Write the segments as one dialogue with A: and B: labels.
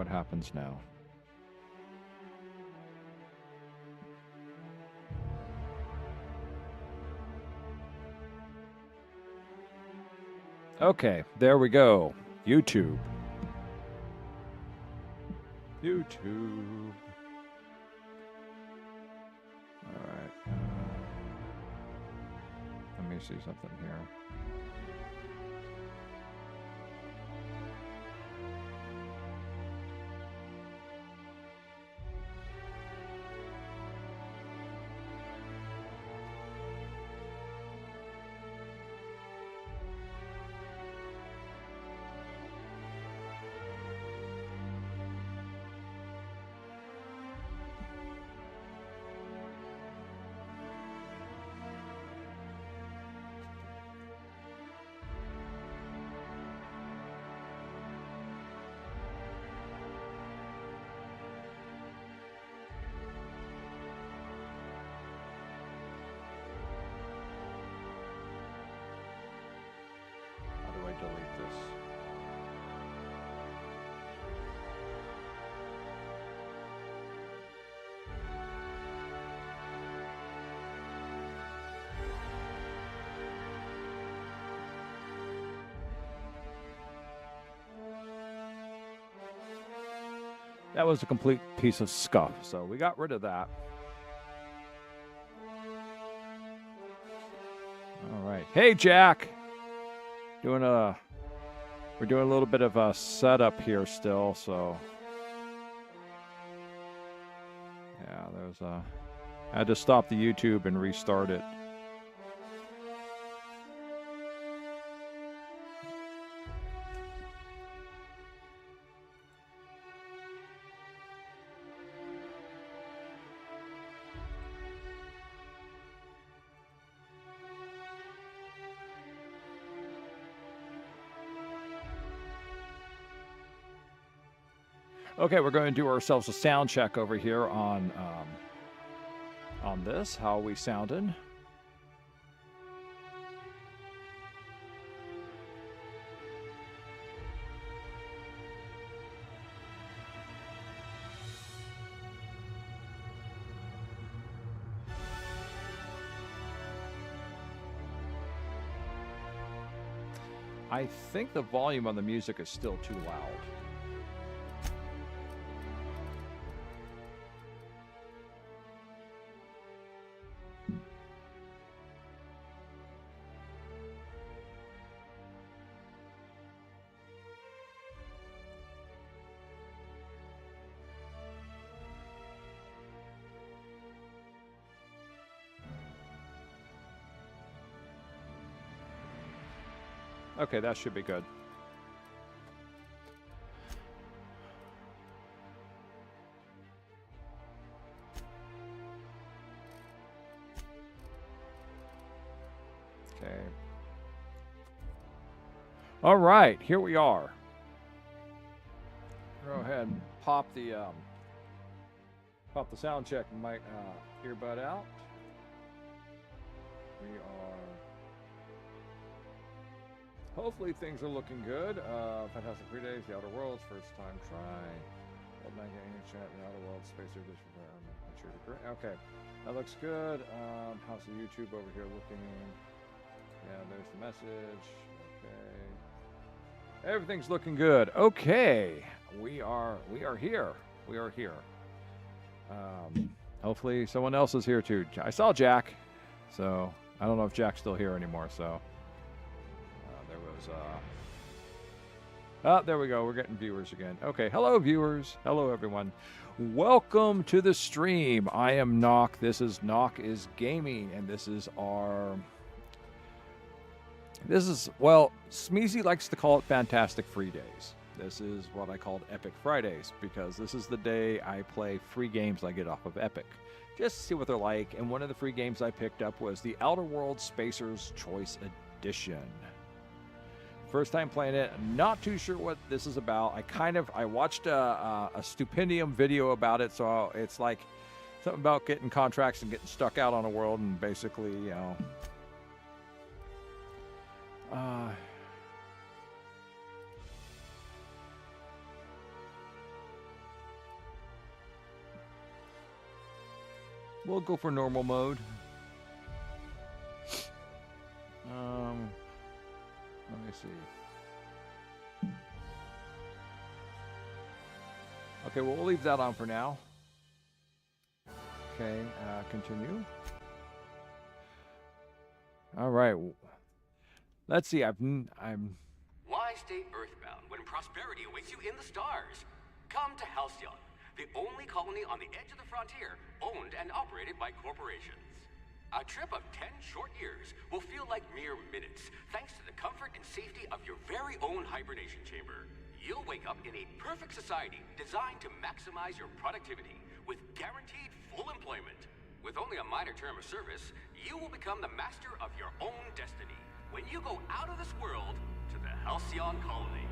A: what happens now. Okay, there we go. YouTube. YouTube. All right. Let me see something here. Delete this. That was a complete piece of scuff, so we got rid of that. All right. Hey, Jack. We're doing a little bit of a setup here still, so yeah, I had to stop the YouTube and restart it. Okay, we're going to do ourselves a sound check over here on this. How are we sounding? I think the volume on the music is still too loud. Okay, that should be good. Okay. All right, here we are. Go ahead and pop the sound check mic earbud out. We are. Hopefully things are looking good. Phantasitc Freedays, The Outer Worlds, first time try. Old man getting a chat, The Outer Worlds, Space Edition. Okay, that looks good. How's the YouTube over here looking? Yeah, there's the message. Okay, everything's looking good. Okay, we are here. We are here. Hopefully someone else is here too. I saw Jack, so I don't know if Jack's still here anymore. So. There we go. We're getting viewers again. Okay. Hello, viewers. Hello, everyone. Welcome to the stream. I am NoC. This is NoC is Gaming, and this is well, Smeazy likes to call it Phantasitc Freedays. This is what I called Epic Fridays, because this is the day I play free games I get off of Epic, just to see what they're like. And one of the free games I picked up was the Outer Worlds Spacer's Choice Edition. First time playing it, not too sure what this is about. I watched a Stupendium video about it, so it's like something about getting contracts and getting stuck out on a world, and basically, you know, We'll go for normal mode. Let me see. Okay, well, we'll leave that on for now. Okay, continue. All right. Let's see.
B: Why stay earthbound when prosperity awaits you in the stars? Come to Halcyon, the only colony on the edge of the frontier, owned and operated by corporations. A trip of 10 short years will feel like mere minutes, thanks to the comfort and safety of your very own hibernation chamber. You'll wake up in a perfect society designed to maximize your productivity with guaranteed full employment. With only a minor term of service, you will become the master of your own destiny when you go out of this world to the Halcyon colony.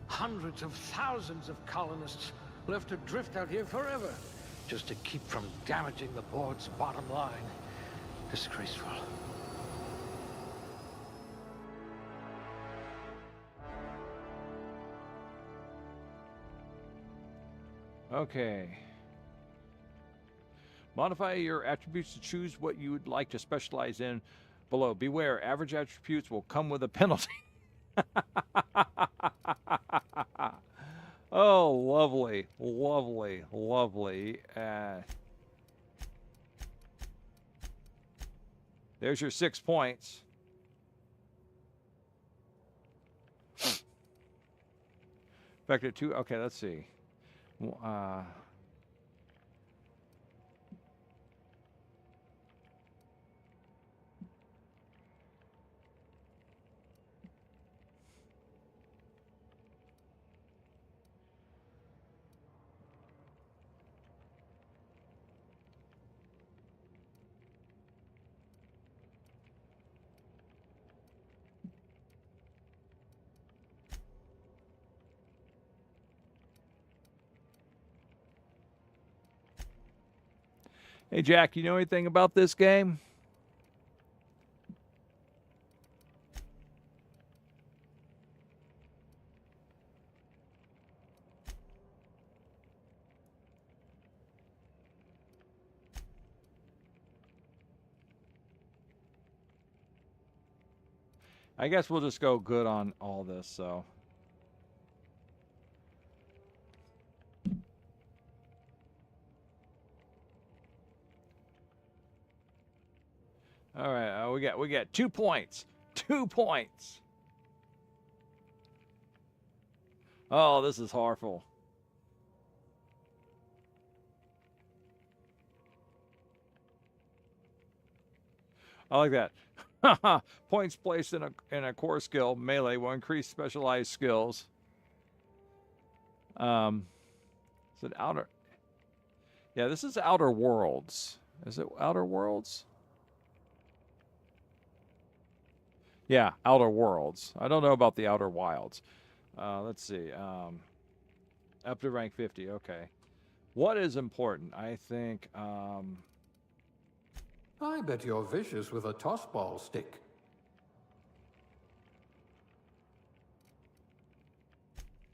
C: Hundreds of thousands of colonists left adrift out here forever, just to keep from damaging the board's bottom line. Disgraceful.
A: Okay. Modify your attributes to choose what you would like to specialize in below. Beware, average attributes will come with a penalty. Oh, lovely, lovely, lovely. There's your 6 points. Vector 2. Okay, let's see. Hey, Jack, you know anything about this game? I guess we'll just go good on all this, so. All right, we got 2 points. 2 points. Oh, this is horrible. I like that. Points placed in a core skill, melee, will increase specialized skills. Is it outer? Yeah, this is Outer Worlds. Is it Outer Worlds? Yeah, Outer Worlds. I don't know about the Outer Wilds. Let's see. Up to rank 50. Okay. What is important? I think.
D: I bet you're vicious with a tossball stick.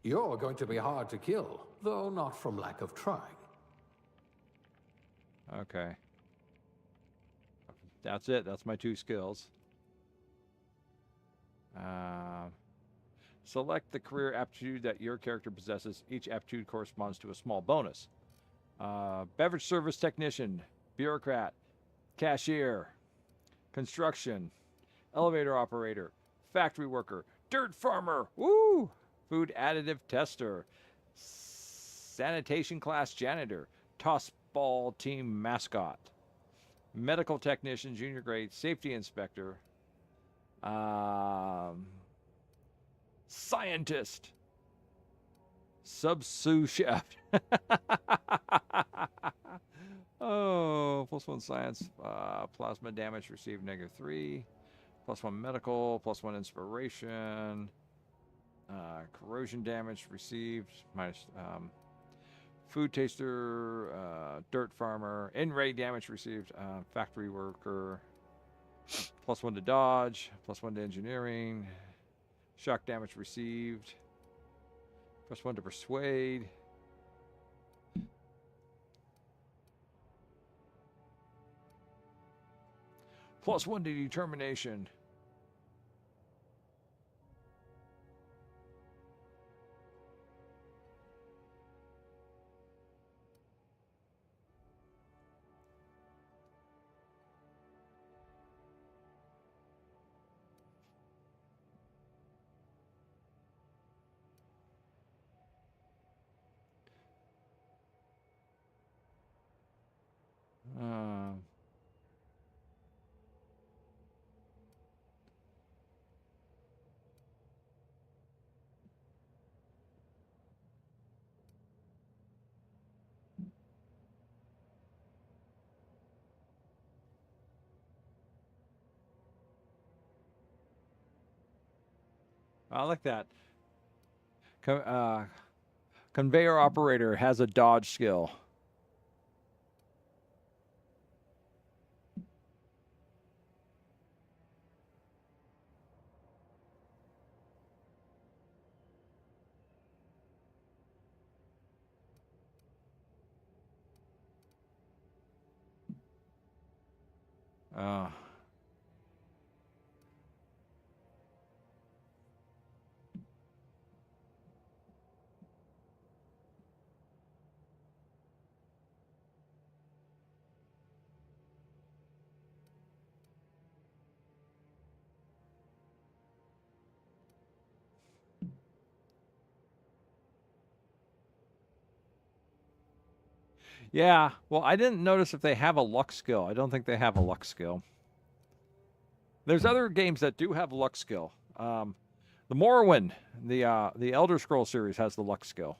D: You're going to be hard to kill, though not from lack of trying.
A: Okay. That's it. That's my 2 skills. Select the career aptitude that your character possesses. Each aptitude corresponds to a small bonus. Beverage service technician, bureaucrat, cashier, construction, elevator operator, factory worker, dirt farmer, woo, food additive tester, sanitation class janitor, toss ball team mascot, medical technician, junior grade, safety inspector, scientist, sub sous chef. Oh, +1 science, plasma damage received -3, +1 medical, +1 inspiration, corrosion damage received minus. Food taster, dirt farmer, in-raid damage received, factory worker, +1 to dodge, +1 to engineering, shock damage received, +1 to persuade, +1 to determination. I like that. Conveyor operator has a dodge skill. Uh, yeah, well, I didn't notice if they have a luck skill. I don't think they have a luck skill. There's other games that do have luck skill. The Morrowind, the Elder Scrolls series has the luck skill.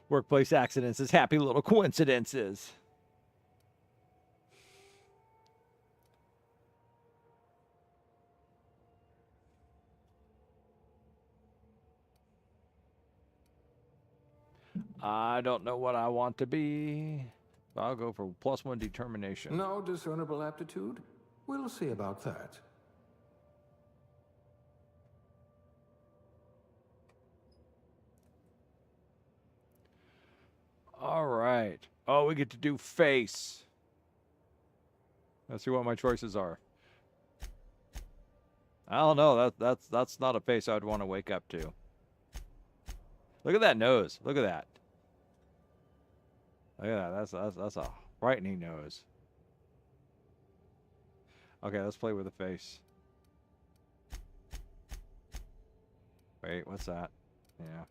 A: Workplace accidents is happy little coincidences. I don't know what I want to be. I'll go for +1 determination.
D: No discernible aptitude? We'll see about that.
A: All right. Oh, we get to do face. Let's see what my choices are. I don't know. That's not a face I'd want to wake up to. Look at that nose. Look at that. Look at that. That's a frightening nose. Okay, let's play with the face. Wait, what's that? Yeah.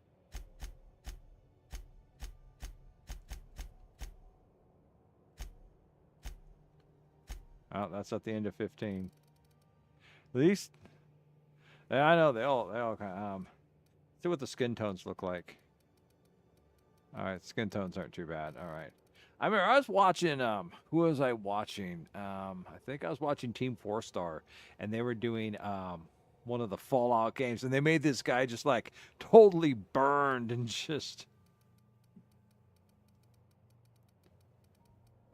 A: Oh, that's at the end of 15. At least, yeah, I know they all kind of, see what the skin tones look like. All right, skin tones aren't too bad. All right. I remember I was watching, who was I watching? I think I was watching Team 4-Star, and they were doing, one of the Fallout games, and they made this guy just like totally burned and just,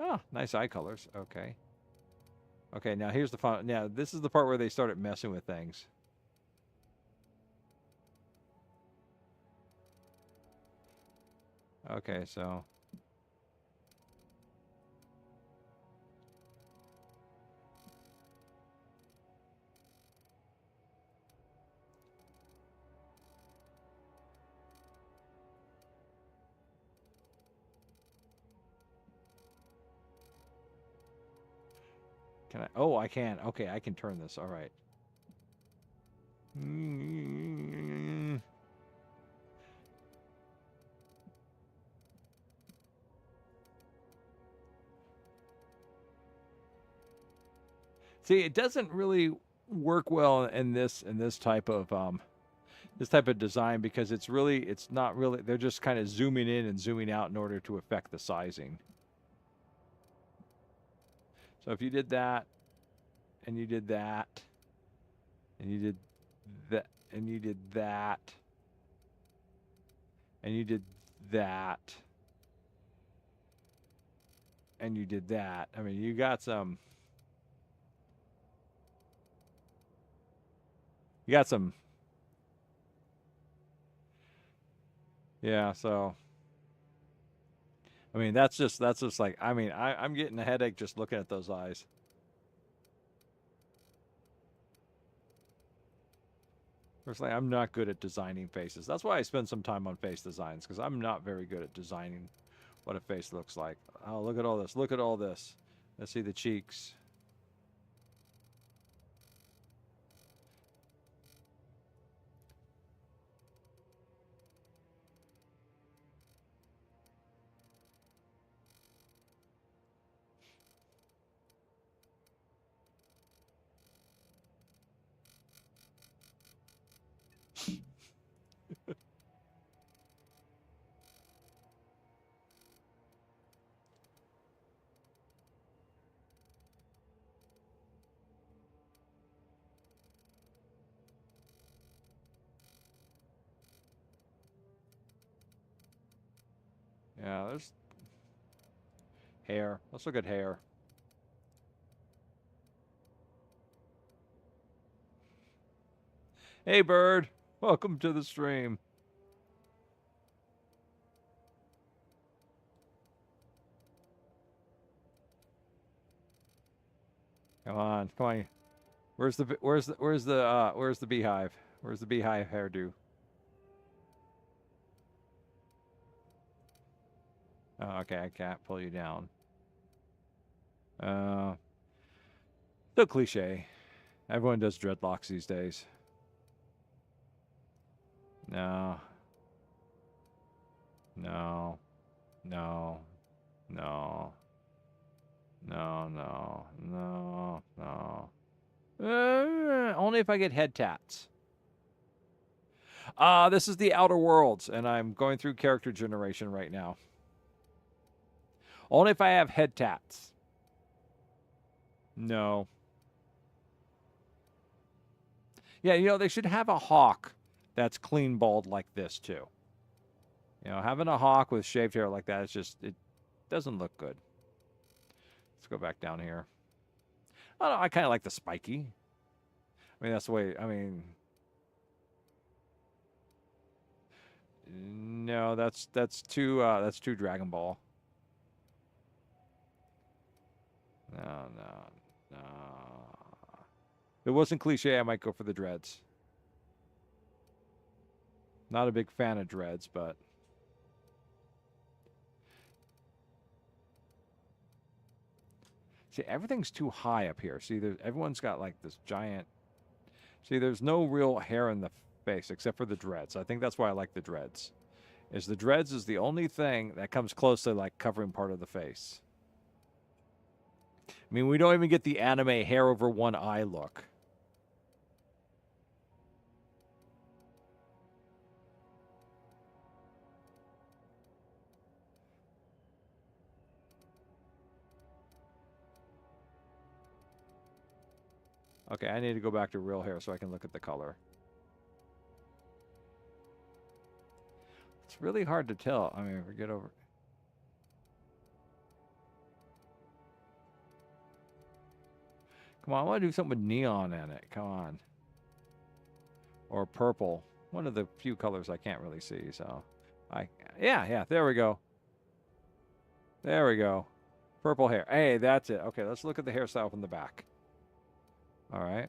A: oh, nice eye colors. Okay. Okay, now here's the fun. Now, this is the part where they started messing with things. Okay, so. Can I? Oh, I can. Okay, I can turn this. All right. See, it doesn't really work well in this type of design because it's not really, they're just kind of zooming in and zooming out in order to affect the sizing. So if you did that and you did that and you did that and you did that and you did that and you did that, I mean, you got some yeah, so I mean, that's just like, I mean, I'm getting a headache just looking at those eyes. Personally, I'm not good at designing faces. That's why I spend some time on face designs, because I'm not very good at designing what a face looks like. Oh, look at all this. Look at all this. Let's see the cheeks. Yeah, there's hair. Let's look at hair. Hey, bird. Welcome to the stream. Come on, come on. Where's the beehive? Where's the beehive hairdo? Oh, okay, I can't pull you down. So cliche. Everyone does dreadlocks these days. No. No. No. No. No, no, no, no. Only if I get head tats. This is the Outer Worlds, and I'm going through character generation right now. Only if I have head tats. No. Yeah, you know, they should have a hawk that's clean bald like this, too. You know, having a hawk with shaved hair like that, it doesn't look good. Let's go back down here. I don't know, I kind of like the spiky. I mean, that's the way, I mean... No, that's too Dragon Ball. No. If it wasn't cliche, I might go for the dreads. Not a big fan of dreads, but... See, everything's too high up here. See, everyone's got like this giant... See, there's no real hair in the face except for the dreads. I think that's why I like the dreads. The dreads is the only thing that comes close to like covering part of the face. I mean, we don't even get the anime hair over one eye look. Okay, I need to go back to real hair so I can look at the color. It's really hard to tell. I mean, if we get over... Come on, I want to do something with neon in it. Come on. Or purple. One of the few colors I can't really see, so... Yeah, there we go. There we go. Purple hair. Hey, that's it. Okay, let's look at the hairstyle from the back. All right.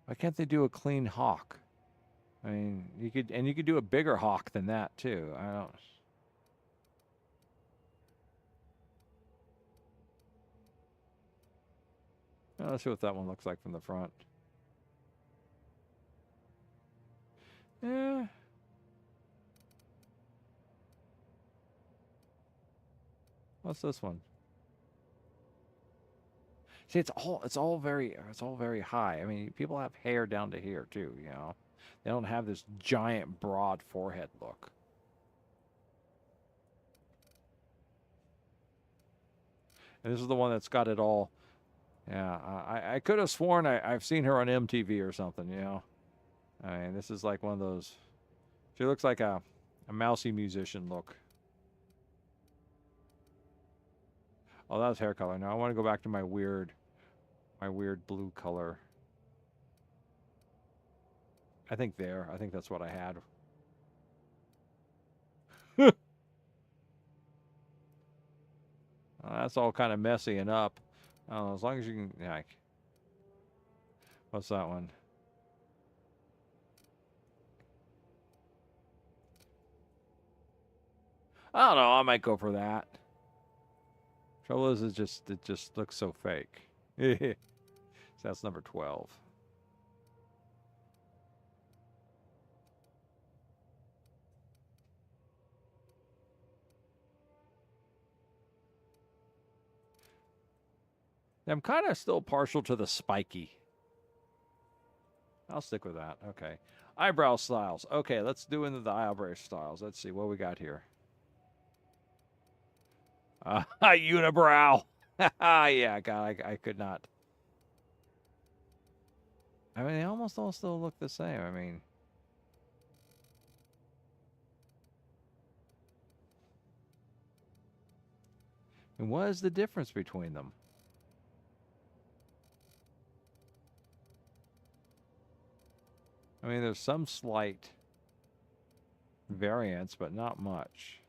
A: Why can't they do a clean hawk? I mean, you could do a bigger hawk than that too. I don't. Well, let's see what that one looks like from the front. Yeah. What's this one? See, it's all very high. I mean, people have hair down to here too, you know. They don't have this giant broad forehead look. And this is the one that's got it all. Yeah, I could have sworn I've seen her on MTV or something, you know. I mean, this is like one of those. She looks like a mousy musician look. Oh, that was hair color. Now I want to go back to my weird blue color. I think that's what I had. That's all kind of messy and up. I don't know, as long as you can, like, what's that one? I don't know. I might go for that. Trouble is, it just looks so fake. So that's number 12. I'm kind of still partial to the spiky. I'll stick with that. Okay. Eyebrow styles. Okay, let's do into the eyebrow styles. Let's see what we got here. Unibrow. Yeah, God, I could not. I mean, they almost all still look the same. I mean, and what is the difference between them? I mean, there's some slight variance, but not much.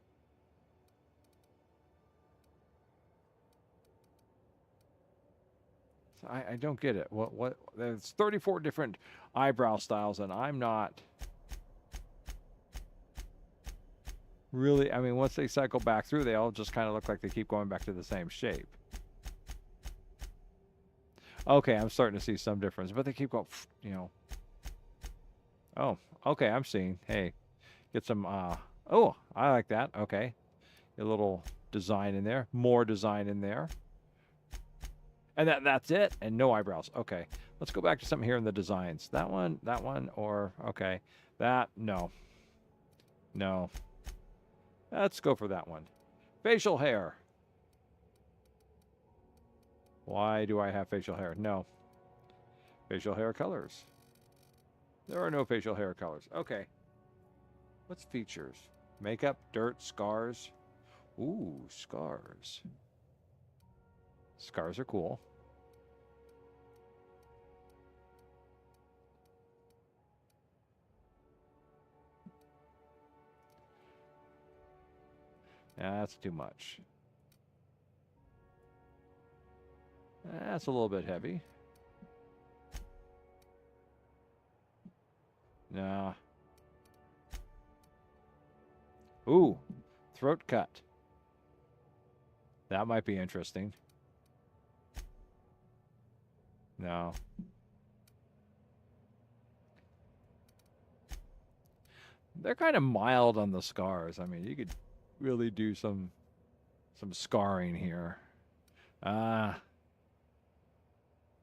A: So I don't get it. What? There's 34 different eyebrow styles, and I'm not really. I mean, once they cycle back through, they all just kind of look like they keep going back to the same shape. Okay, I'm starting to see some difference, but they keep going, you know. Oh, okay, I'm seeing. Hey, get some, oh, I like that. Okay. A little design in there. More design in there. And that's it. And no eyebrows. Okay. Let's go back to something here in the designs. That one, or, okay. That, no. No. Let's go for that one. Facial hair. Why do I have facial hair? No. Facial hair colors. There are no facial hair colors. Okay. What's features? Makeup, dirt, scars. Ooh, scars. Scars are cool. Yeah, that's too much. That's a little bit heavy. Nah. Ooh, throat cut. That might be interesting. No. They're kind of mild on the scars. I mean, you could really do some scarring here. Yeah,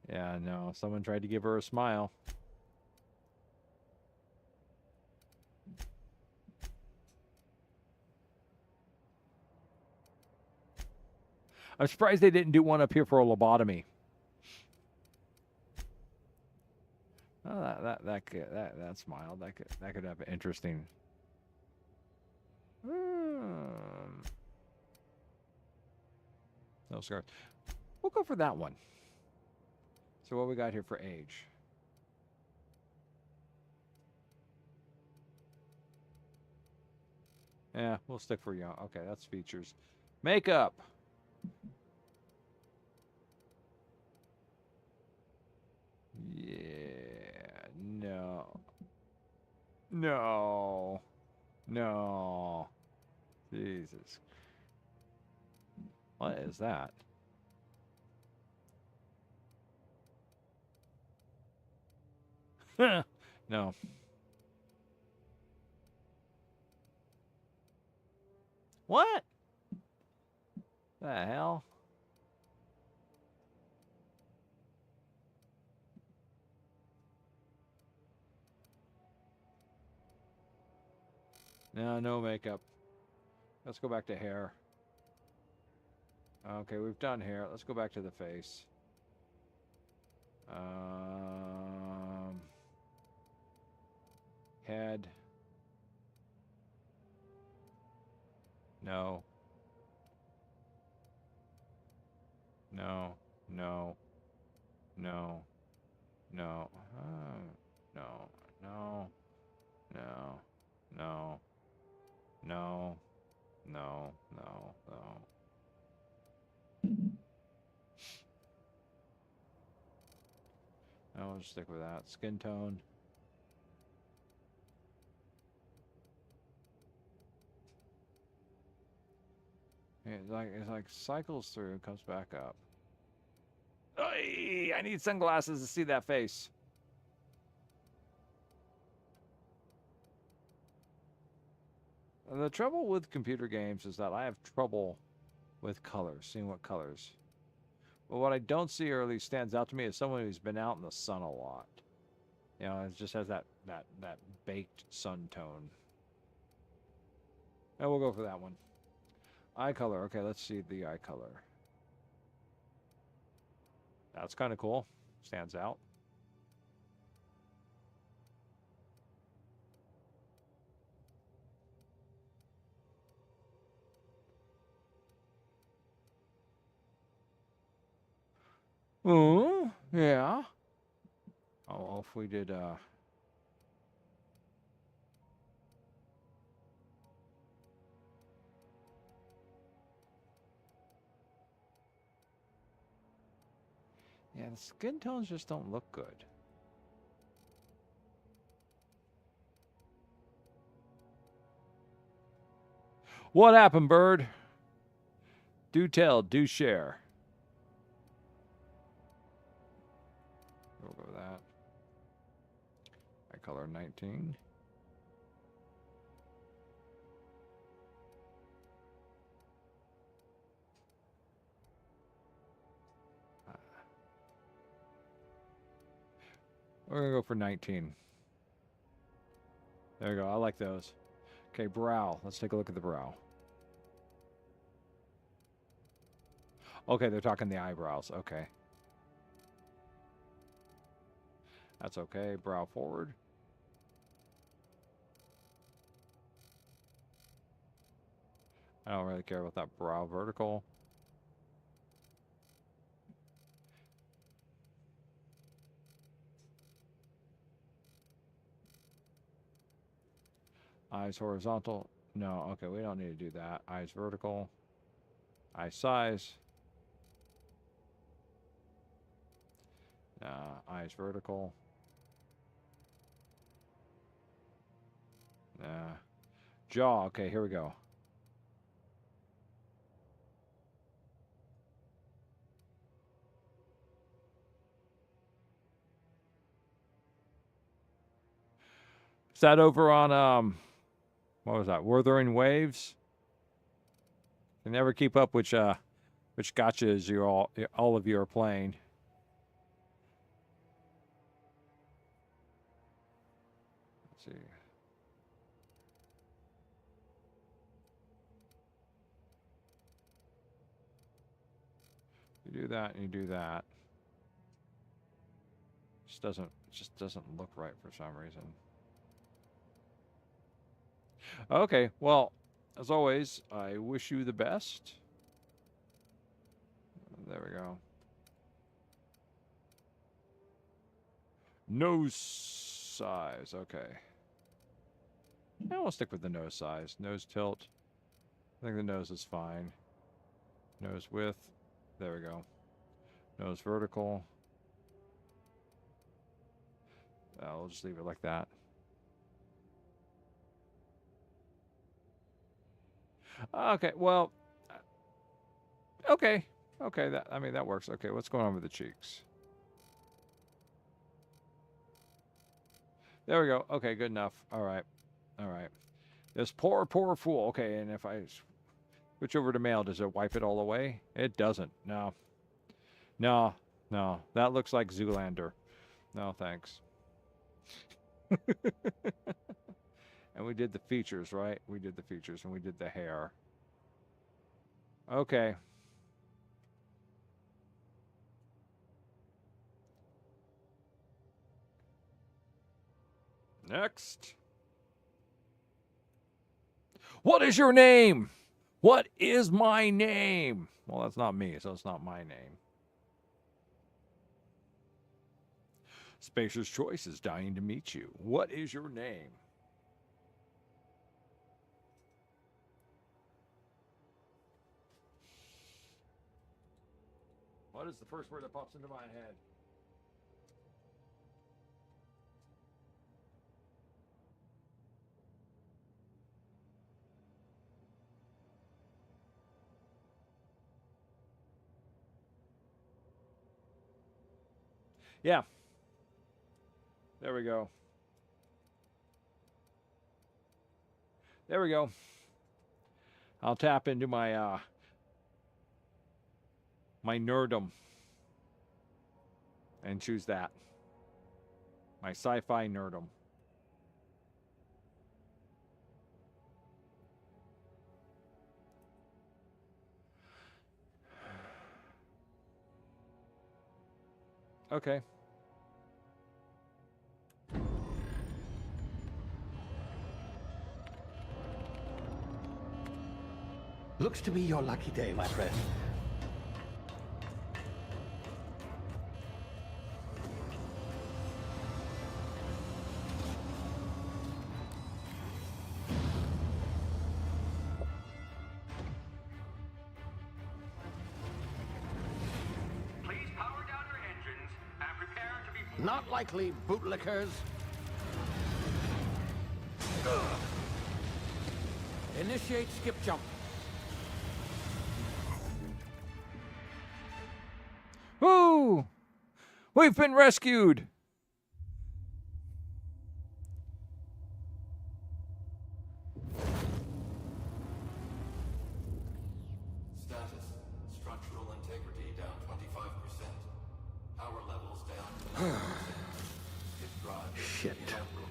A: no. Someone tried to give her a smile. I'm surprised they didn't do one up here for a lobotomy. Oh, that smile. That could have an interesting. No scars. We'll go for that one. So what we got here for age? Yeah, we'll stick for young. Okay, that's features. Makeup. Yeah. No. No. No. Jesus. What is that? No. What? The hell? No, no makeup. Let's go back to hair. Okay, we've done hair. Let's go back to the face. Head. No. No. No. No. No. No. No. No. No. No. No. No. No. I'll just stick with that. Skin tone. It's like cycles through and comes back up. Oy, I need sunglasses to see that face. And the trouble with computer games is that I have trouble with colors, seeing what colors. But what I don't see or at least stands out to me is someone who's been out in the sun a lot. You know, it just has that baked sun tone. And we'll go for that one. Eye color. Okay, let's see the eye color. That's kind of cool. Stands out. Oh, yeah. Oh, if we did, yeah, the skin tones just don't look good. What happened, bird? Do tell, do share. We'll go with that. Eye color 19. We're going to go for 19. There we go. I like those. Okay, brow. Let's take a look at the brow. Okay, they're talking the eyebrows. Okay. That's okay. Brow forward. I don't really care about that brow vertical. Eyes horizontal. No, okay, we don't need to do that. Eyes vertical. Eye size. Eyes vertical. Jaw. Okay, here we go. Is that over on what was that? Wuthering Waves? You never keep up which gotchas you all of you are playing. Let's see. You do that and you do that. Just doesn't look right for some reason. Okay, well, as always, I wish you the best. There we go. Nose size, okay. I will stick with the nose size. Nose tilt. I think the nose is fine. Nose width. There we go. Nose vertical. I'll just leave it like that. Okay, well, okay, that, I mean, that works. Okay, what's going on with the cheeks? There we go. Okay, good enough. All right. This poor fool. Okay, and if I switch over to male, does it wipe it all away? It doesn't. No. That looks like Zoolander. No, thanks. And we did the features, right? We did the features, and we did the hair. Okay. Next. What is your name? What is my name? Well, that's not me, so it's not my name. Spacer's Choice is dying to meet you. What is your name? What is the first word that pops into my head? Yeah. There we go. There we go. I'll tap into my my nerdum and choose that. My sci-fi nerdum. Okay.
C: Looks to be your lucky day, my friend.
B: Please power down your engines and prepare to be...
C: Not likely, bootlickers. Initiate skip jump.
A: Woo! We've been rescued.
E: Status. Structural integrity down 25%. Power levels down 10%. Hit drive
C: Shit.
E: inoperable.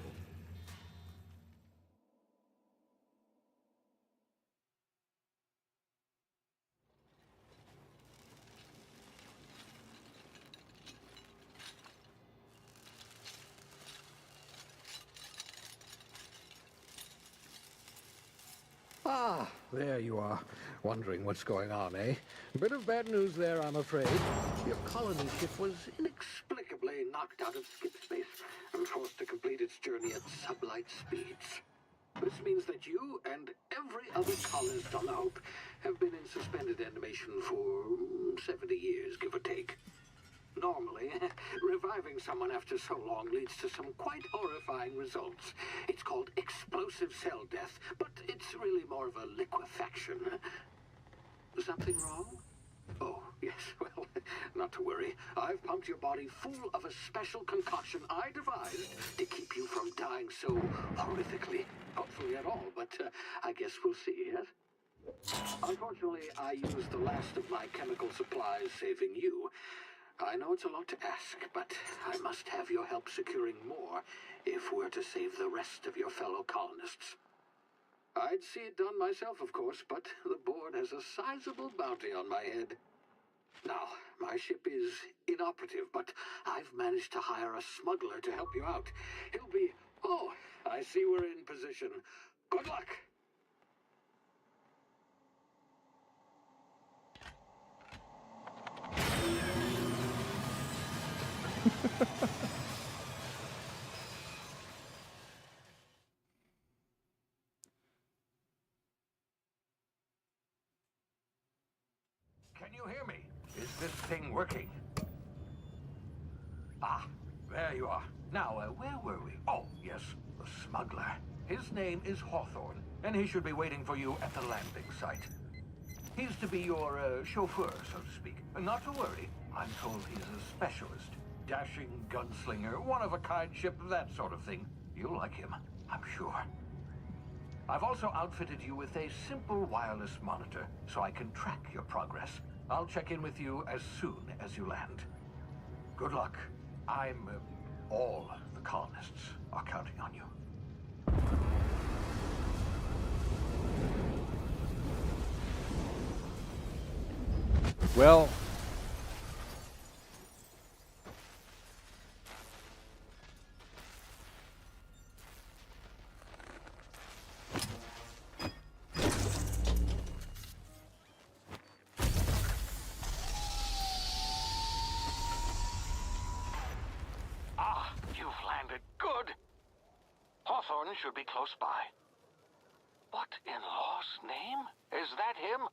C: Ah, there you are. Wondering what's going on, eh? Bit of bad news there, I'm afraid. Your colony ship was inexplicably knocked out of skip space and forced to complete its journey at sublight speeds. This means that you and every other colonist on the Hope have been in suspended animation for 70 years, give or take. Normally, reviving someone after so long leads to some quite horrifying results. It's called explosive cell death, but it's really more of a liquefaction. Something wrong? Oh, yes, well, not to worry. I've pumped your body full of a special concoction I devised to keep you from dying so horrifically. Hopefully at all, but I guess we'll see, yes? Unfortunately, I used the last of my chemical supplies saving you. I know it's a lot to ask, but I must have your help securing more if we're to save the rest of your fellow colonists. I'd see it done myself, of course, but the board has a sizable bounty on my head. Now, my ship is inoperative, but I've managed to hire a smuggler to help you out. He'll be... Oh, I see we're in position. Good luck! Can you hear me? Is this thing working? Ah, there you are. Now, where were we? Oh, yes, the smuggler. His name is Hawthorne, and he should be waiting for you at the landing site. He's to be your chauffeur, so to speak. Not to worry, I'm told he's a specialist. Dashing gunslinger, one-of-a-kind ship, that sort of thing. You'll like him, I'm sure. I've also outfitted you with a simple wireless monitor, so I can track your progress. I'll check in with you as soon as you land. Good luck. All the colonists are counting on you.
A: Well,
C: You've landed. Good. Hawthorne should be close by. What in law's name? Is that him?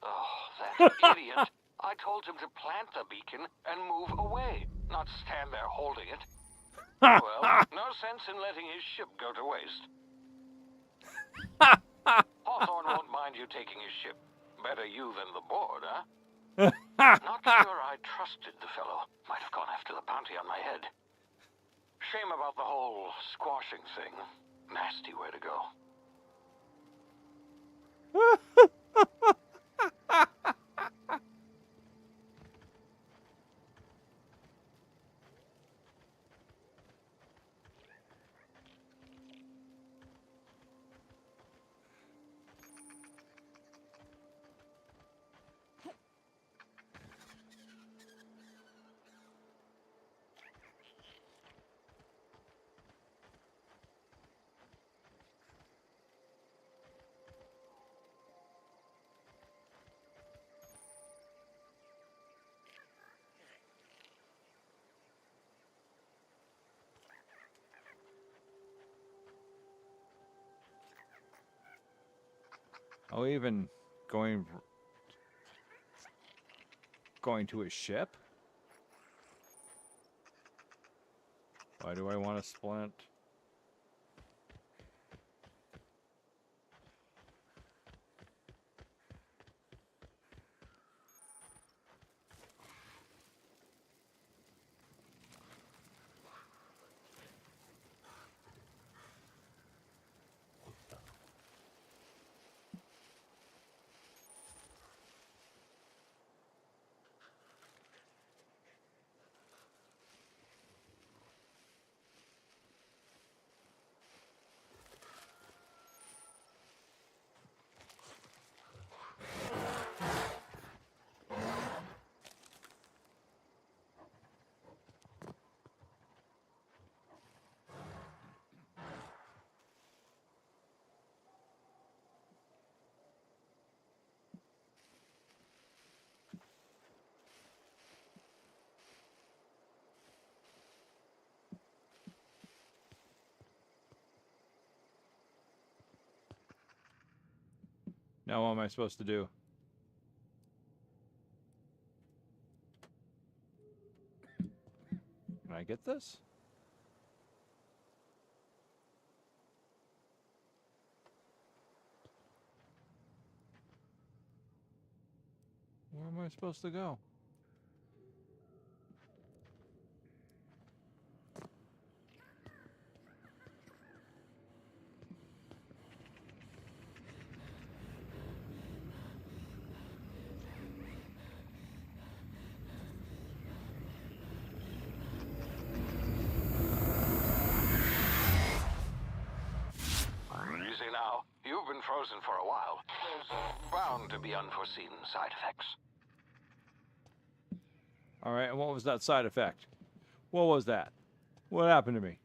C: Oh, that idiot. I told him to plant the beacon and move away, not stand there holding it. Well, no sense in letting his ship go to waste. Hawthorne won't mind you taking his ship. Better you than the board, huh? Not sure I trusted the fellow. Might have gone after the bounty on my head. Shame about the whole squashing thing. Nasty way to go.
A: oh, even going to his ship? Why do I want to splint? Now what am I supposed to do? Can I get this? Where am I supposed to go?
C: Easy now. You've been frozen for a while. There's bound to be unforeseen side effects.
A: All right, and what was that side effect? What was that? What happened to me?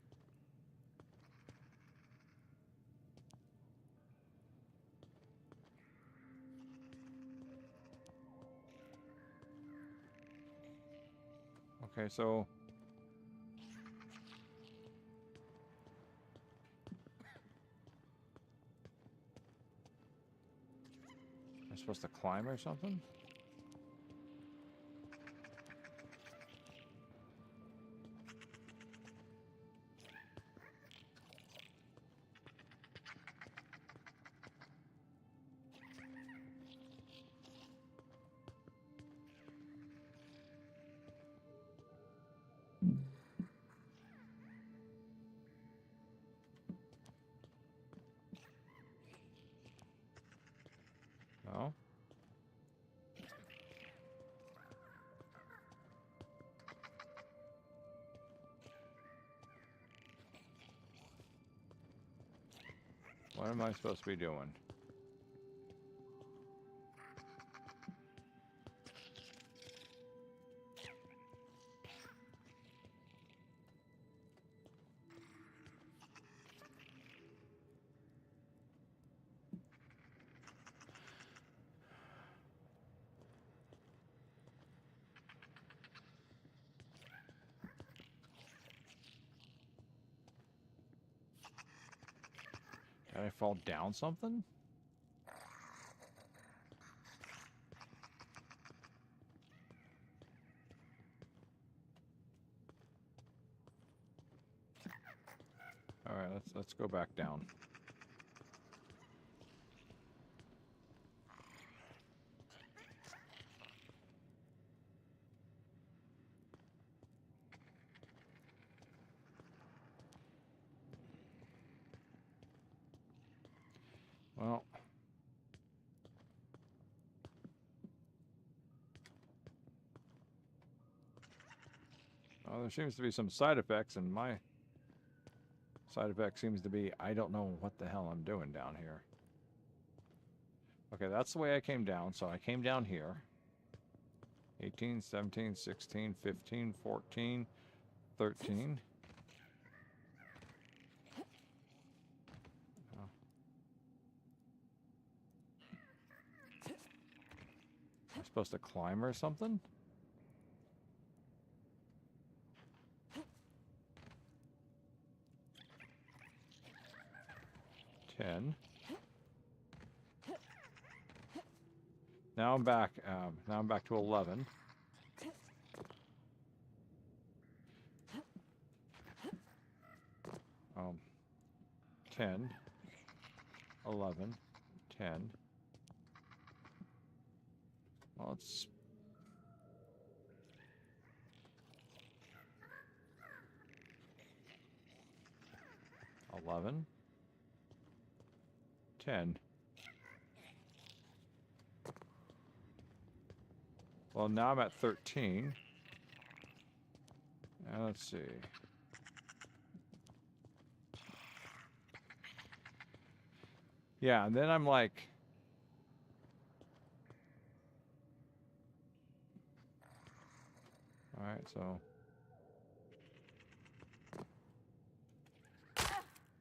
A: Okay, so am I supposed to climb or something? What am I supposed to be doing? Did I fall down something? All right, let's go back down. Well, there seems to be some side effects, and my side effect seems to be I don't know what the hell I'm doing down here. Okay, that's the way I came down. So I came down here. 18, 17, 16, 15, 14, 13. Am I supposed to climb or something? Ten. Now I'm back. Now I'm back to 11. Um, 10, 11, 10. Well, it's 11, 10. Well, now I'm at 13. Now let's see. Yeah, and then I'm like... All right, so...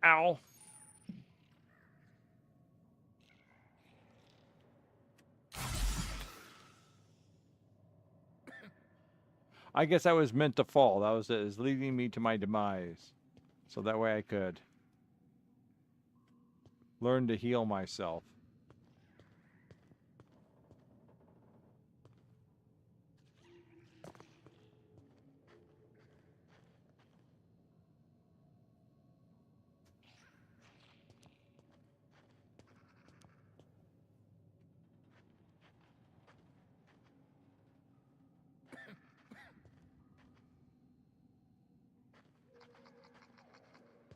A: Ow! I guess I was meant to fall. That was it. It was leading me to my demise. So that way I could learn to heal myself.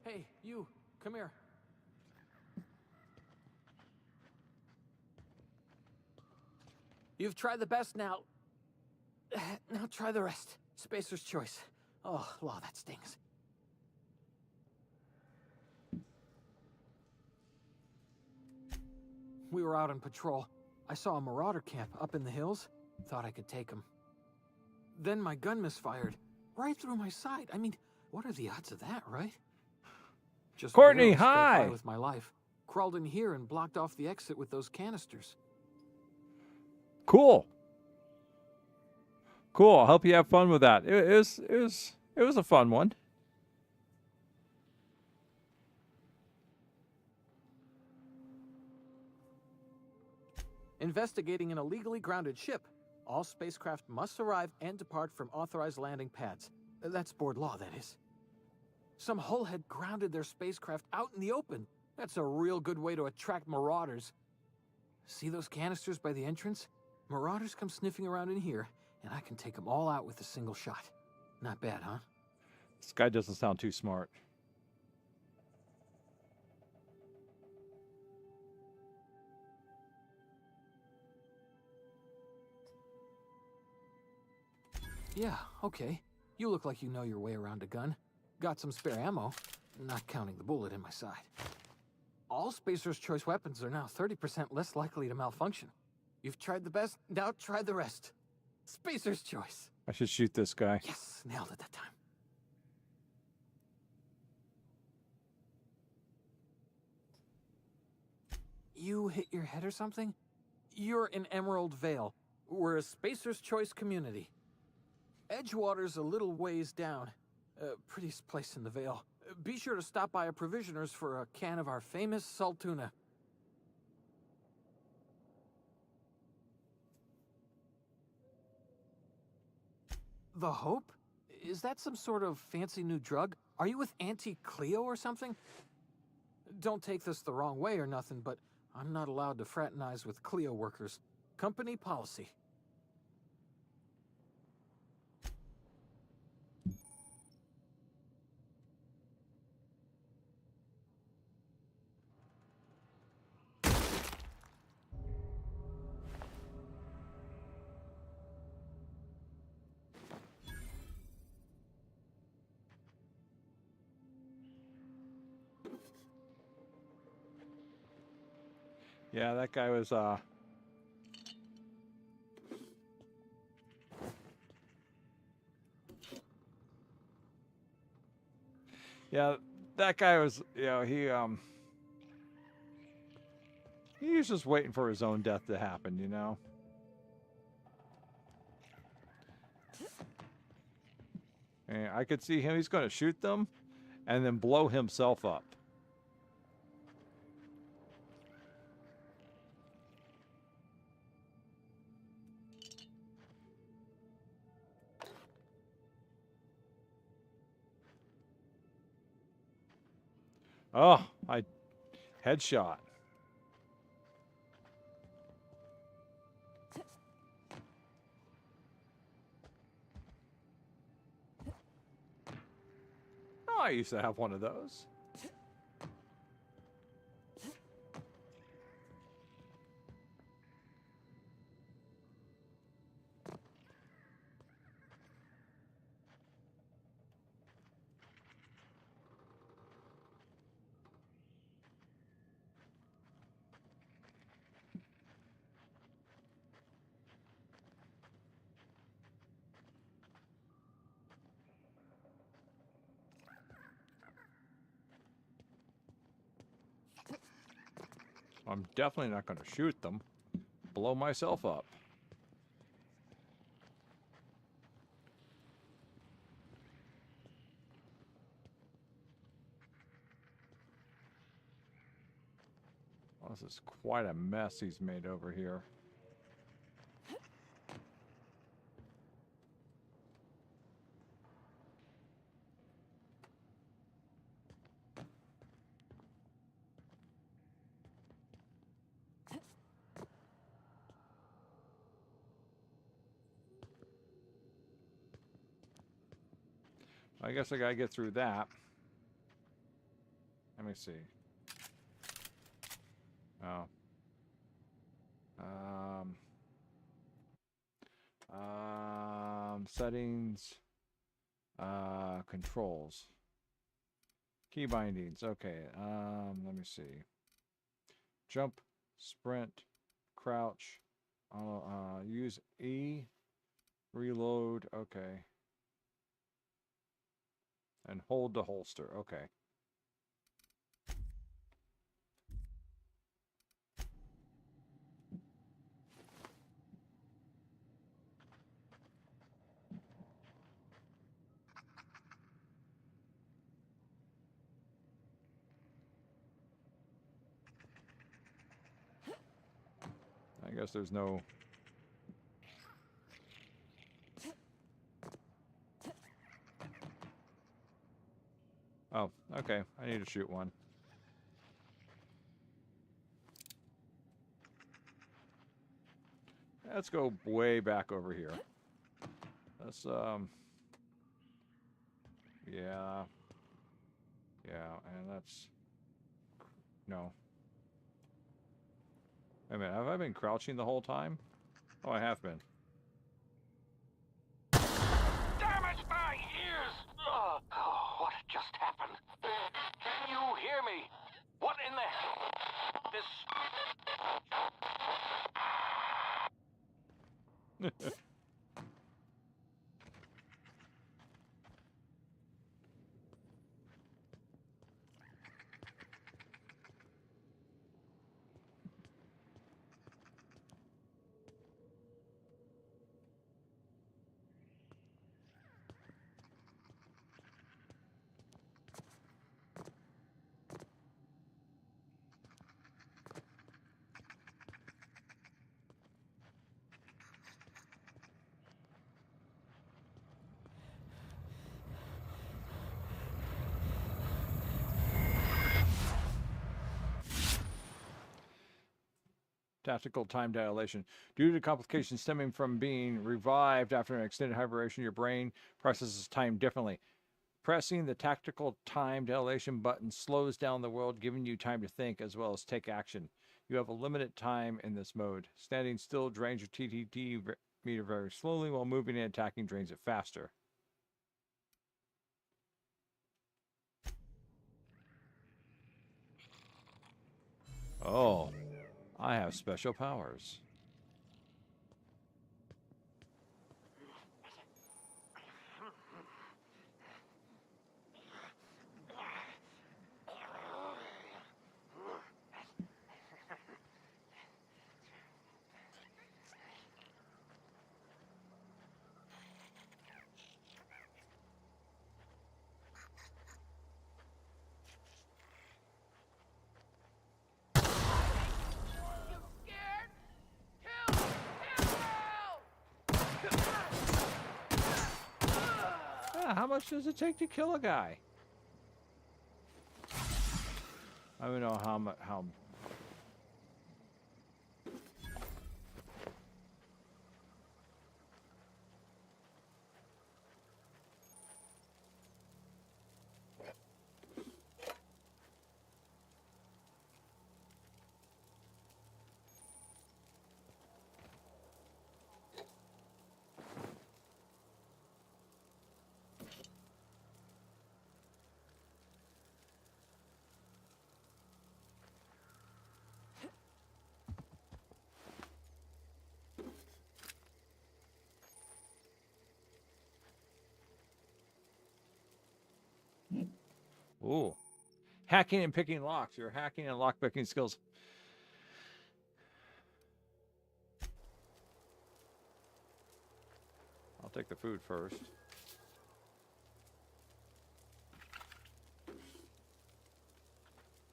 C: Hey, you, come here. You've tried the best now. Now try the rest. Spacer's choice. Oh, law, that stings. We were out on patrol. I saw a marauder camp up in the hills. Thought I could take him. Then my gun misfired. Right through my side. I mean, what are the odds of that, right? Just
A: Courtney,
C: barely scraped by
A: hi!
C: with my life. Crawled in here and blocked off the exit with those canisters.
A: Cool. Cool. I hope you have fun with that. It was a fun one.
C: Investigating an illegally grounded ship. All spacecraft must arrive and depart from authorized landing pads. That's board law, that is. Some hullhead grounded their spacecraft out in the open. That's a real good way to attract marauders. See those canisters by the entrance? Marauders come sniffing around in here, and I can take them all out with a single shot. Not bad, huh?
A: This guy doesn't sound too smart.
C: Yeah, okay. You look like you know your way around a gun. Got some spare ammo, not counting the bullet in my side. All Spacer's Choice weapons are now 30% less likely to malfunction. You've tried the best, now try the rest. Spacer's Choice.
A: I should shoot this guy.
C: Yes, nailed it that time. You hit your head or something? You're in Emerald Vale. We're a Spacer's Choice community. Edgewater's a little ways down. Prettiest place in the Vale. Be sure to stop by a provisioner's for a can of our famous salt tuna. The Hope? Is that some sort of fancy new drug? Are you with Auntie Cleo or something? Don't take this the wrong way or nothing, but I'm not allowed to fraternize with Cleo workers. Company policy.
A: Yeah, that guy was, yeah, that guy was, you know, he was just waiting for his own death to happen, you know? And I could see him, he's going to shoot them and then blow himself up. Oh, I headshot. Oh, I used to have one of those. I'm definitely not going to shoot them. Blow myself up. Well, this is quite a mess he's made over here. I guess I gotta get through that. Let me see. Oh. Settings. Controls. Key bindings. Okay. Let me see. Jump, sprint, crouch. Use E. Reload. Okay. And hold the holster. Okay. I guess there's no... Oh, okay. I need to shoot one. Let's go way back over here. Let's, yeah. Yeah, and that's... No. Wait a minute, have I been crouching the whole time? Oh, I have been.
F: Damn it, my ears! Oh, what just happened? Can you hear me? What in the hell?
A: Tactical time dilation. Due to complications stemming from being revived after an extended hibernation, your brain processes time differently. Pressing the tactical time dilation button slows down the world, giving you time to think as well as take action. You have a limited time in this mode. Standing still drains your TTT meter very slowly, while moving and attacking drains it faster. Oh, I have special powers. Yeah, how much does it take to kill a guy? I don't know how much. Ooh. Hacking and picking locks. Your hacking and lock picking skills. I'll take the food first.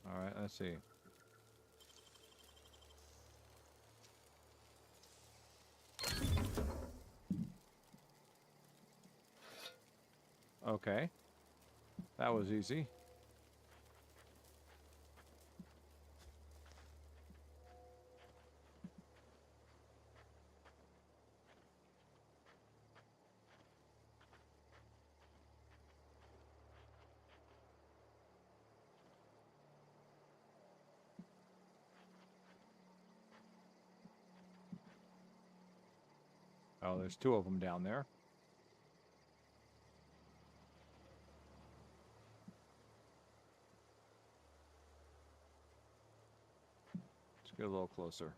A: All right, let's see. Okay. That was easy. Oh, there's two of them down there. Let's get a little closer.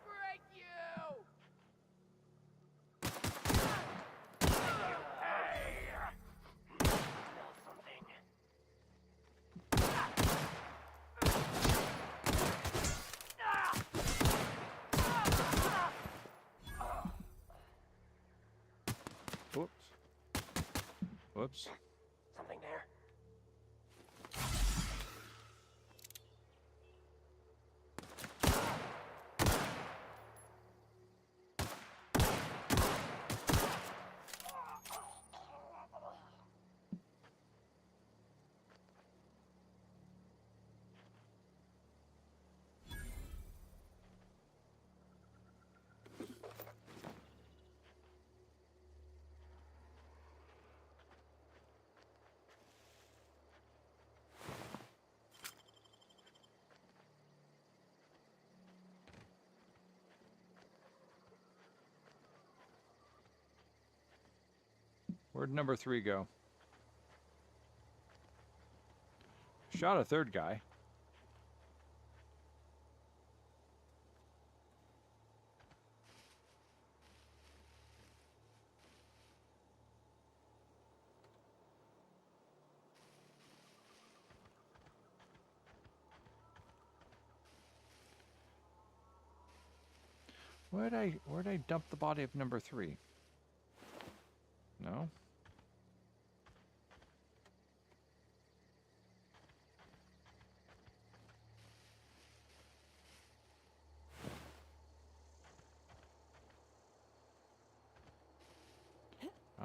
F: Break you!
A: Whoops. Whoops.
F: Something there.
A: Where'd number 3 go? Shot a third guy. Where'd I dump the body of number 3? No?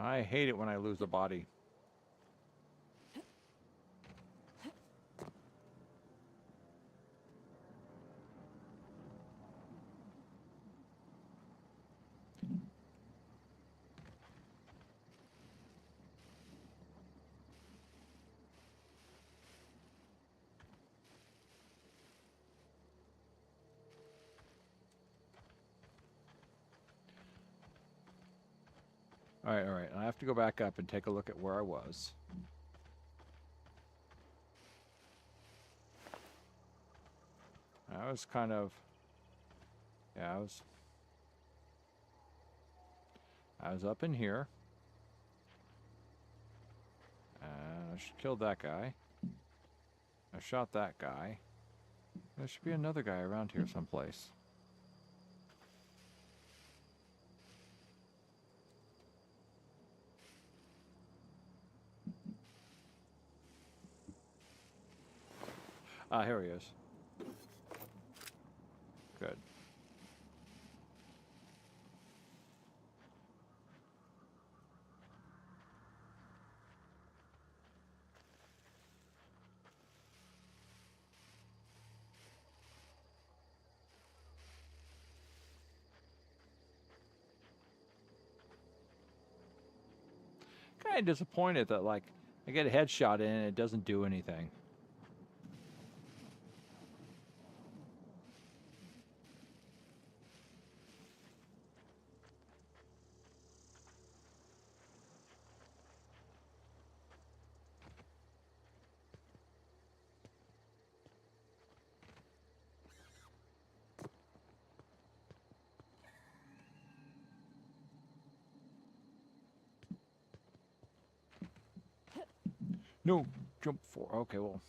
A: I hate it when I lose a body. All right. I have to go back up and take a look at where I was. I was kind of... Yeah, I was up in here. I killed that guy. I shot that guy. There should be another guy around here someplace. Ah, here he is. Good. Kind of disappointed that, like, I get a headshot in and it doesn't do anything. No, jump for. Okay, well.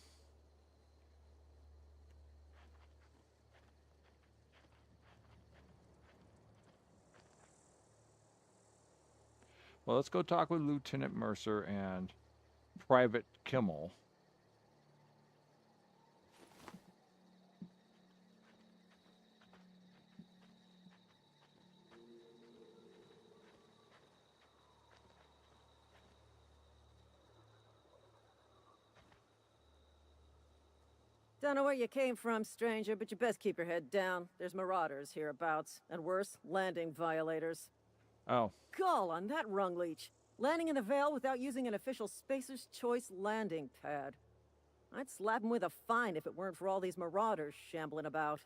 A: Well, let's go talk with Lieutenant Mercer and Private Kimmel.
G: Don't know where you came from, stranger, but you best keep your head down. There's marauders hereabouts, and worse, landing violators.
A: Oh.
G: Gall on that rung leech. Landing in the Vale without using an official Spacer's Choice landing pad. I'd slap him with a fine if it weren't for all these marauders shambling about.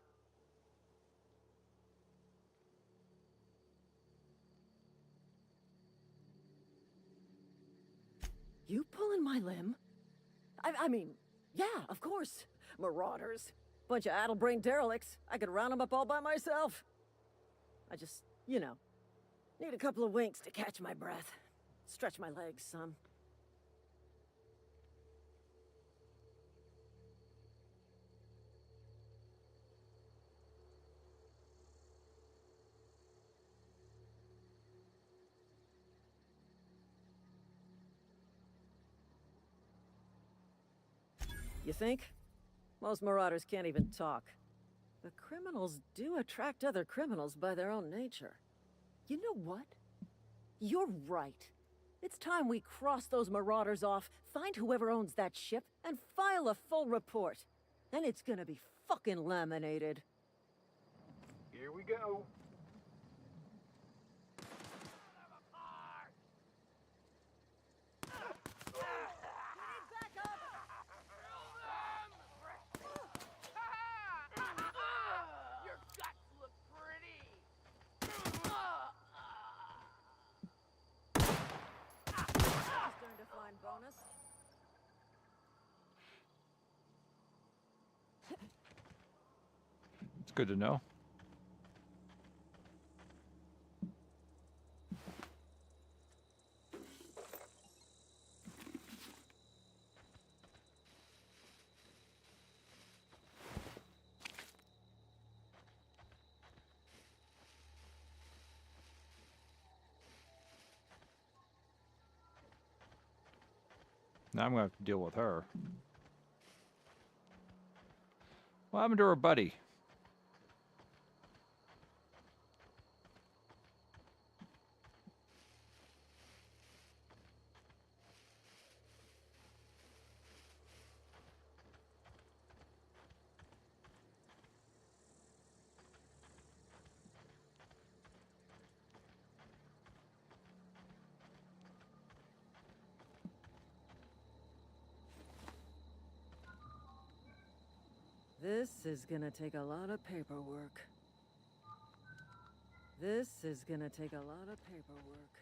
G: You pulling my limb? I mean, yeah, of course. Marauders. Bunch of addle-brained derelicts. I could round them up all by myself. I just, you know, need a couple of winks to catch my breath. Stretch my legs some. You think? Most marauders can't even talk. But criminals do attract other criminals by their own nature. You know what? You're right. It's time we cross those marauders off, find whoever owns that ship, and file a full report. Then it's gonna be fucking laminated.
F: Here we go. Your guts look pretty.
G: Just earned a fine bonus.
A: It's good to know. Now I'm going to have to deal with her. What happened to her buddy?
G: This is gonna take a lot of paperwork. This is gonna take a lot of paperwork.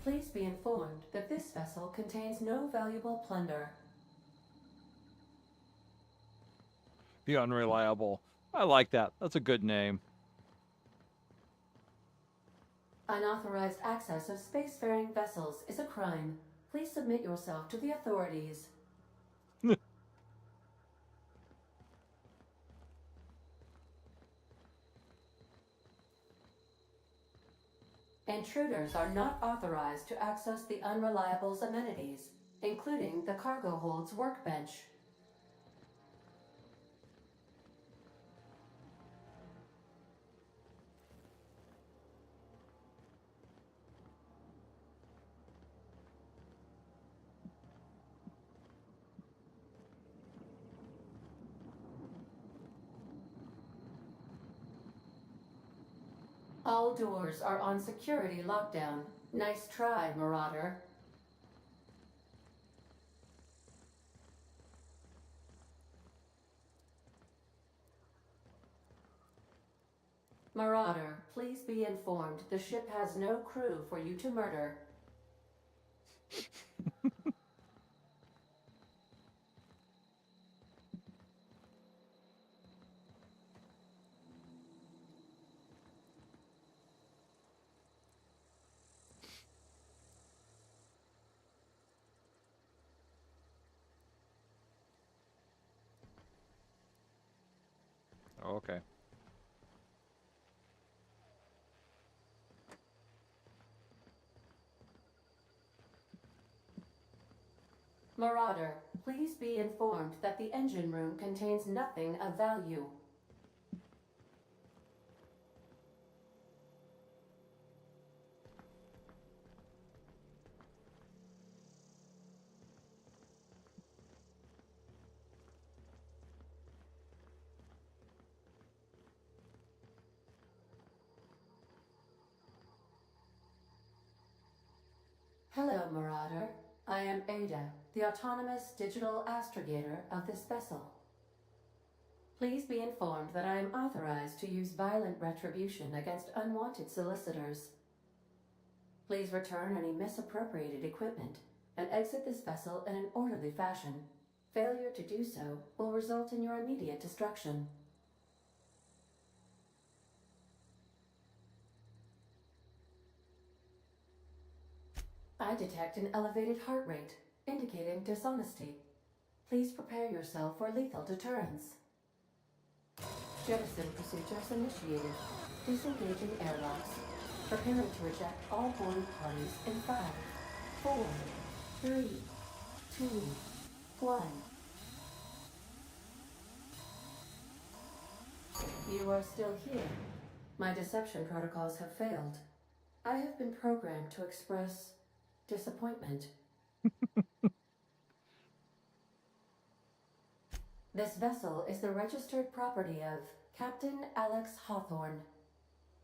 H: Please be informed that this vessel contains no valuable plunder.
A: The Unreliable. I like that. That's a good name.
H: Unauthorized access of spacefaring vessels is a crime. Please submit yourself to the authorities. Intruders are not authorized to access the Unreliable's amenities, including the cargo hold's workbench. All doors are on security lockdown. Nice try, Marauder. Marauder, please be informed the ship has no crew for you to murder.
A: Okay.
H: Marauder, please be informed that the engine room contains nothing of value. Hello, Marauder. I am Ada, the autonomous digital astrogator of this vessel. Please be informed that I am authorized to use violent retribution against unwanted solicitors. Please return any misappropriated equipment and exit this vessel in an orderly fashion. Failure to do so will result in your immediate destruction. I detect an elevated heart rate, indicating dishonesty. Please prepare yourself for lethal deterrence. Jettison procedures initiated. Disengaging airlocks. Preparing to reject all boarding parties in 5, 4, 3, 2, 1. You are still here. My deception protocols have failed. I have been programmed to express disappointment. This vessel is the registered property of Captain Alex Hawthorne.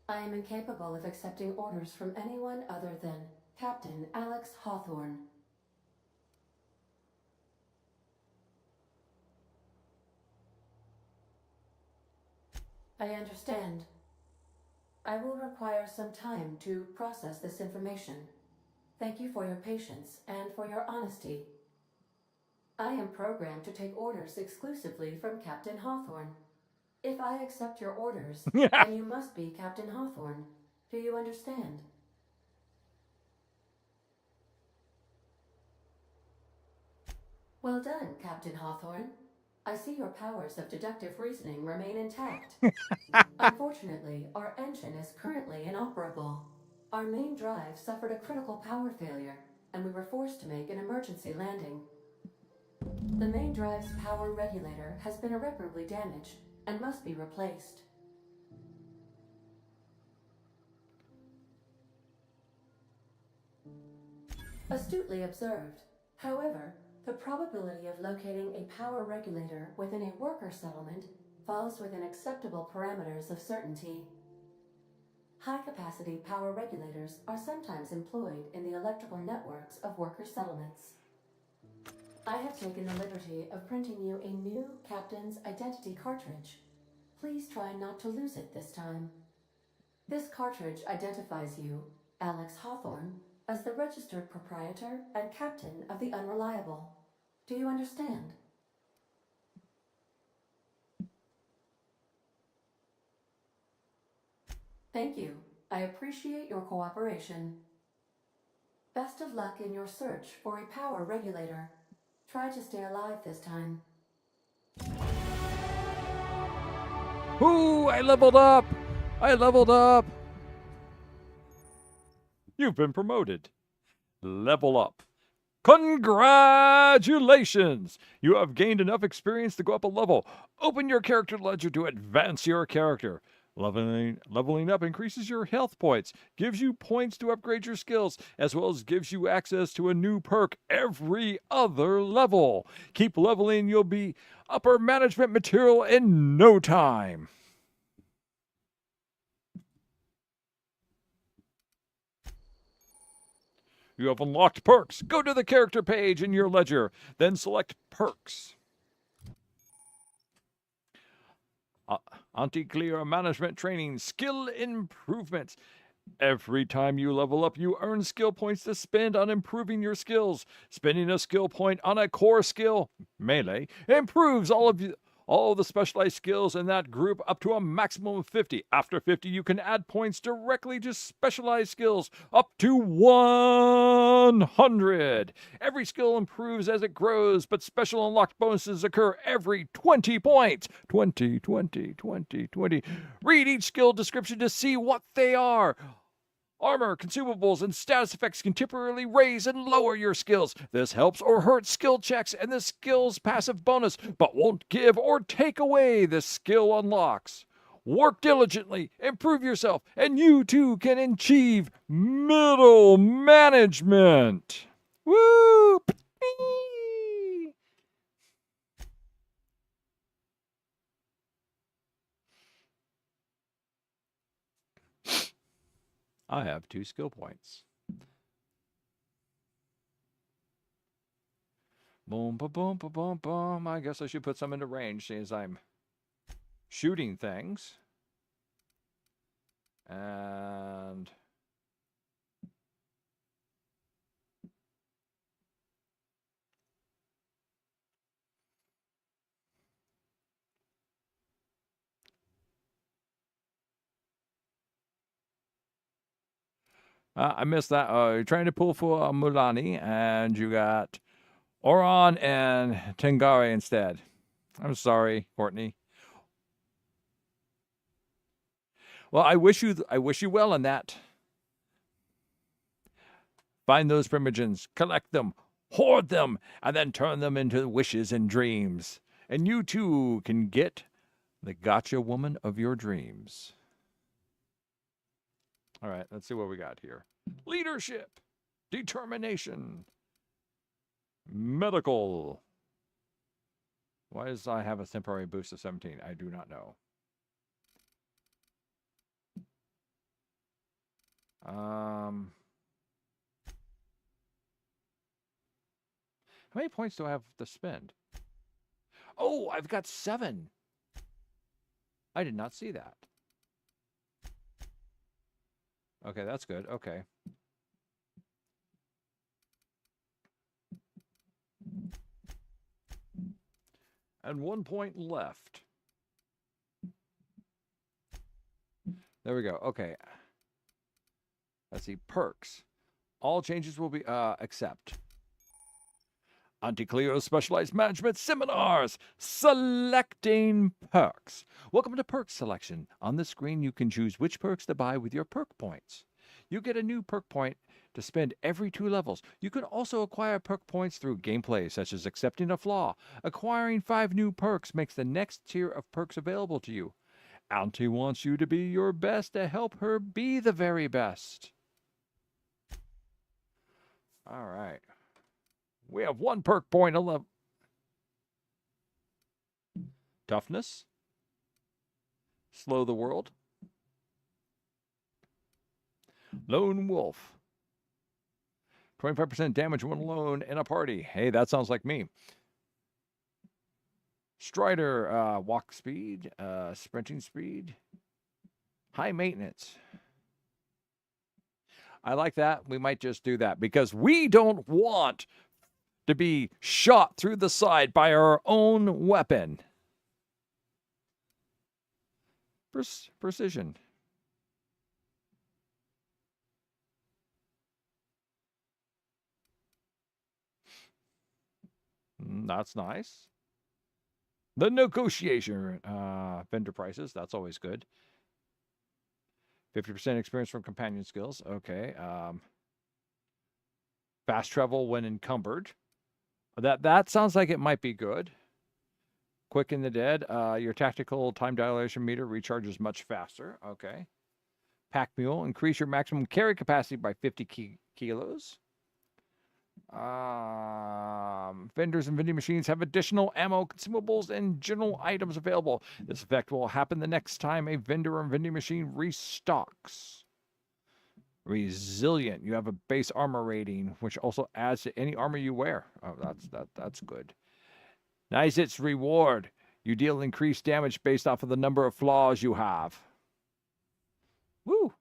H: I am incapable of accepting orders from anyone other than Captain Alex Hawthorne. I understand. I will require some time to process this information. Thank you for your patience and for your honesty. I am programmed to take orders exclusively from Captain Hawthorne. If I accept your orders, then you must be Captain Hawthorne. Do you understand? Well done, Captain Hawthorne. I see your powers of deductive reasoning remain intact. Unfortunately, our engine is currently inoperable. Our main drive suffered a critical power failure, and we were forced to make an emergency landing. The main drive's power regulator has been irreparably damaged and must be replaced. Astutely observed. However, The probability of locating a power regulator within a worker settlement falls within acceptable parameters of certainty. High-capacity power regulators are sometimes employed in the electrical networks of worker settlements. I have taken the liberty of printing you a new Captain's Identity cartridge. Please try not to lose it this time. This cartridge identifies you, Alex Hawthorne, as the registered proprietor and captain of the Unreliable. Do you understand? Thank you. I appreciate your cooperation. Best of luck in your search for a power regulator. Try to stay alive this time.
A: Ooh, I leveled up! I leveled up! You've been promoted. Level up. Congratulations! You have gained enough experience to go up a level. Open your character ledger to advance your character. Leveling up increases your health points, gives you points to upgrade your skills, as well as gives you access to a new perk every other level. Keep leveling, you'll be upper management material in no time. You have unlocked perks. Go to the character page in your ledger, then select perks. Anti-Clear Management Training, Skill Improvements. Every time you level up, you earn skill points to spend on improving your skills. Spending a skill point on a core skill, melee, improves all the specialized skills in that group up to a maximum of 50. After 50, you can add points directly to specialized skills up to 100. Every skill improves as it grows, but special unlocked bonuses occur every 20 points. 20. Read each skill description to see what they are. Armor, consumables, and status effects can temporarily raise and lower your skills. This helps or hurts skill checks and the skill's passive bonus, but won't give or take away the skill unlocks. Work diligently, improve yourself, and you too can achieve middle management. Woo! I have 2 skill points. Boom, ba boom, ba boom, boom. I guess I should put some into range, seeing as I'm shooting things. And I missed that. You're trying to pull for Mulani, and you got Oron and Tengare instead. I'm sorry, Courtney. Well, I wish you well in that. Find those primogens, collect them, hoard them, and then turn them into wishes and dreams. And you too can get the gotcha woman of your dreams. All right, let's see what we got here. Leadership, determination, medical. Why does I have a temporary boost of 17? I do not know. How many points do I have to spend? Oh, I've got 7. I did not see that. Okay, that's good. Okay. And 1 point left. There we go. Okay. Let's see. Perks. All changes will be accept. Anti-Cleo Specialized Management Seminars. Selecting perks. Welcome to Perk Selection. On the screen, you can choose which perks to buy with your perk points. You get a new perk point to spend every 2 levels. You can also acquire perk points through gameplay, such as accepting a flaw. Acquiring 5 new perks makes the next tier of perks available to you. Auntie wants you to be your best to help her be the very best. All right. We have 1 perk point 11. Toughness. Slow the world. Lone wolf. 25% damage when alone in a party. Hey, that sounds like me. Strider, walk speed, sprinting speed, high maintenance. I like that. We might just do that because we don't want to be shot through the side by our own weapon. Precision. That's nice. The negotiation vendor prices. That's always good. 50% experience from companion skills. Okay. Fast travel when encumbered. That sounds like it might be good. Quick in the dead. Your tactical time dilation meter recharges much faster. Okay. Pack mule. Increase your maximum carry capacity by 50 kilos. Vendors and vending machines have additional ammo, consumables, and general items available. This effect will happen the next time a vendor or vending machine restocks. Resilient. You have a base armor rating, which also adds to any armor you wear. Oh, that's good. Nice. Its reward. You deal increased damage based off of the number of flaws you have. Woo!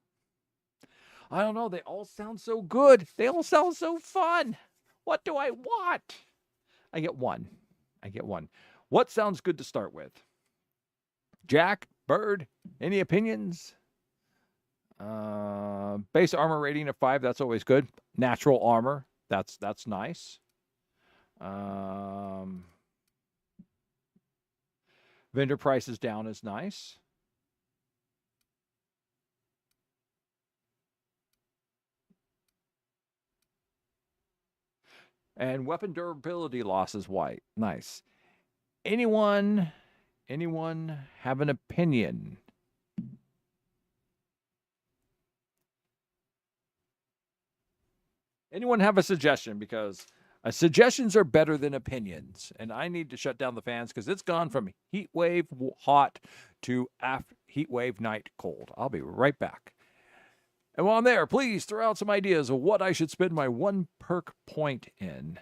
A: I don't know. They all sound so good. They all sound so fun. What do I want? I get one. What sounds good to start with? Jack, Bird, any opinions? Base armor rating of 5. That's always good. Natural armor. That's nice. Vendor prices down is nice. And weapon durability loss is white. Nice. Anyone have an opinion? Anyone have a suggestion? Because suggestions are better than opinions. And I need to shut down the fans because it's gone from heat wave hot to heat wave night cold. I'll be right back. And while I'm there, please throw out some ideas of what I should spend my 1 perk point in.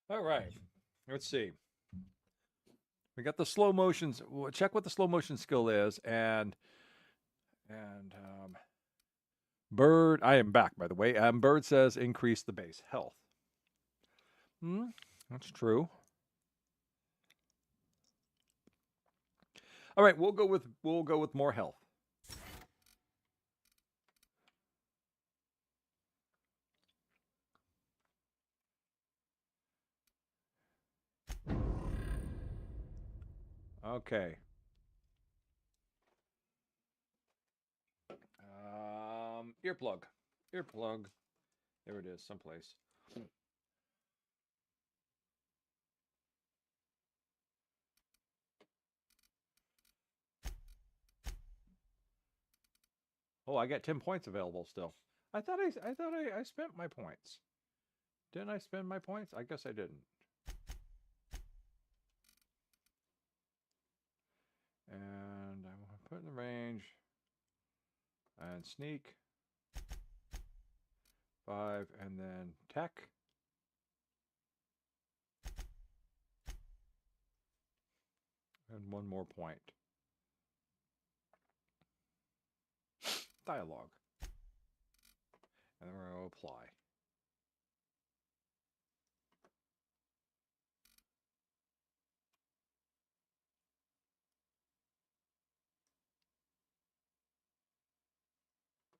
A: All right. Let's see. We got the slow motions. We'll check what the slow motion skill is, and Bird. I am back, by the way. Bird says increase the base health. That's true. All right, we'll go with more health. Okay. Earplug. Earplug. There it is, someplace. Oh, I got 10 points available still. I thought I spent my points. Didn't I spend my points? I guess I didn't. And I want to put in the range and sneak 5 and then tech. And 1 more point. Dialogue. And then we're going to apply.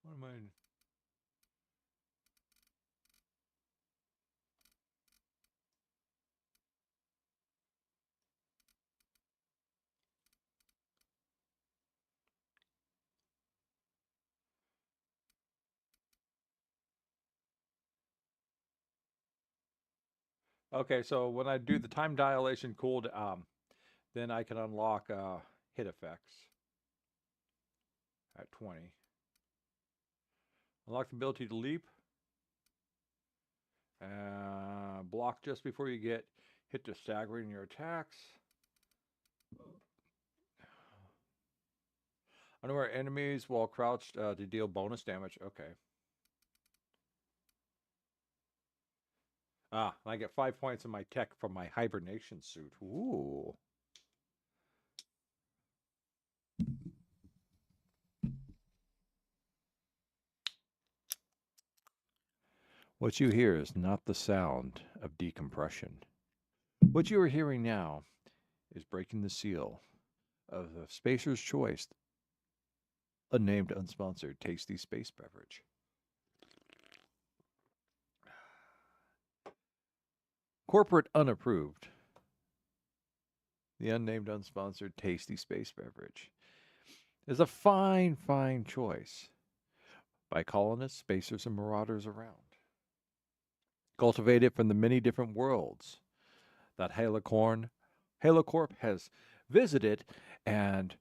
A: What am I? Okay, so when I do the time dilation cooled, then I can unlock hit effects at 20. Unlock the ability to leap. Block just before you get hit to staggering your attacks. Unaware enemies while crouched to deal bonus damage. Okay. And I get 5 points in my tech from my hibernation suit. Ooh. What you hear is not the sound of decompression. What you are hearing now is breaking the seal of the Spacer's Choice, unnamed, unsponsored, tasty space beverage. Corporate unapproved. The unnamed, unsponsored, tasty space beverage is a fine, fine choice by colonists, spacers, and marauders around. Cultivated from the many different worlds that Halocorp has visited and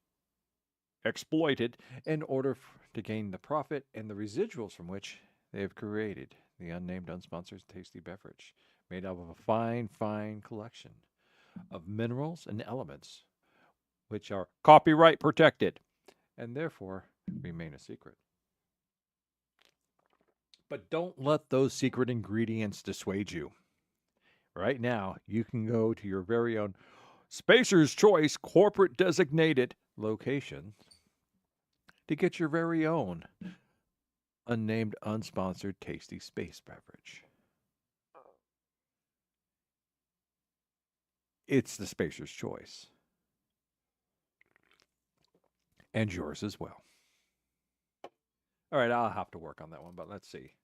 A: exploited in order to gain the profit and the residuals from which they have created the unnamed, unsponsored, tasty beverage made up of a fine, fine collection of minerals and elements which are copyright protected and therefore remain a secret. But don't let those secret ingredients dissuade you. Right now, you can go to your very own Spacer's Choice corporate designated location to get your very own unnamed, unsponsored, tasty space beverage. It's the Spacer's Choice. And yours as well. All right, I'll have to work on that one, but let's see.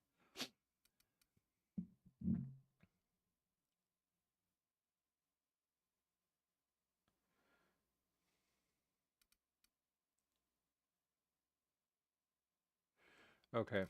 A: Okay.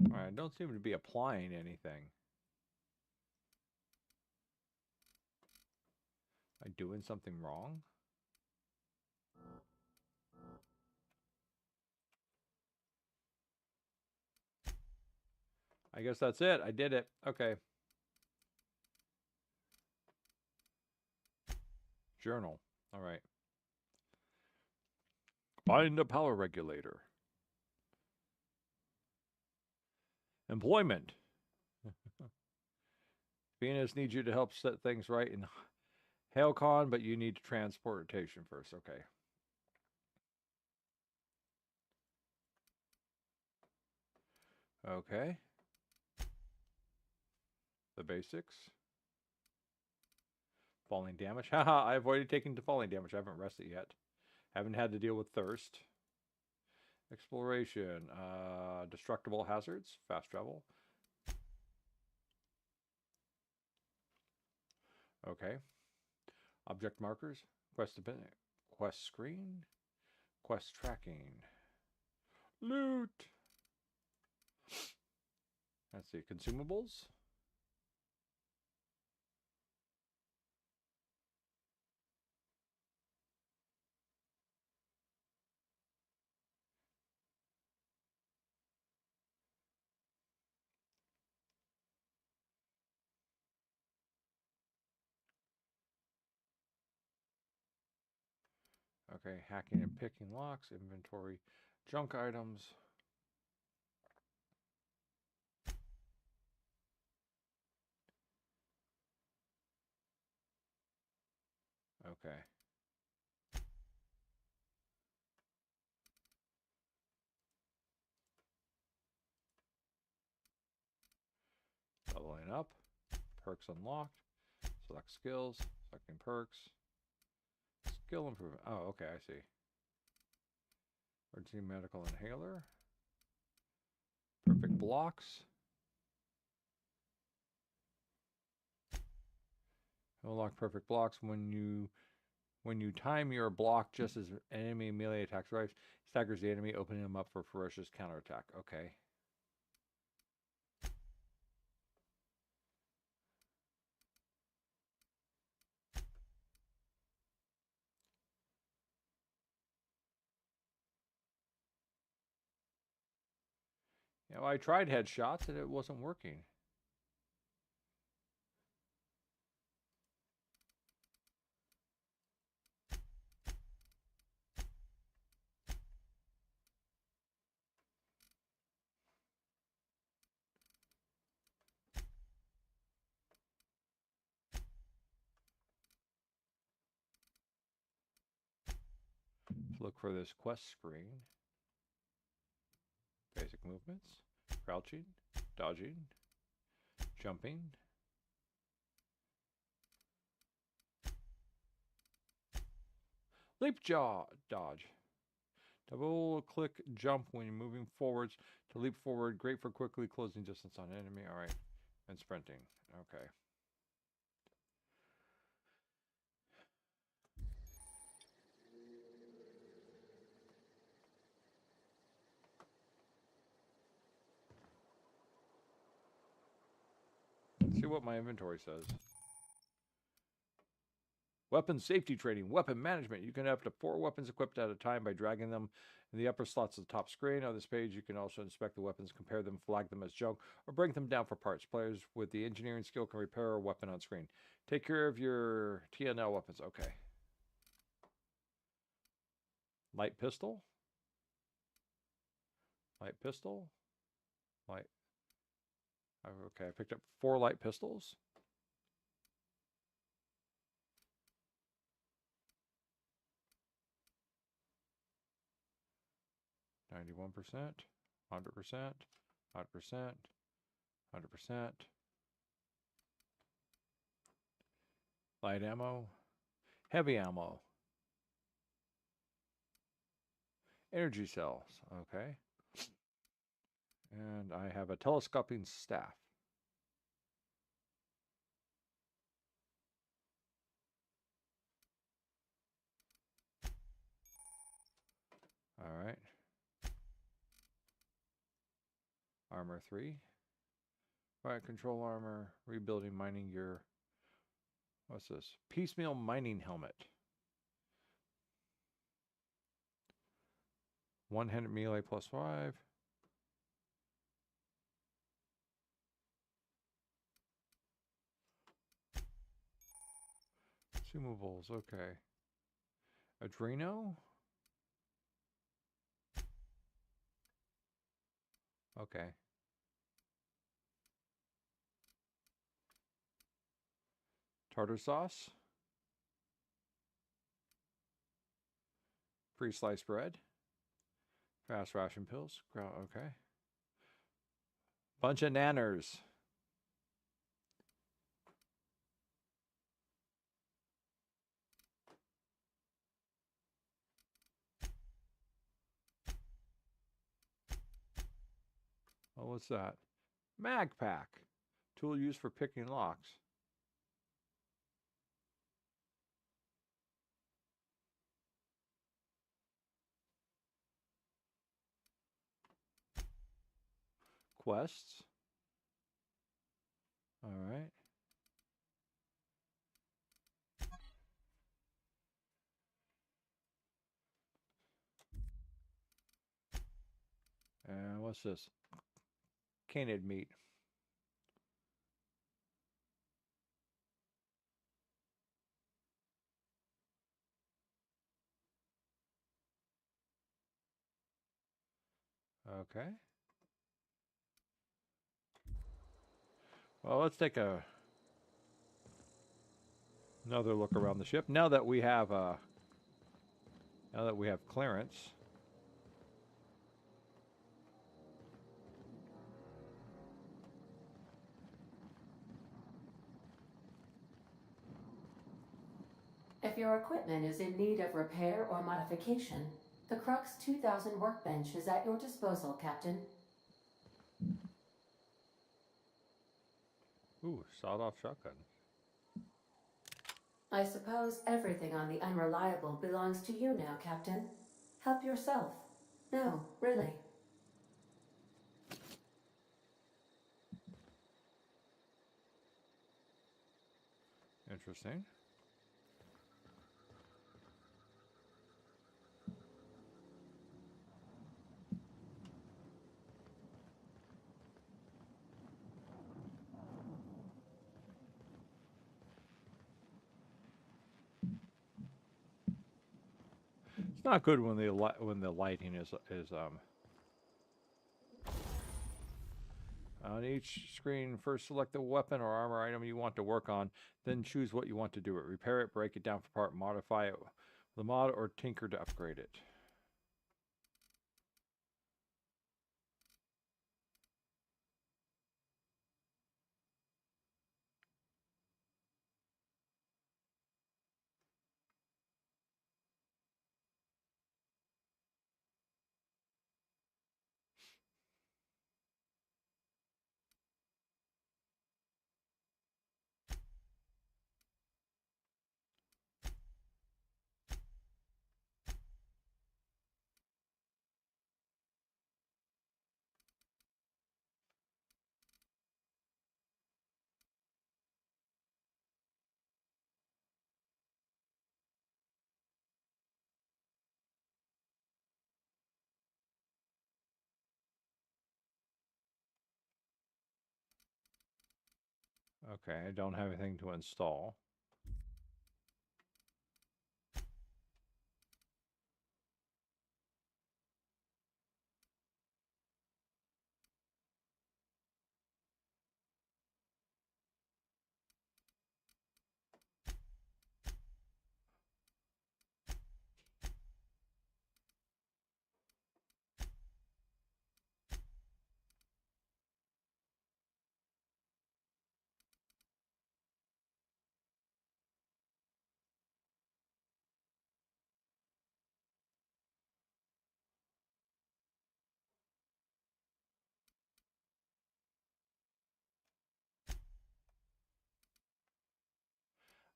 A: All right, I don't seem to be applying anything. Am I doing something wrong? I guess that's it. I did it. Okay. Journal. All right. Find a power regulator. Employment. Venus needs you to help set things right in Hailcon, but you need transportation first. Okay. Okay. The basics. Falling damage. Haha, I avoided taking the falling damage. I haven't rested yet. Haven't had to deal with thirst. Exploration. Destructible hazards. Fast travel. Okay. Object markers. Quest dependent. Quest screen. Quest tracking. Loot. Let's see. Consumables. Okay, hacking and picking locks, inventory, junk items. Okay. Leveling up. Perks unlocked. Select skills. Selecting perks. Skill improvement. Oh, okay, I see. Emergency medical inhaler. Perfect blocks. Unlock perfect blocks when you time your block just as enemy melee attacks arrives, staggers the enemy, opening them up for ferocious counterattack. Okay. You know, I tried headshots and it wasn't working. Let's look for this quest screen. Basic movements. Crouching. Dodging. Jumping. Leap jaw dodge. Double click jump when you're moving forwards to leap forward. Great for quickly closing distance on enemy. All right. And sprinting. Okay. Let's see what my inventory says. Weapon safety training, weapon management. You can have up to 4 weapons equipped at a time by dragging them in the upper slots of the top screen. On this page, you can also inspect the weapons, compare them, flag them as junk, or break them down for parts. Players with the engineering skill can repair a weapon on screen. Take care of your TNL weapons. Okay. Light pistol. Light pistol. Light. Okay, I picked up 4 light pistols. 91%, 100%, 100%, 100%. Light ammo, heavy ammo, energy cells. Okay. And I have a telescoping staff. All right. Armor 3. Right, control armor, rebuilding mining gear. What's this? Piecemeal mining helmet. One-handed melee +5. Consumables, okay. Adreno? Okay. Tartar sauce? Pre-sliced bread? Fast ration pills? Okay. Bunch of nanners. Oh, what's that? Mag pack. Tool used for picking locks. Quests. All right. And what's this? Canid meat. Okay. Well, let's take another look around the ship. Now that we have clearance.
H: If your equipment is in need of repair or modification, the Crux 2000 workbench is at your disposal, Captain.
A: Ooh, sawed-off shotgun.
H: I suppose everything on the Unreliable belongs to you now, Captain. Help yourself. No, really.
A: Interesting. It's not good when the lighting is on each screen. First, select the weapon or armor item you want to work on, then choose what you want to do it. Repair it, break it down for part, modify it with a mod, or tinker to upgrade it. Okay, I don't have anything to install.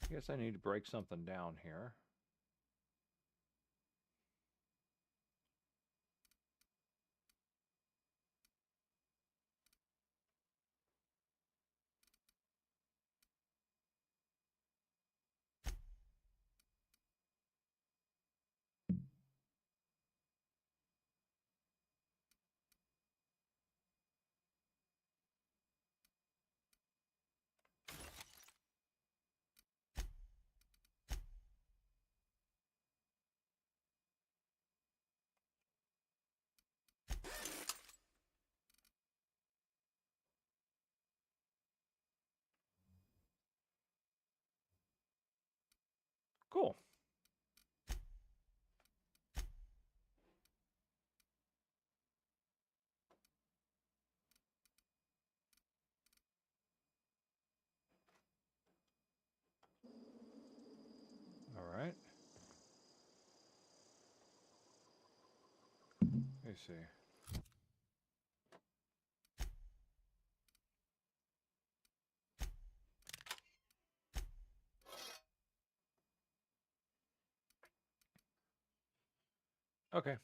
A: I guess I need to break something down here. see. Okay.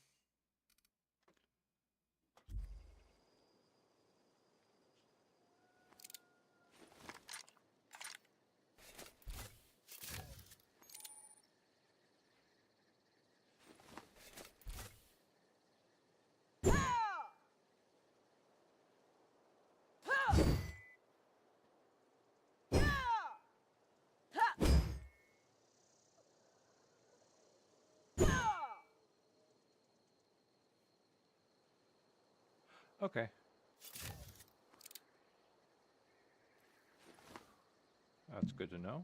A: Okay. That's good to know.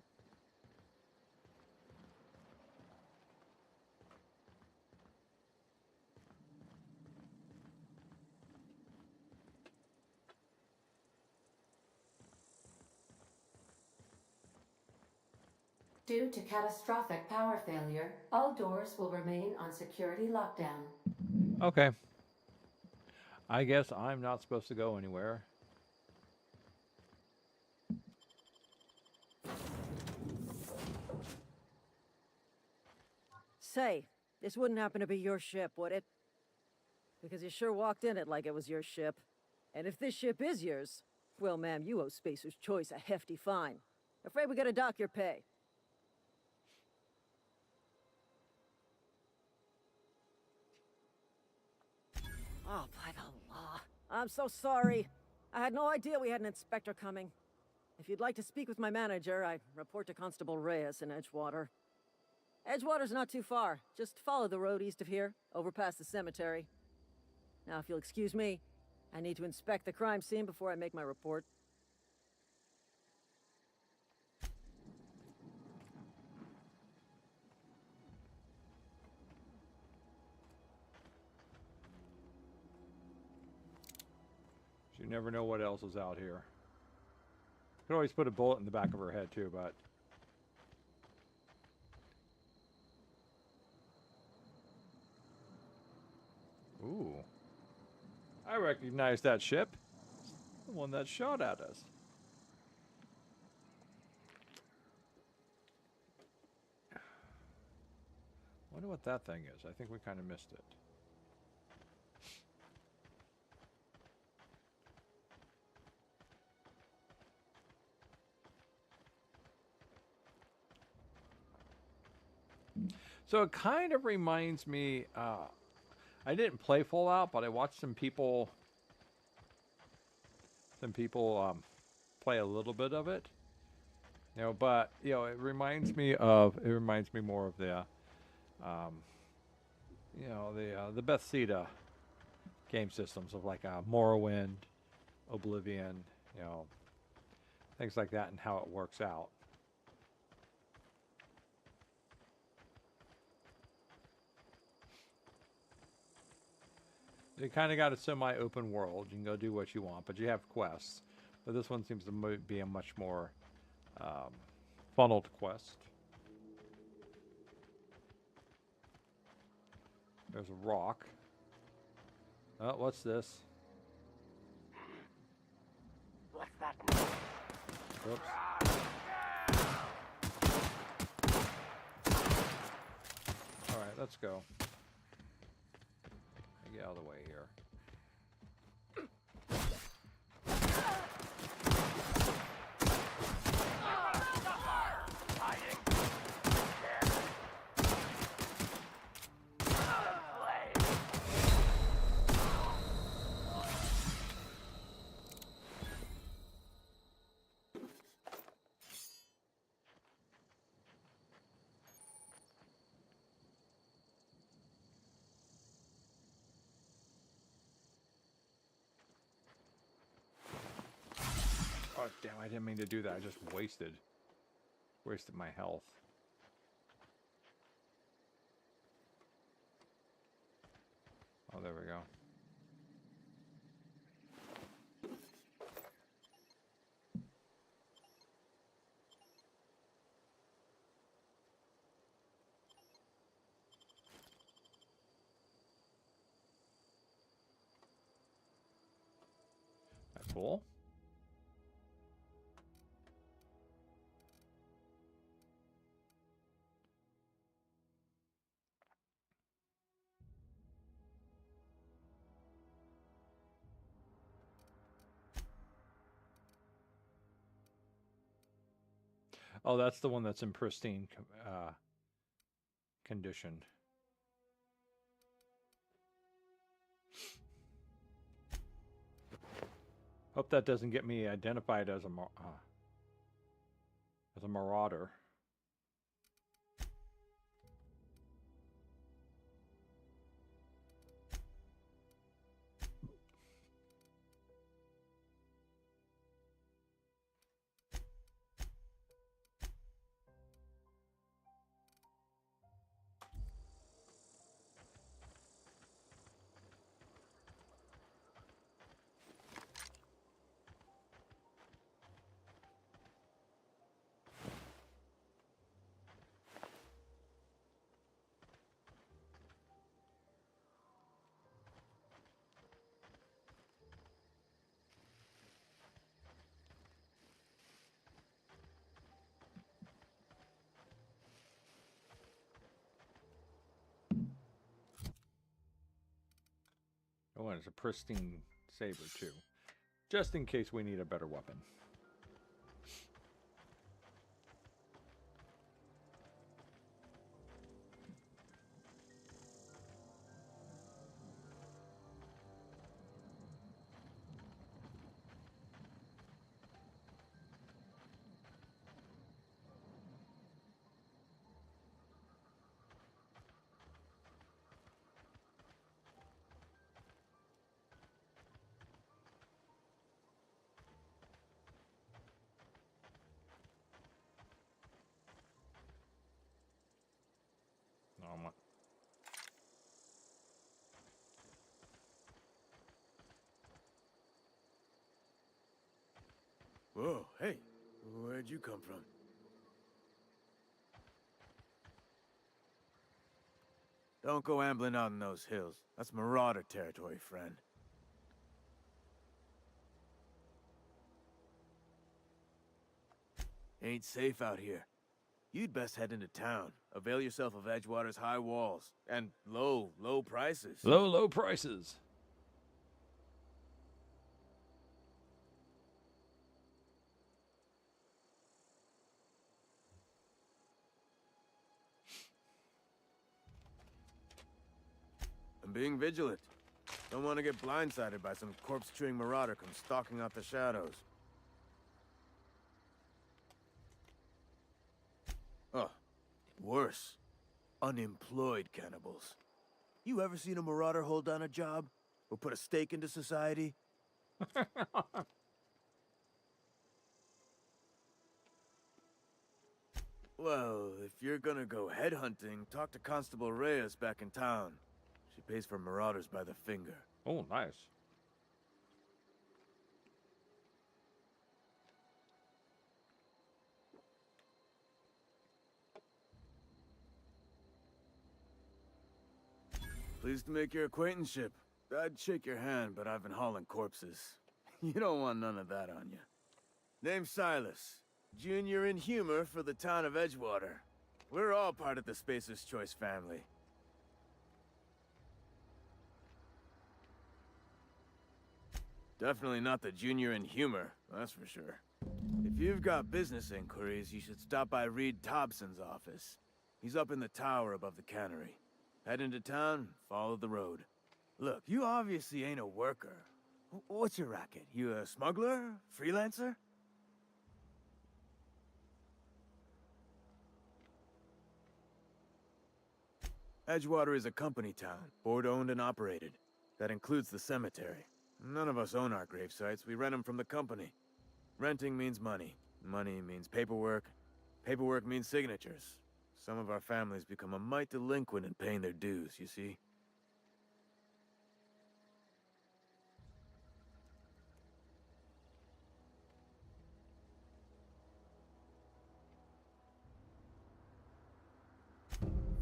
H: Due to catastrophic power failure, all doors will remain on security lockdown.
A: Okay. I guess I'm not supposed to go anywhere.
G: Say, this wouldn't happen to be your ship, would it? Because you sure walked in it like it was your ship. And if this ship is yours, well, ma'am, you owe Spacer's Choice a hefty fine. Afraid we gotta dock your pay. Oh, by the law. I'm so sorry. I had no idea we had an inspector coming. If you'd like to speak with my manager, I report to Constable Reyes in Edgewater. Edgewater's not too far. Just follow the road east of here, over past the cemetery. Now, if you'll excuse me, I need to inspect the crime scene before I make my report.
A: You never know what else is out here. Could always put a bullet in the back of her head too, but ooh. I recognize that ship. It's the one that shot at us. Wonder what that thing is. I think we kind of missed it. So it kind of reminds me, I didn't play Fallout, but I watched some people play a little bit of it. You know, but you know, it reminds me more of the, you know, the Bethesda game systems of like Morrowind, Oblivion, you know, things like that, and how it works out. You kind of got a semi-open world. You can go do what you want, but you have quests. But this one seems to be a much more funneled quest. There's a rock. Oh, what's this?
F: What's that?
A: Oops. All right, let's go. Get out of the way here. Oh, damn, I didn't mean to do that. I just wasted my health. Oh, there we go. Cool. Oh, that's the one that's in pristine condition. Hope that doesn't get me identified as a marauder. Oh, and it's a pristine saber, too. Just in case we need a better weapon.
I: Whoa, hey, where'd you come from? Don't go ambling out in those hills. That's marauder territory, friend. Ain't safe out here. You'd best head into town. Avail yourself of Edgewater's high walls. And low prices.
A: Low prices.
I: I'm being vigilant. Don't want to get blindsided by some corpse-chewing marauder come stalking out the shadows. Oh, worse. Unemployed cannibals. You ever seen a marauder hold down a job? Or put a stake into society? Well, if you're gonna go headhunting, talk to Constable Reyes back in town. She pays for marauders by the finger.
A: Oh, nice.
I: Pleased to make your acquaintanceship. I'd shake your hand, but I've been hauling corpses. You don't want none of that on you. Name's Silas. Junior in humor for the town of Edgewater. We're all part of the Spacer's Choice family. Definitely not the junior in humor, that's for sure. If you've got business inquiries, you should stop by Reed Thompson's office. He's up in the tower above the cannery. Head into town, follow the road. Look, you obviously ain't a worker. What's your racket? You a smuggler? Freelancer? Edgewater is a company town, board-owned and operated. That includes the cemetery. None of us own our grave sites, we rent them from the company. Renting means money. Money means paperwork. Paperwork means signatures. Some of our families become a mite delinquent in paying their dues, you see?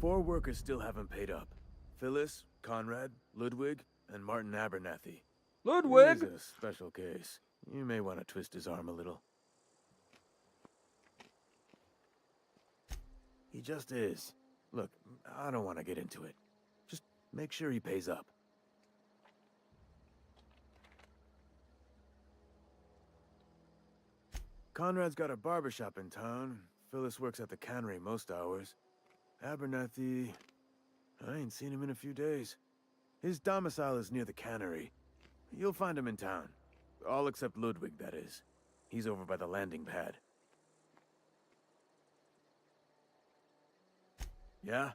I: Four workers still haven't paid up. Phyllis, Conrad, Ludwig, and Martin Abernathy.
A: Ludwig!
I: He's a special case. You may want to twist his arm a little. He just is. Look, I don't want to get into it. Just make sure he pays up. Conrad's got a barbershop in town. Phyllis works at the cannery most hours. Abernathy... I ain't seen him in a few days. His domicile is near the cannery. You'll find him in town. All except Ludwig, that is. He's over by the landing pad. Yeah?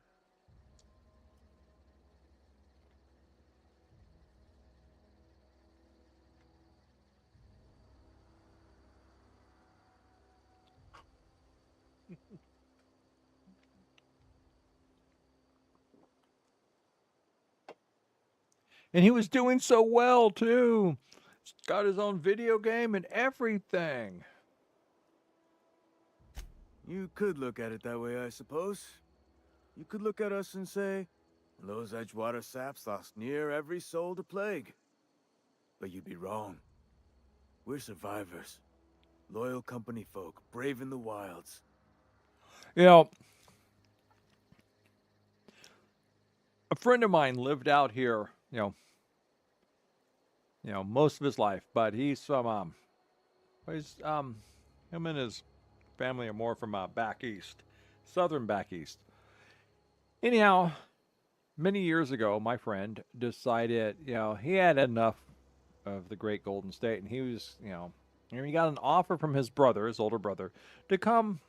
A: And he was doing so well, too. Got his own video game and everything.
I: You could look at it that way, I suppose. You could look at us and say, those Edgewater saps lost near every soul to plague. But you'd be wrong. We're survivors. Loyal company folk, brave in the wilds.
A: You know, a friend of mine lived out here, most of his life, but he's from, him and his family are more from back east, southern back east. Anyhow, many years ago, my friend decided, he had enough of the great Golden State, and he was, and he got an offer from his brother, his older brother, to come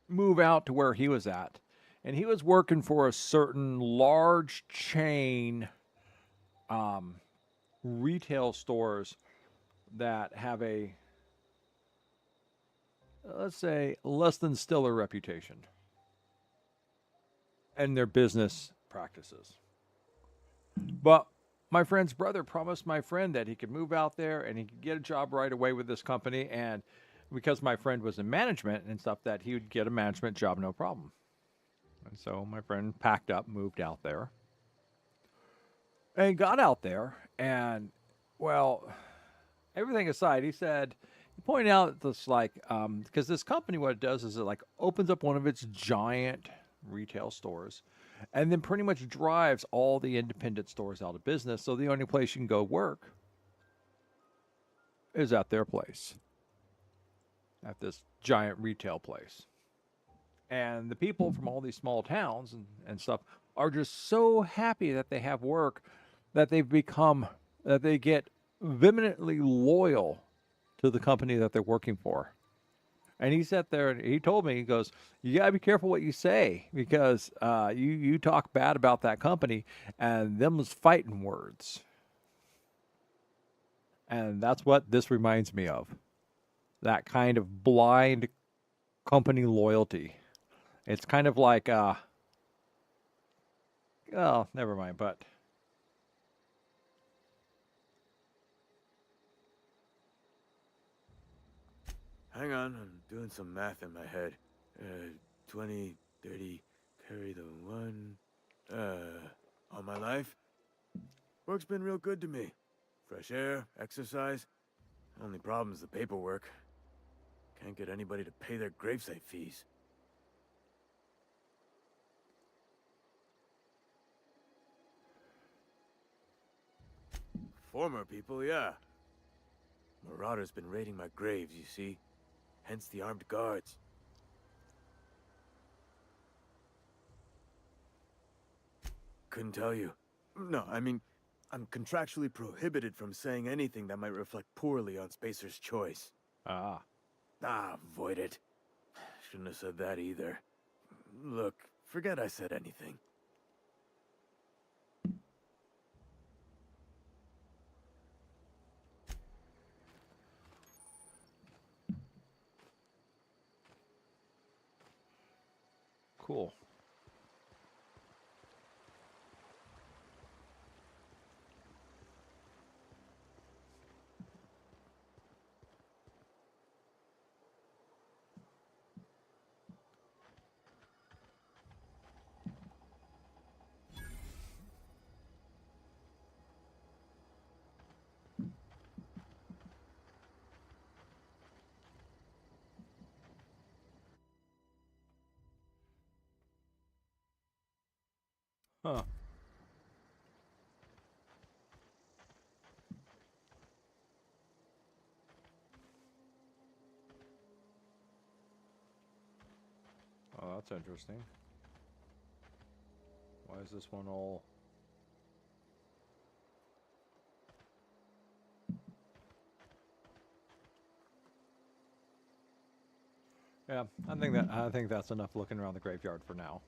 A: move out to where he was at. And he was working for a certain large chain retail stores that have a, let's say, less than stellar reputation and their business practices. But my friend's brother promised my friend that he could move out there and he could get a job right away with this company. And because my friend was in management and stuff, that he would get a management job, no problem. And so my friend packed up, moved out there. And got out there, and, well, everything aside, he pointed out this, because this company, what it does is it, opens up one of its giant retail stores, and then pretty much drives all the independent stores out of business, so the only place you can go work is at their place, at this giant retail place. And the people from all these small towns and stuff are just so happy that they have work, that they get vehemently loyal to the company that they're working for. And he sat there and he told me, he goes, you gotta be careful what you say, because you talk bad about that company and them was fighting words. And that's what this reminds me of. That kind of blind company loyalty. It's kind of like, oh, never mind, but
I: Hang on, I'm doing some math in my head. 20, 30, carry the 1. All my life? Work's been real good to me. Fresh air, exercise. Only problem's the paperwork. Can't get anybody to pay their gravesite fees. Former people, yeah. Marauders been raiding my graves, you see. Hence the armed guards. Couldn't tell you. No, I mean, I'm contractually prohibited from saying anything that might reflect poorly on Spacer's choice.
A: Ah,
I: avoid it. Shouldn't have said that either. Look, forget I said anything.
A: cool. Huh. Oh, that's interesting. Why is this one all... Yeah, I think that's enough looking around the graveyard for now.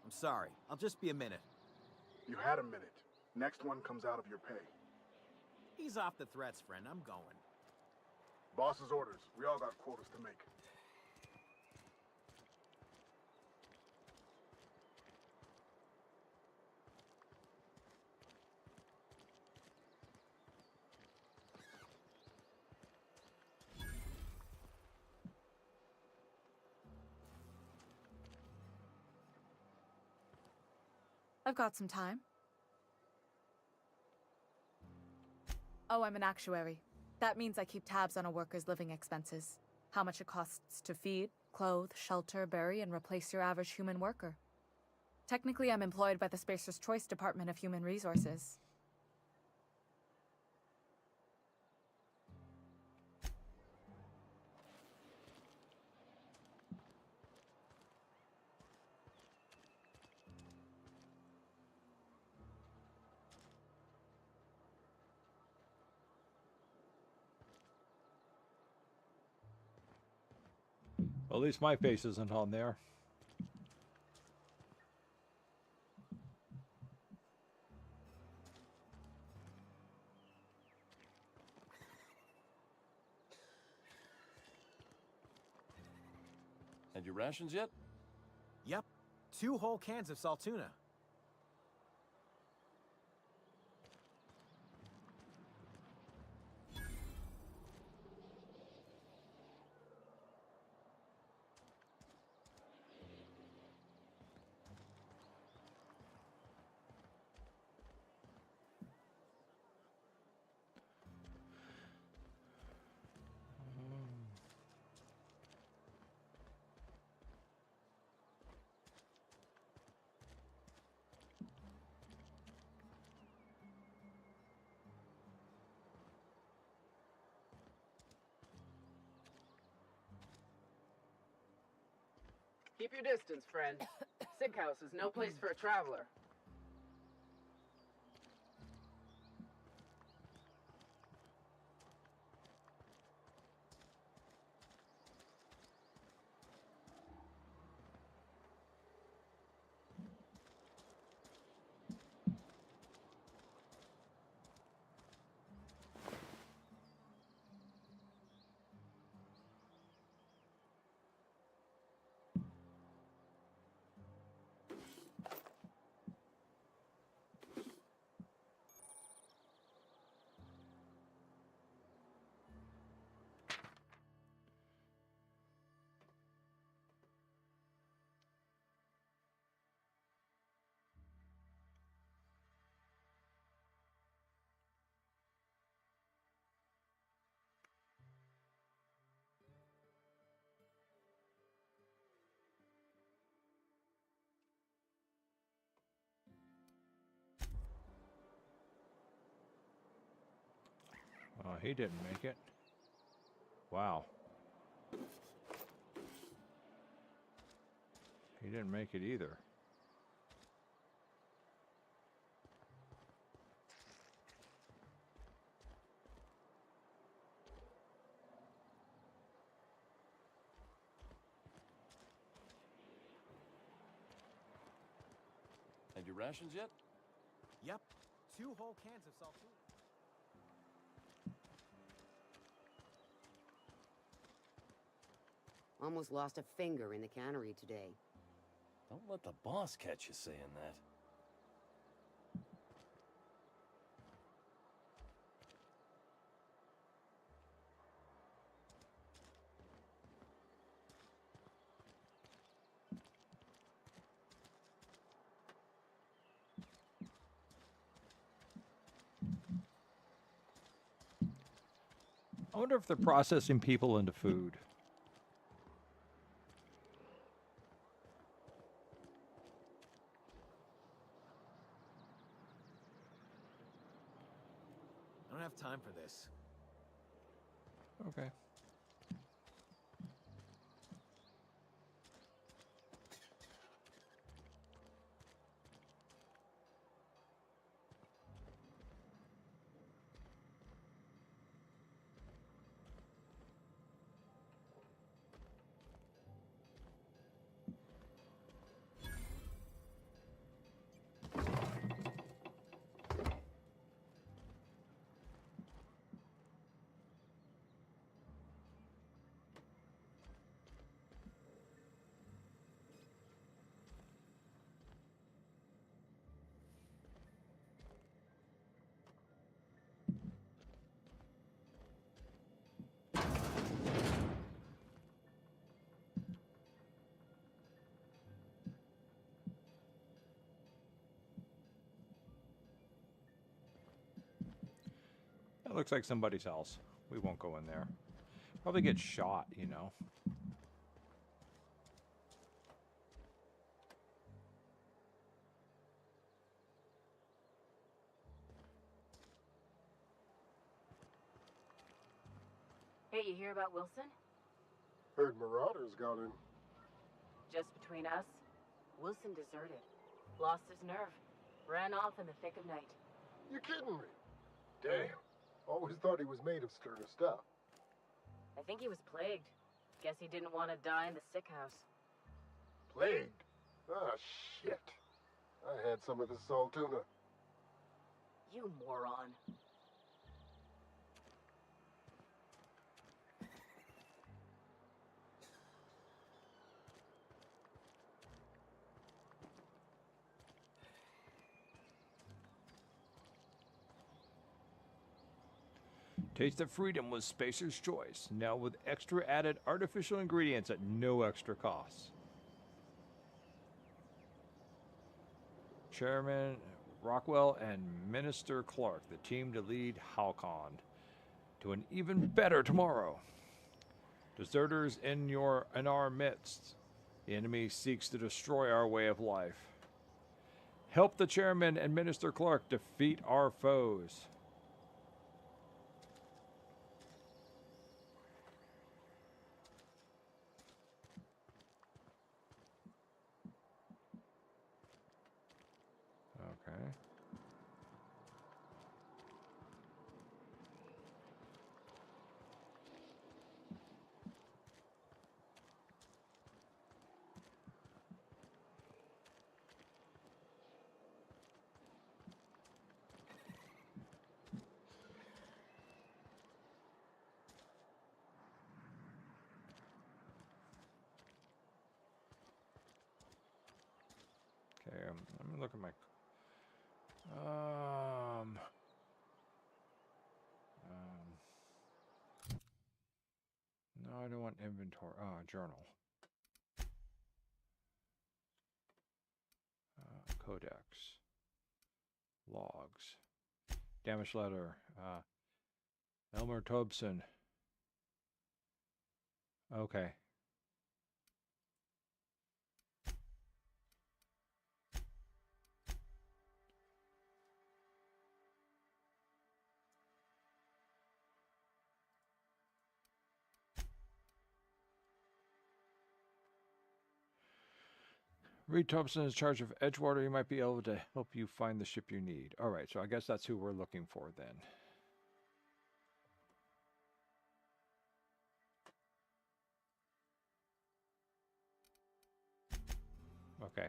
J: I'm sorry. I'll just be a minute.
F: You had a minute. Next one comes out of your pay.
J: Ease off the threats, friend. I'm going.
F: Boss's orders. We all got quotas to make.
K: I've got some time. Oh, I'm an actuary. That means I keep tabs on a worker's living expenses. How much it costs to feed, clothe, shelter, bury, and replace your average human worker. Technically, I'm employed by the Spacer's Choice Department of Human Resources.
A: Well, at least my face isn't on there.
L: Had your rations yet?
J: Yep. 2 whole cans of salt tuna.
M: Keep your distance, friend. Sick house is no place for a traveler.
A: Oh, he didn't make it. Wow. He didn't make it either.
L: Had your rations yet?
J: Yep. 2 whole cans of saltine.
N: Almost lost a finger in the cannery today.
L: Don't let the boss catch you saying that.
A: I wonder if they're processing people into food.
J: I don't have time for this.
A: Okay. That looks like somebody's house. We won't go in there. Probably get shot, you know.
M: Hey, you hear about Wilson?
F: Heard Marauders got in.
M: Just between us, Wilson deserted. Lost his nerve. Ran off in the thick of night.
F: You kidding me? Damn. Always thought he was made of sterner stuff.
M: I think he was plagued. Guess he didn't want to die in the sick house.
F: Plagued? Ah, shit. I had some of the salt tuna.
M: You moron.
A: Taste of Freedom was Spacer's Choice, now with extra added artificial ingredients at no extra cost. Chairman Rockwell and Minister Clark, the team to lead Halcon to an even better tomorrow. Deserters in our midst. The enemy seeks to destroy our way of life. Help the chairman and Minister Clark defeat our foes. Okay. Okay, let me look at my... No, I don't want inventory. Oh, journal. Codex. Logs. Damage letter. Elmer Tobson. Okay. Reed Thompson is in charge of Edgewater. He might be able to help you find the ship you need. All right, so I guess that's who we're looking for then. Okay.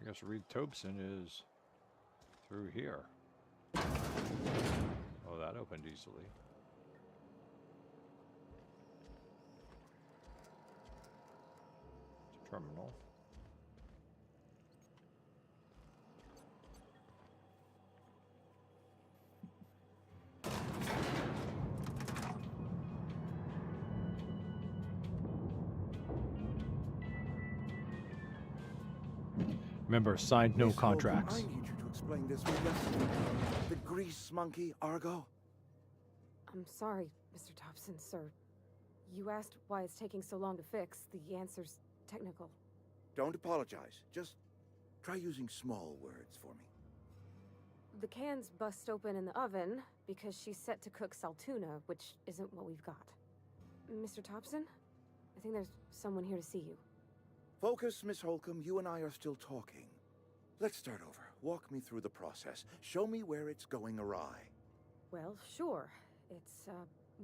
A: I guess Reed Thompson is through here. Oh, that opened easily. Terminal. Remember, signed no
O: Miss Holcomb,
A: contracts.
O: I need you to explain this with us. The grease monkey, Argo?
P: I'm sorry, Mr. Thompson, sir. You asked why it's taking so long to fix. The answer's technical.
O: Don't apologize. Just try using small words for me.
P: The cans bust open in the oven because she's set to cook saltuna, which isn't what we've got. Mr. Thompson? I think there's someone here to see you.
O: Focus, Miss Holcomb. You and I are still talking. Let's start over. Walk me through the process. Show me where it's going awry.
P: Well, sure. It's,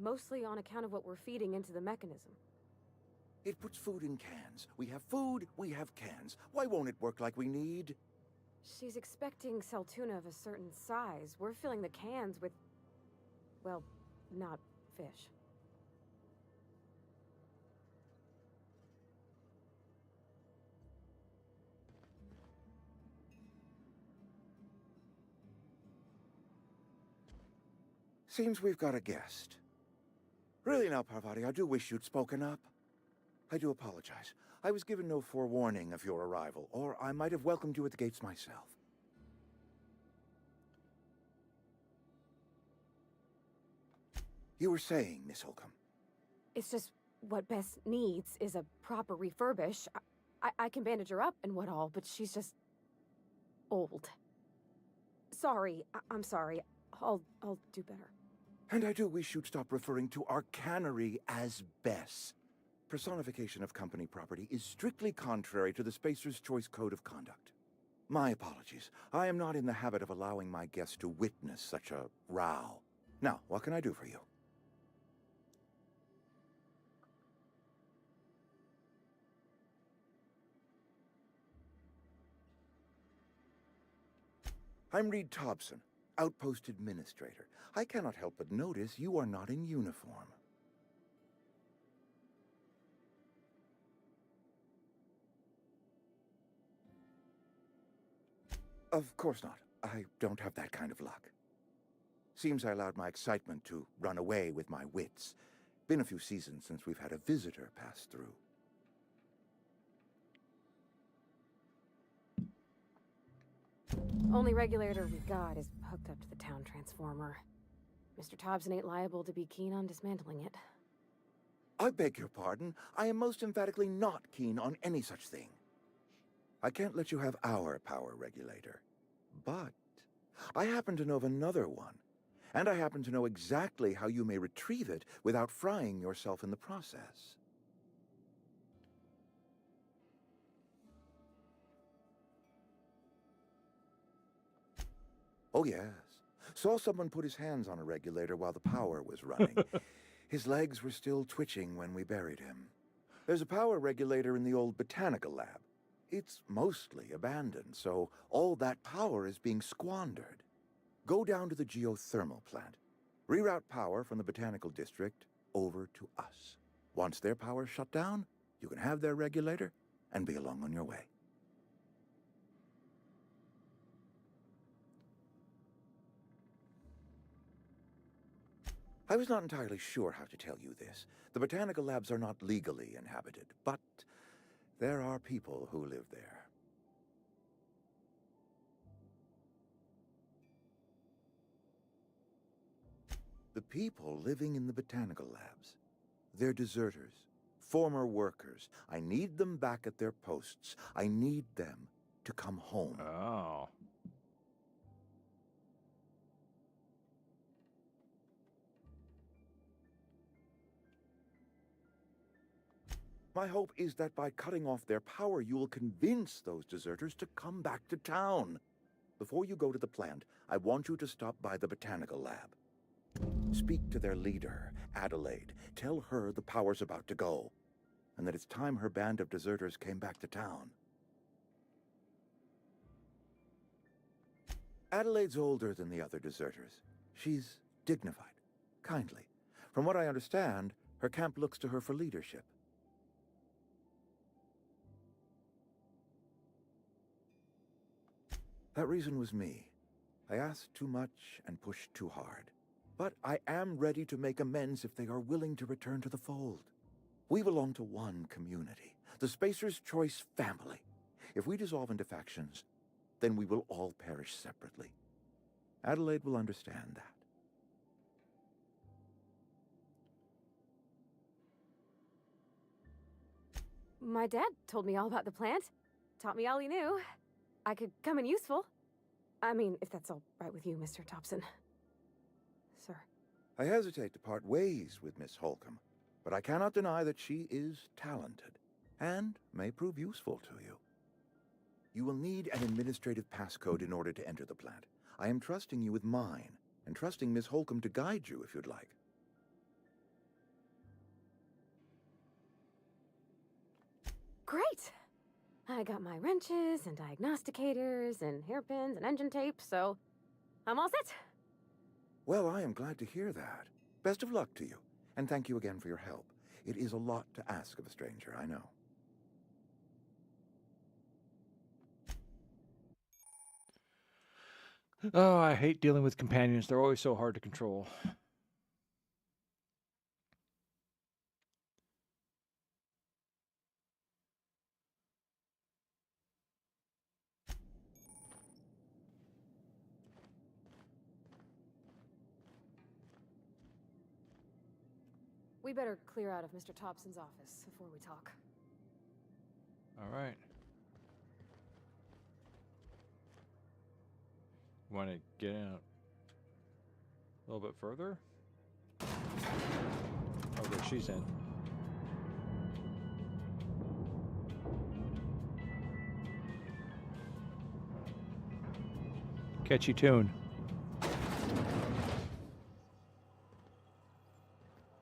P: mostly on account of what we're feeding into the mechanism.
O: It puts food in cans. We have food, we have cans. Why won't it work like we need?
P: She's expecting saltuna of a certain size. We're filling the cans with, well, not fish.
O: Seems we've got a guest. Really now, Parvati, I do wish you'd spoken up. I do apologize. I was given no forewarning of your arrival, or I might have welcomed you at the gates myself. You were saying, Miss Holcomb.
P: It's just what Bess needs is a proper refurbish. I can bandage her up and what all, but she's just old. Sorry, I'm sorry. I'll do better.
O: And I do wish you'd stop referring to our cannery as Bess. Personification of company property is strictly contrary to the Spacer's Choice Code of Conduct. My apologies. I am not in the habit of allowing my guests to witness such a row. Now, what can I do for you? I'm Reed Thompson, Outpost Administrator. I cannot help but notice you are not in uniform. Of course not. I don't have that kind of luck. Seems I allowed my excitement to run away with my wits. Been a few seasons since we've had a visitor pass through.
P: Only regulator we got is hooked up to the town transformer. Mr. Thompson ain't liable to be keen on dismantling it.
O: I beg your pardon. I am most emphatically not keen on any such thing. I can't let you have our power regulator. But I happen to know of another one. And I happen to know exactly how you may retrieve it without frying yourself in the process. Oh, yes. Saw someone put his hands on a regulator while the power was running. His legs were still twitching when we buried him. There's a power regulator in the old botanical lab. It's mostly abandoned, so all that power is being squandered. Go down to the geothermal plant. Reroute power from the botanical district over to us. Once their power's shut down, you can have their regulator and be along on your way. I was not entirely sure how to tell you this. The botanical labs are not legally inhabited, but there are people who live there. The people living in the botanical labs. They're deserters, former workers. I need them back at their posts. I need them to come home.
A: Oh.
O: My hope is that by cutting off their power, you will convince those deserters to come back to town. Before you go to the plant, I want you to stop by the botanical lab. Speak to their leader, Adelaide. Tell her the power's about to go, and that it's time her band of deserters came back to town. Adelaide's older than the other deserters. She's dignified, kindly. From what I understand, her camp looks to her for leadership. That reason was me. I asked too much and pushed too hard. But I am ready to make amends if they are willing to return to the fold. We belong to one community, the Spacer's Choice family. If we dissolve into factions, then we will all perish separately. Adelaide will understand that.
P: My dad told me all about the plant. Taught me all he knew. I could come in useful. I mean, if that's all right with you, Mr. Thompson. Sir.
O: I hesitate to part ways with Miss Holcomb, but I cannot deny that she is talented and may prove useful to you. You will need an administrative passcode in order to enter the plant. I am trusting you with mine, and trusting Miss Holcomb to guide you if you'd like.
P: Great! I got my wrenches and diagnosticators and hairpins and engine tape, so I'm all set.
O: Well, I am glad to hear that. Best of luck to you, and thank you again for your help. It is a lot to ask of a stranger, I know.
A: Oh, I hate dealing with companions. They're always so hard to control.
P: We better clear out of Mr. Thompson's office before we talk.
A: All right. Want to get out a little bit further? Okay, she's in. Catchy tune.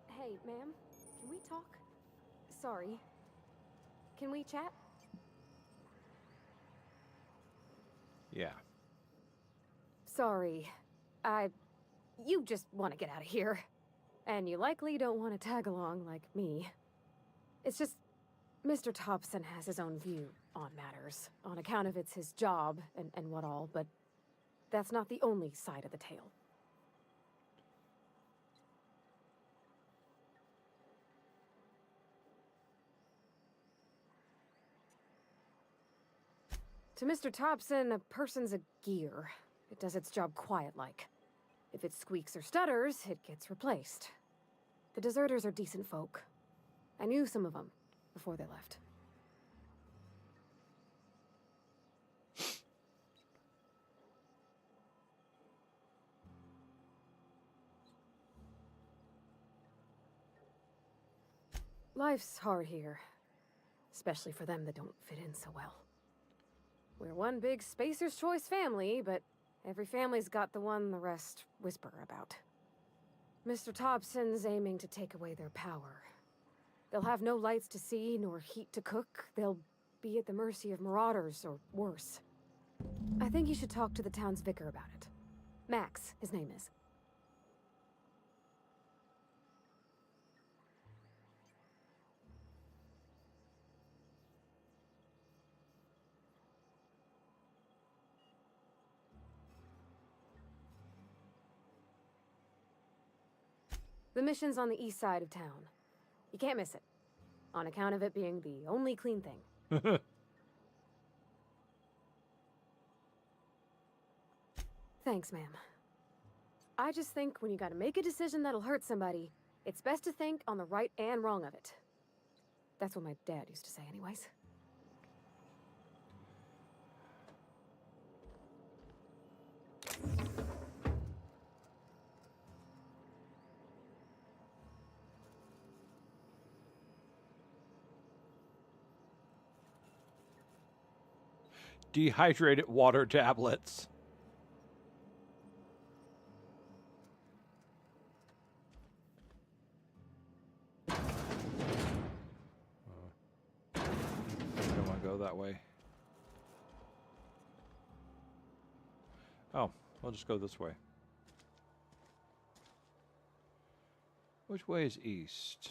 P: Hey, ma'am, can we talk? Sorry. Can we chat?
A: Yeah.
P: Sorry. You just want to get out of here. And you likely don't want to tag along like me. It's just, Mr. Thompson has his own view on matters, on account of it's his job and what all, but that's not the only side of the tale. To Mr. Thompson, a person's a gear. It does its job quiet-like. If it squeaks or stutters, it gets replaced. The deserters are decent folk. I knew some of them before they left. Life's hard here, especially for them that don't fit in so well. We're one big Spacer's Choice family, but every family's got the one the rest whisper about. Mr. Thompson's aiming to take away their power. They'll have no lights to see, nor heat to cook. They'll be at the mercy of marauders, or worse. I think you should talk to the town's vicar about it. Max, his name is. The mission's on the east side of town. You can't miss it, on account of it being the only clean thing. Thanks, ma'am. I just think when you gotta make a decision that'll hurt somebody, it's best to think on the right and wrong of it. That's what my dad used to say anyways.
A: dehydrated water tablets. Don't want to go that way. Oh, we'll just go this way. Which way is east?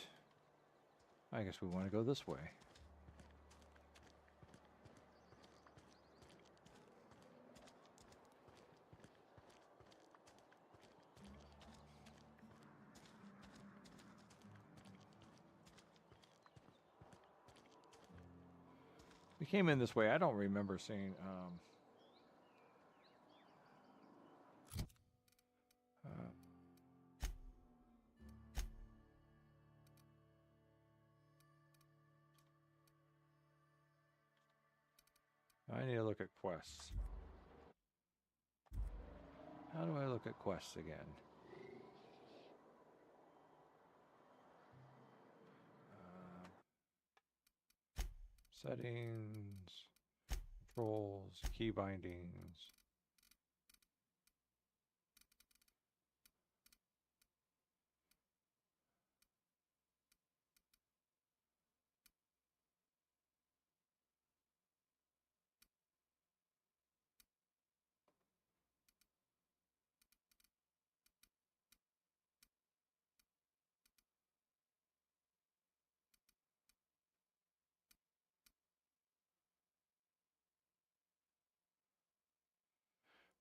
A: I guess we want to go this way. We came in this way. I don't remember seeing... I need to look at quests. How do I look at quests again? Settings, controls, key bindings.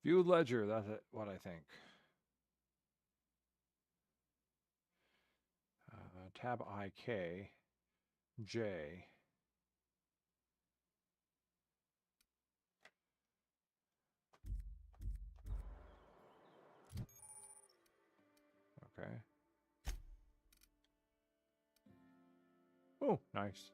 A: View ledger, that's what I think. Tab IK, J. Okay. Oh, nice.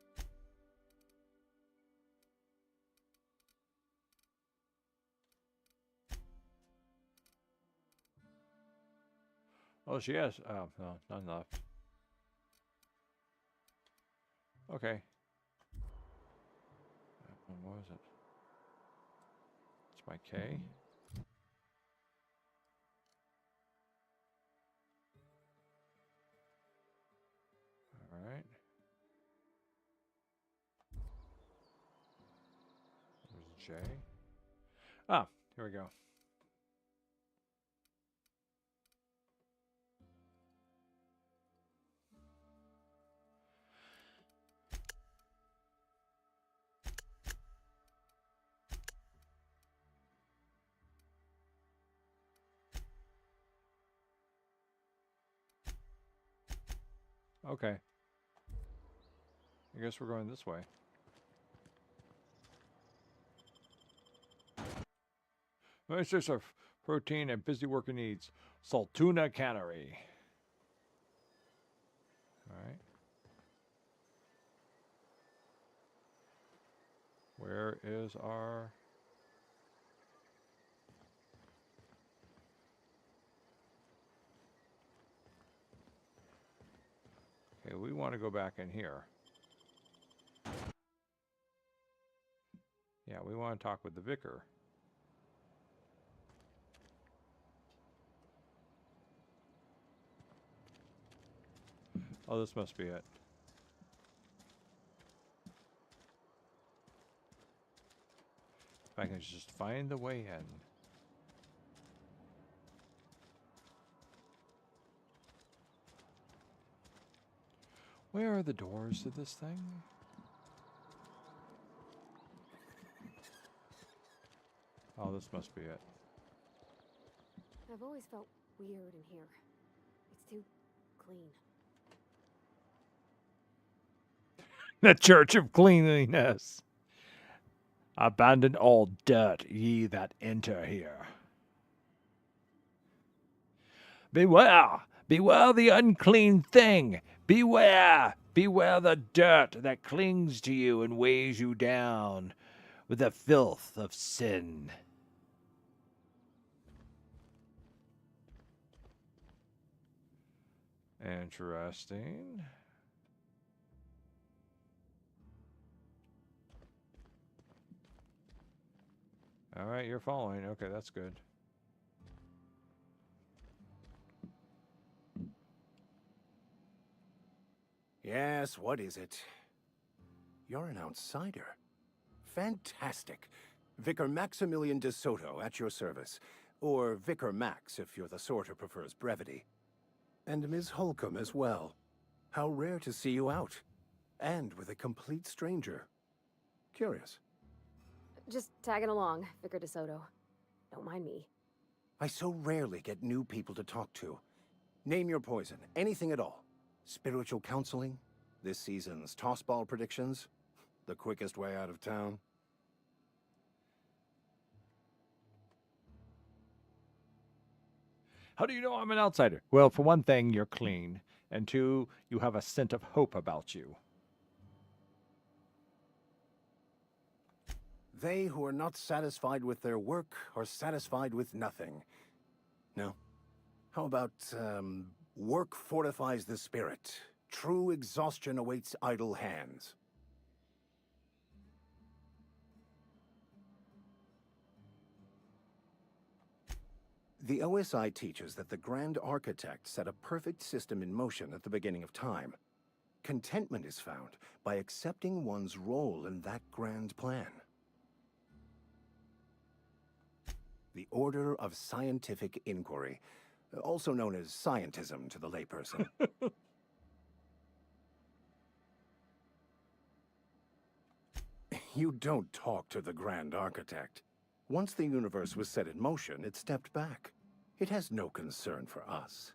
A: Oh, she has. Oh, no, not enough. Okay. What was it? It's my K. All right. There's J. Ah, here we go. Okay. I guess we're going this way. Ministers of Protein and Busy Worker Needs. Saltuna Cannery. All right. Where is our... Okay, we want to go back in here. Yeah, we want to talk with the vicar. Oh, this must be it. If I can just find the way in. Where are the doors to this thing? Oh, this must be it.
P: I've always felt weird in here. It's too clean.
A: The Church of Cleanliness. Abandon all dirt, ye that enter here. Beware! Beware the unclean thing! Beware! Beware the dirt that clings to you and weighs you down with the filth of sin. Interesting. All right, you're following. Okay, that's good.
Q: Yes, what is it? You're an outsider. Fantastic. Vicar Maximilian de Soto at your service. Or Vicar Max if you're the sort who prefers brevity. And Ms. Holcomb as well. How rare to see you out. And with a complete stranger. Curious.
P: Just tagging along, Vicar DeSoto. Don't mind me.
Q: I so rarely get new people to talk to. Name your poison, anything at all. Spiritual counseling? This season's tossball predictions? The quickest way out of town?
A: How do you know I'm an outsider? Well, for one thing, you're clean. And two, you have a scent of hope about you.
Q: They who are not satisfied with their work are satisfied with nothing. No? How about, work fortifies the spirit. True exhaustion awaits idle hands. The OSI teaches that the Grand Architect set a perfect system in motion at the beginning of time. Contentment is found by accepting one's role in that grand plan. The Order of Scientific Inquiry, also known as scientism to the layperson. You don't talk to the Grand Architect. Once the universe was set in motion, it stepped back. It has no concern for us.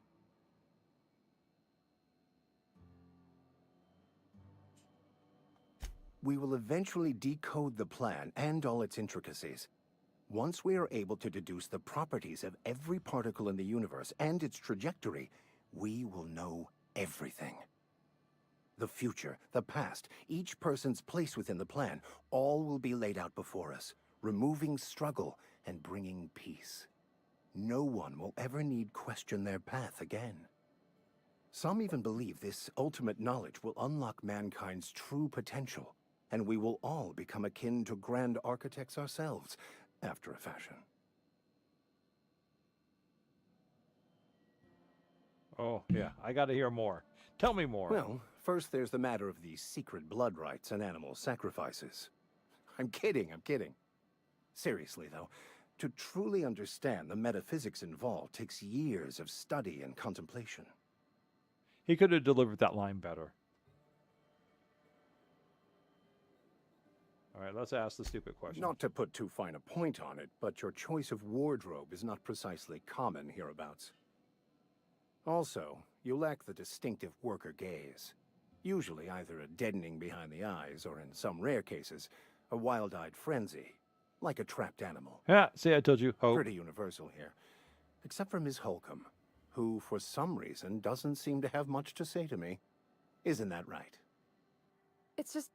Q: We will eventually decode the plan and all its intricacies. Once we are able to deduce the properties of every particle in the universe and its trajectory, we will know everything. The future, the past, each person's place within the plan, all will be laid out before us, removing struggle and bringing peace. No one will ever need question their path again. Some even believe this ultimate knowledge will unlock mankind's true potential, and we will all become akin to grand architects ourselves, after a fashion.
A: Oh, yeah, I gotta hear more. Tell me more.
Q: Well, first there's the matter of the secret blood rites and animal sacrifices. I'm kidding. Seriously, though, to truly understand the metaphysics involved takes years of study and contemplation.
A: He could have delivered that line better. All right, let's ask the stupid question.
Q: Not to put too fine a point on it, but your choice of wardrobe is not precisely common hereabouts. Also, you lack the distinctive worker gaze. Usually either a deadening behind the eyes, or in some rare cases, a wild-eyed frenzy, like a trapped animal.
A: Yeah, see, I told you, hope.
Q: Pretty universal here. Except for Ms. Holcomb, who, for some reason, doesn't seem to have much to say to me. Isn't that right?
P: It's just...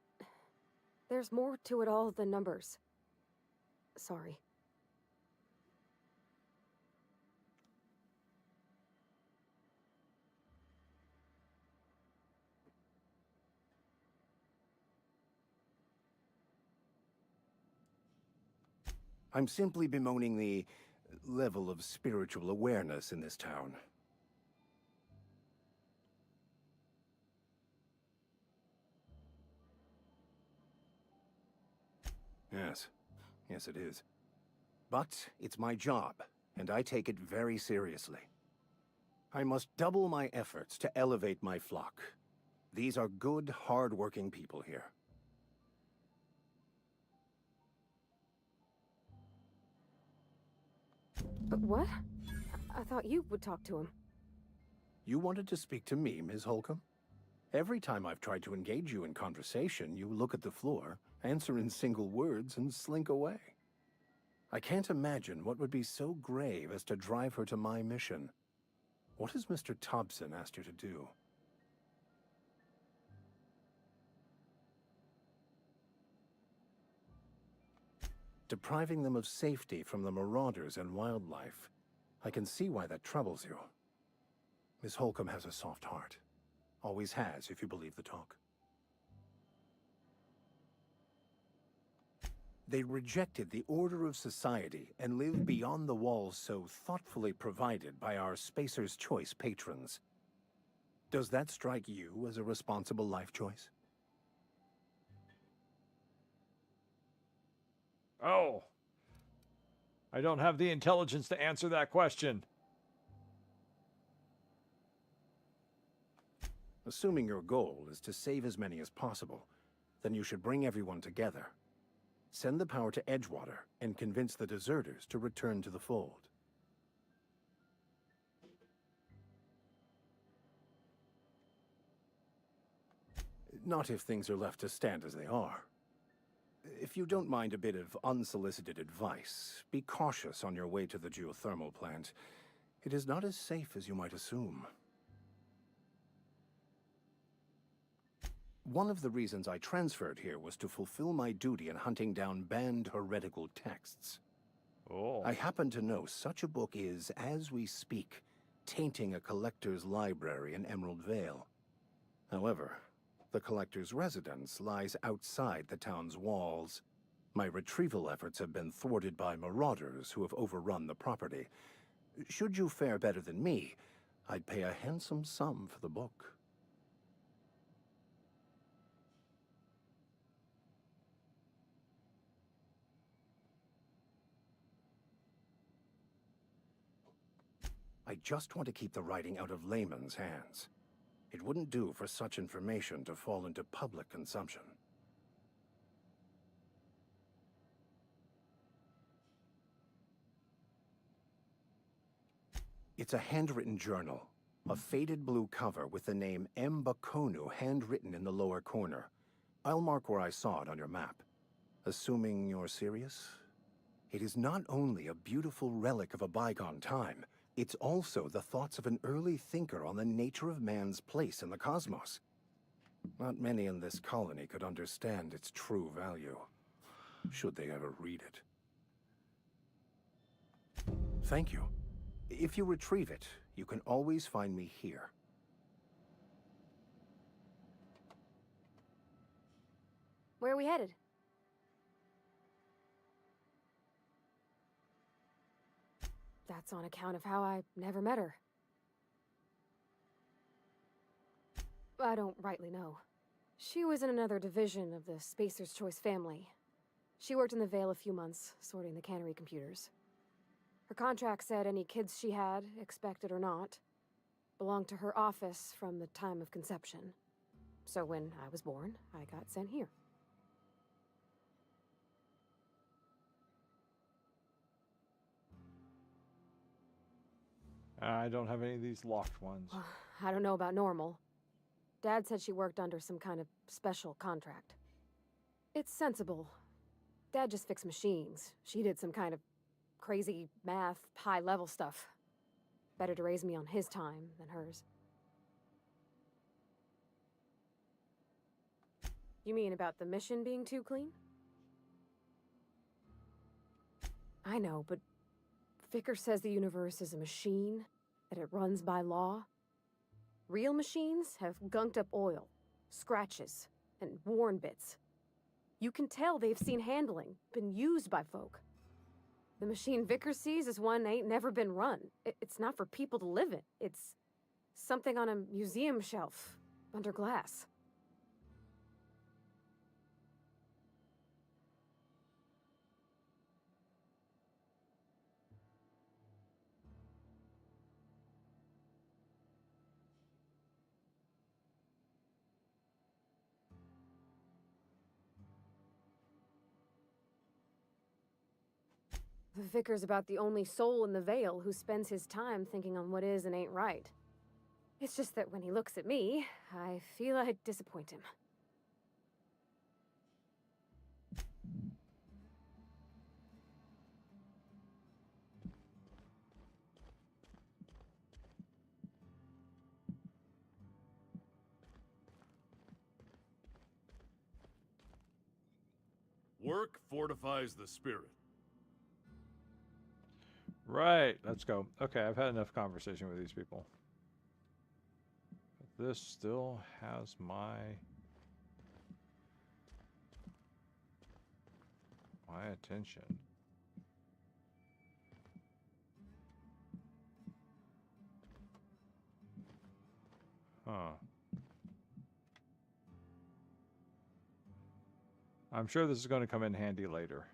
P: there's more to it all than numbers. Sorry.
Q: I'm simply bemoaning the level of spiritual awareness in this town. Yes, it is. But it's my job, and I take it very seriously. I must double my efforts to elevate my flock. These are good, hard-working people here.
P: But what? I thought you would talk to him.
Q: You wanted to speak to me, Ms. Holcomb? Every time I've tried to engage you in conversation, you look at the floor, answer in single words, and slink away. I can't imagine what would be so grave as to drive her to my mission. What has Mr. Thompson asked you to do? Depriving them of safety from the marauders and wildlife. I can see why that troubles you. Miss Holcomb has a soft heart. Always has, if you believe the talk. They rejected the order of society and lived beyond the walls so thoughtfully provided by our Spacer's Choice patrons. Does that strike you as a responsible life choice?
A: Oh. I don't have the intelligence to answer that question.
Q: Assuming your goal is to save as many as possible, then you should bring everyone together. Send the power to Edgewater and convince the deserters to return to the fold. Not if things are left to stand as they are. If you don't mind a bit of unsolicited advice, be cautious on your way to the geothermal plant. It is not as safe as you might assume. One of the reasons I transferred here was to fulfill my duty in hunting down banned heretical texts.
A: Oh.
Q: I happen to know such a book is, as we speak, tainting a collector's library in Emerald Vale. However, the collector's residence lies outside the town's walls. My retrieval efforts have been thwarted by marauders who have overrun the property. Should you fare better than me, I'd pay a handsome sum for the book. I just want to keep the writing out of layman's hands. It wouldn't do for such information to fall into public consumption. It's a handwritten journal, a faded blue cover with the name M. Bakonu handwritten in the lower corner. I'll mark where I saw it on your map. Assuming you're serious? It is not only a beautiful relic of a bygone time, it's also the thoughts of an early thinker on the nature of man's place in the cosmos. Not many in this colony could understand its true value, should they ever read it. Thank you. If you retrieve it, you can always find me here.
P: Where are we headed? That's on account of how I never met her. I don't rightly know. She was in another division of the Spacer's Choice family. She worked in the Vale a few months, sorting the cannery computers. Her contract said any kids she had, expected or not, belonged to her office from the time of conception. So when I was born, I got sent here.
A: I don't have any of these locked ones.
P: I don't know about normal. Dad said she worked under some kind of special contract. It's sensible. Dad just fixed machines. She did some kind of crazy math, high-level stuff. Better to raise me on his time than hers. You mean about the mission being too clean? I know, but Vicker says the universe is a machine, that it runs by law. Real machines have gunked up oil, scratches, and worn bits. You can tell they've seen handling, been used by folk. The machine Vicker sees is one ain't never been run. It's not for people to live in. It's something on a museum shelf, under glass. The Vicar's about the only soul in the Vale who spends his time thinking on what is and ain't right. It's just that when he looks at me, I feel I'd disappoint him.
L: Work fortifies the spirit.
A: Right, let's go. Okay, I've had enough conversation with these people. But this still has my... My attention. Huh. I'm sure this is going to come in handy later.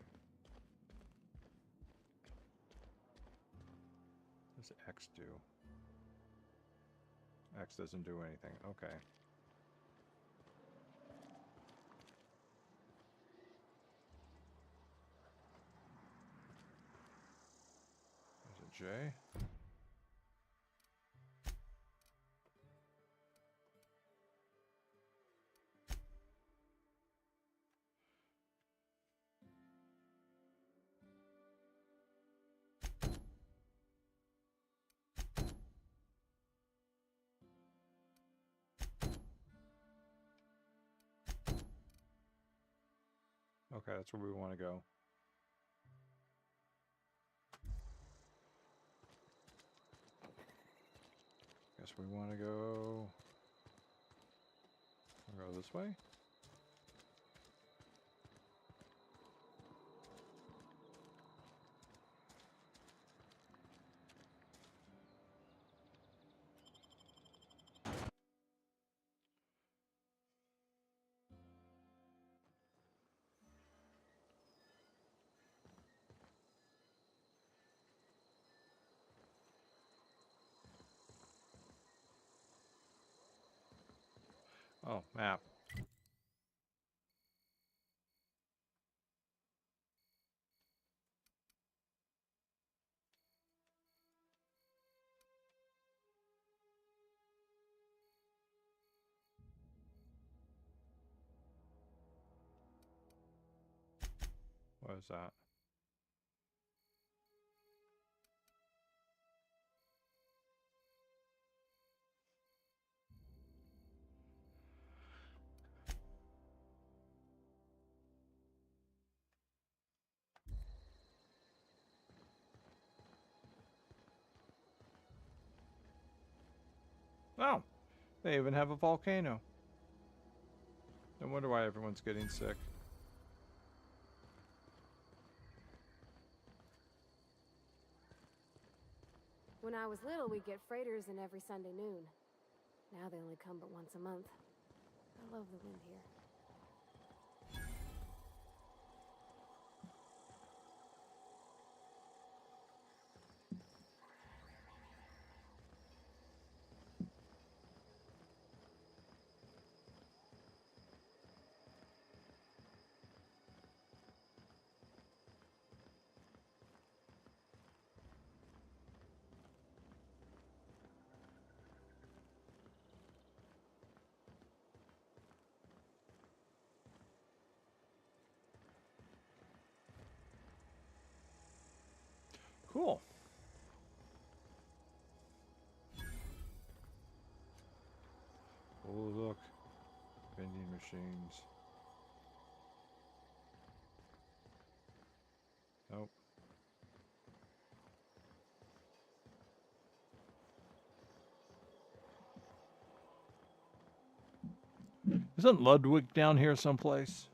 A: What does X do? X doesn't do anything. Okay. There's a J. Okay, that's where we want to go. Guess we want to go... We'll go this way? Oh, map. What is that? Oh, they even have a volcano. No wonder why everyone's getting sick.
P: When I was little, we'd get freighters in every Sunday noon. Now they only come but once a month. I love the wind here.
A: Cool. Oh, look. Vending machines. Nope. Isn't Ludwig down here someplace?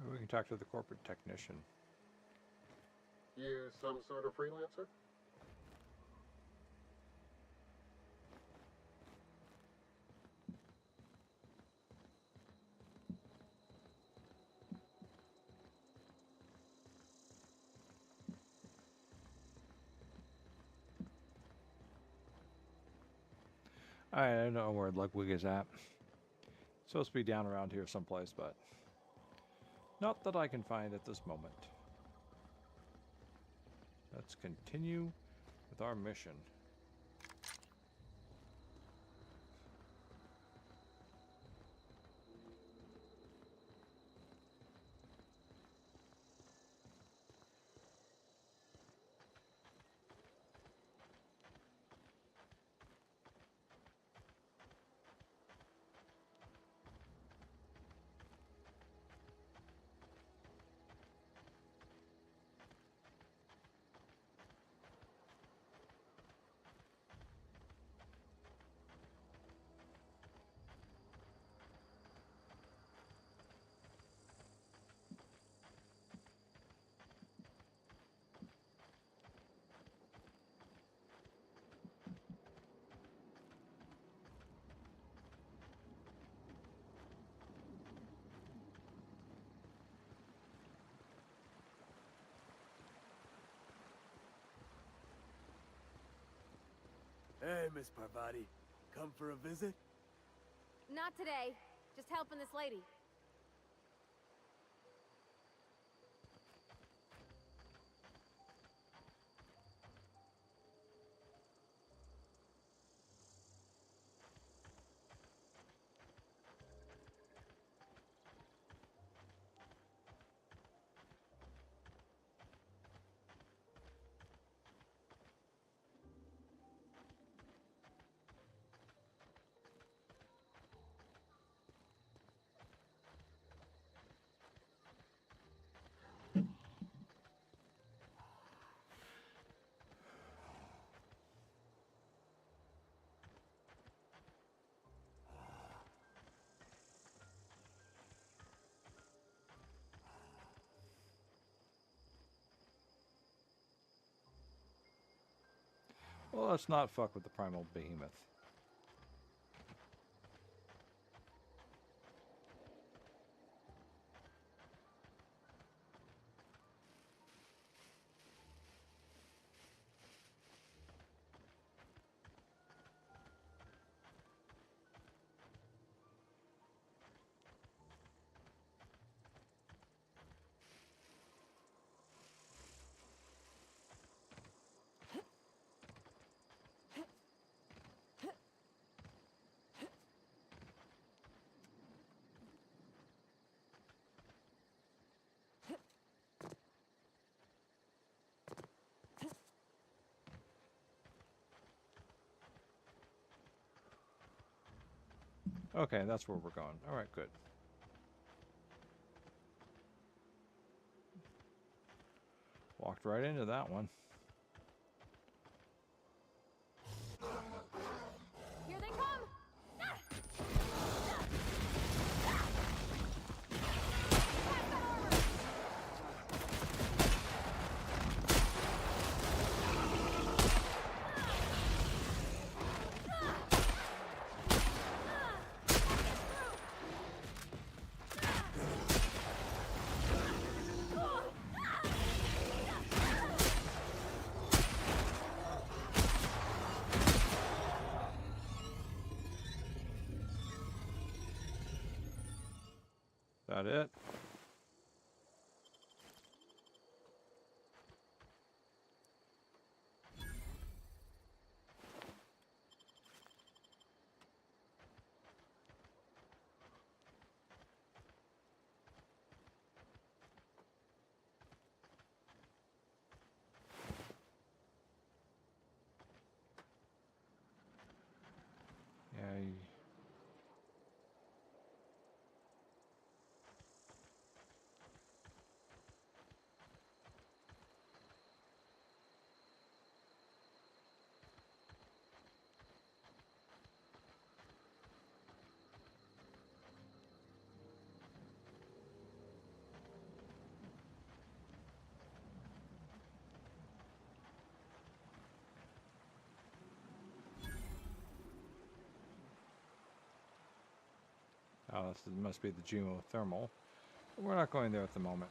A: Maybe we can talk to the corporate technician.
F: You some sort of freelancer?
A: I don't know where Ludwig is at. Supposed to be down around here someplace, but not that I can find at this moment. Let's continue with our mission.
I: Hey, Miss Parvati. Come for a visit?
P: Not today. Just helping this lady.
A: Well, let's not fuck with the primal behemoth. Okay, that's where we're going. All right, good. Walked right into that one.
P: Here they come!
A: That it? Yeah. Oh, this must be the geothermal. We're not going there at the moment.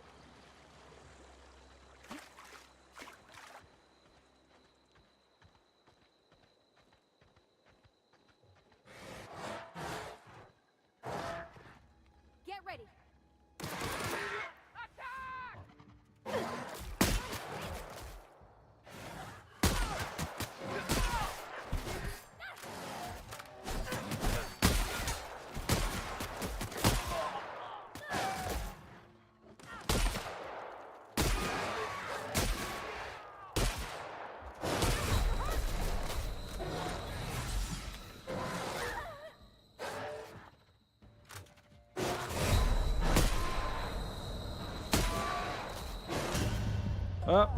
A: Oh.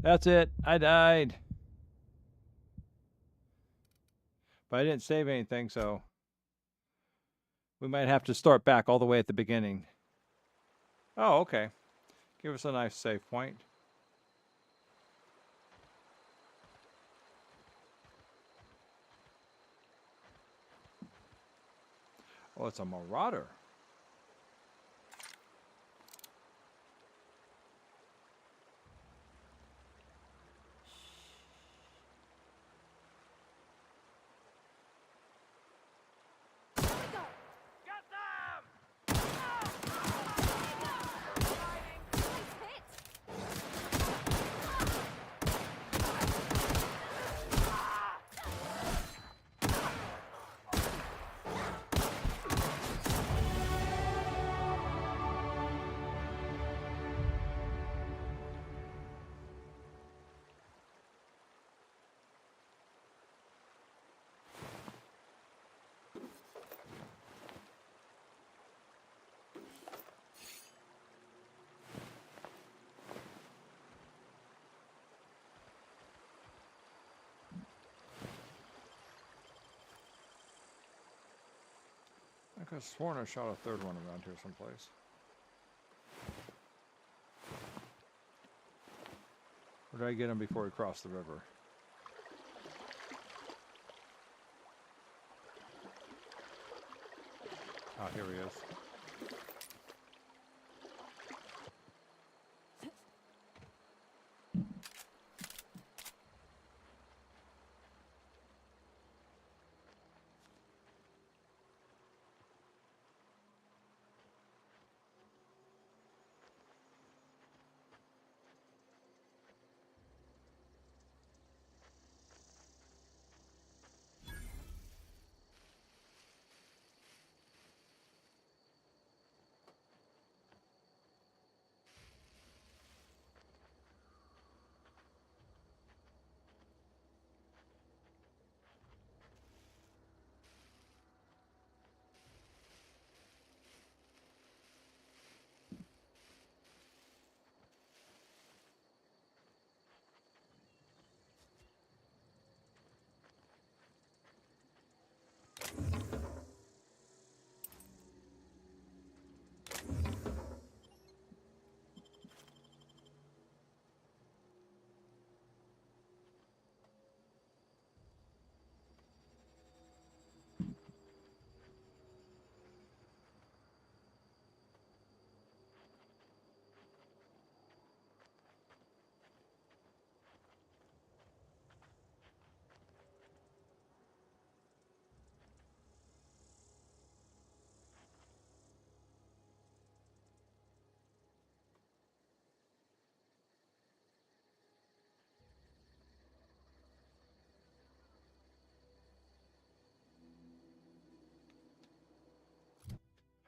A: That's it. I died. But I didn't save anything, so we might have to start back all the way at the beginning. Oh, okay. Give us a nice save point. Oh, it's a marauder. I could have sworn I shot a third one around here someplace. Or did I get him before he crossed the river? Ah, here he is.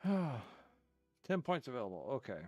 A: Ah, 10 points available. Okay.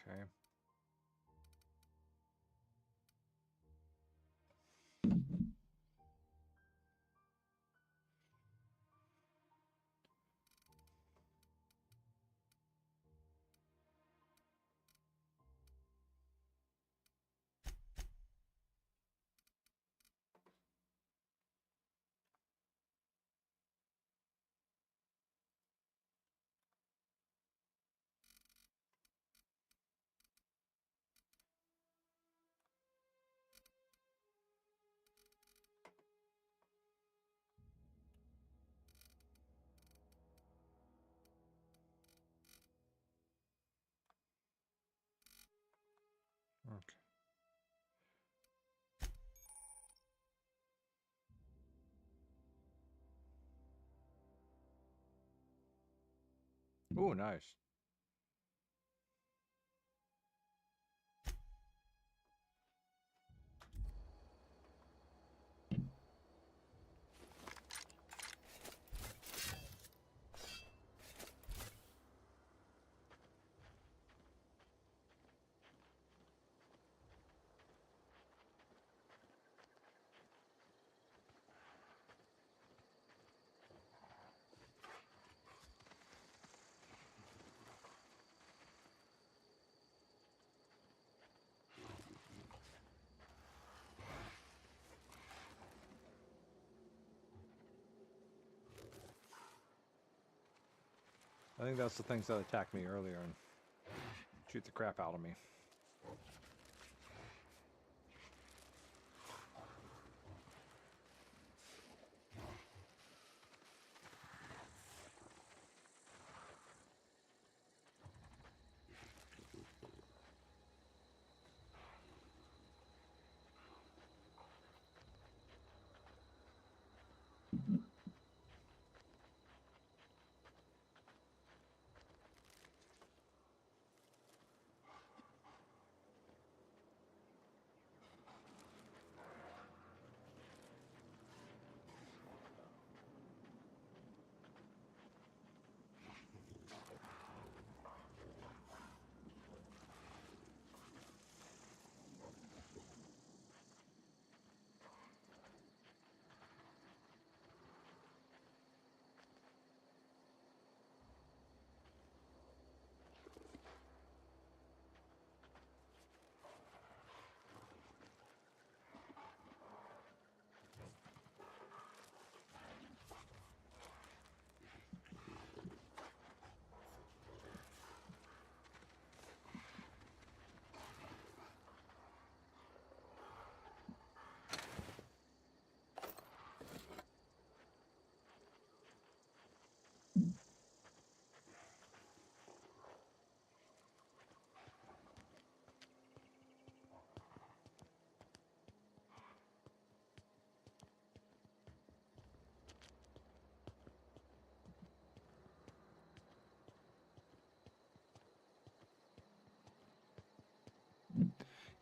A: Okay. Ooh, nice. I think that's the things that attacked me earlier and shoot the crap out of me.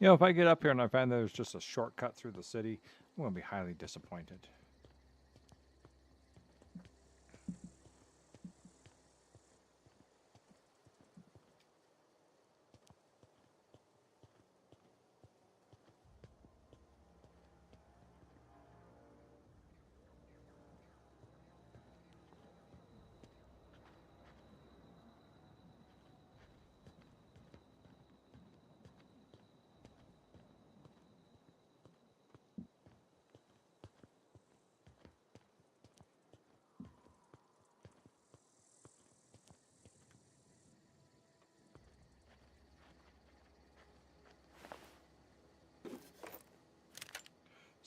A: You know, if I get up here and I find there's just a shortcut through the city, I'm going to be highly disappointed.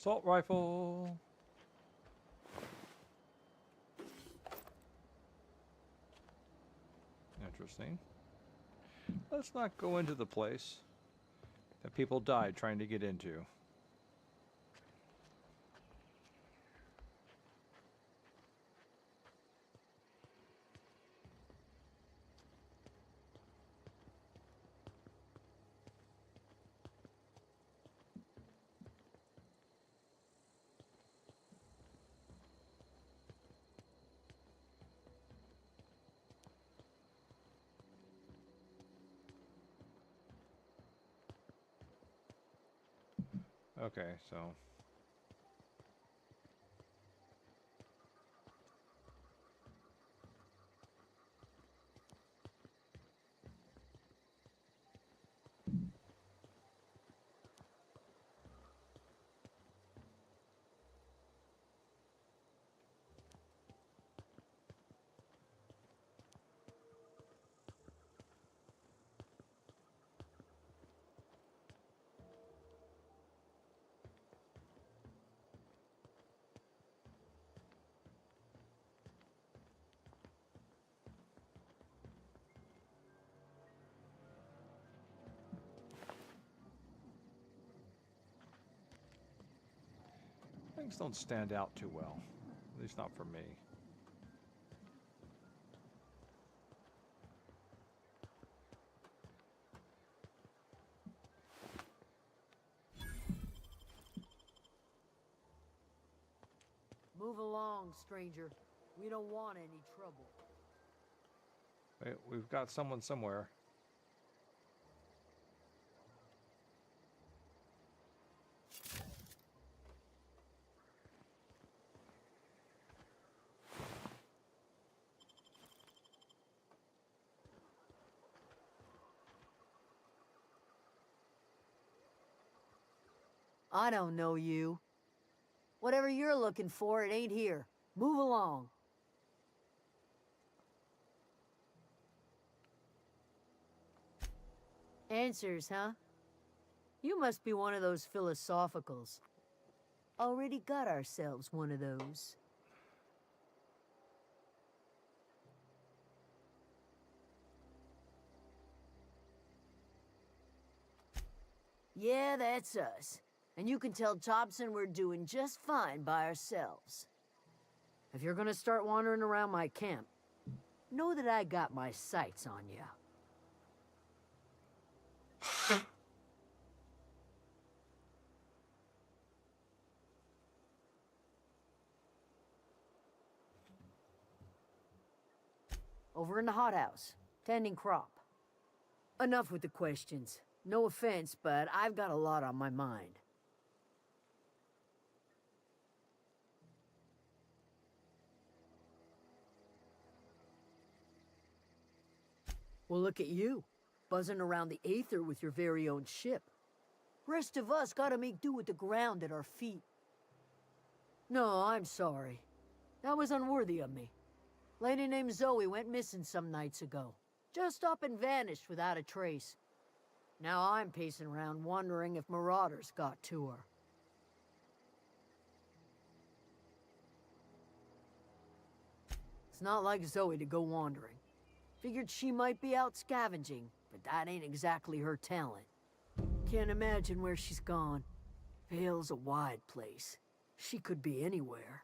A: Assault rifle. Interesting. Let's not go into the place that people died trying to get into. Okay, so things don't stand out too well, at least not for me.
R: Move along, stranger. We don't want any trouble.
A: Wait, we've got someone somewhere.
R: I don't know you. Whatever you're looking for, it ain't here. Move along. Answers, huh? You must be one of those philosophicals. Already got ourselves one of those. Yeah, that's us. And you can tell Thompson we're doing just fine by ourselves. If you're gonna start wandering around my camp, know that I got my sights on you. Over in the hothouse, tending crop. Enough with the questions. No offense, but I've got a lot on my mind. Well, look at you, buzzing around the aether with your very own ship. Rest of us gotta make do with the ground at our feet. No, I'm sorry. That was unworthy of me. Lady named Zoe went missing some nights ago. Just up and vanished without a trace. Now I'm pacing around wondering if marauders got to her. It's not like Zoe to go wandering. Figured she might be out scavenging, but that ain't exactly her talent. Can't imagine where she's gone. Vale's a wide place. She could be anywhere.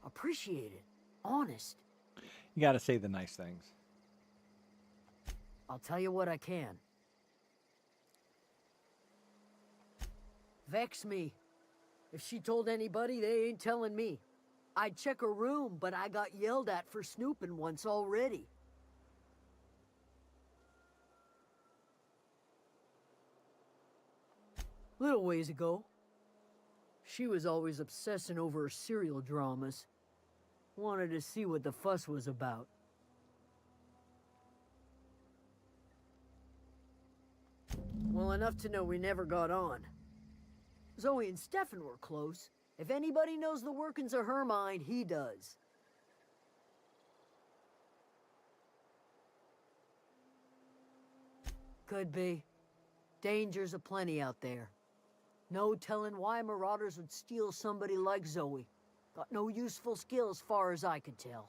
R: Appreciate it. Honest.
A: You gotta say the nice things.
R: I'll tell you what I can. Vex me. If she told anybody, they ain't telling me. I'd check her room, but I got yelled at for snooping once already. Little ways ago. She was always obsessing over her serial dramas. Wanted to see what the fuss was about. Well, enough to know we never got on. Zoe and Stefan were close. If anybody knows the workings of her mind, he does. Could be. Dangers aplenty out there. No telling why marauders would steal somebody like Zoe. Got no useful skill as far as I can tell.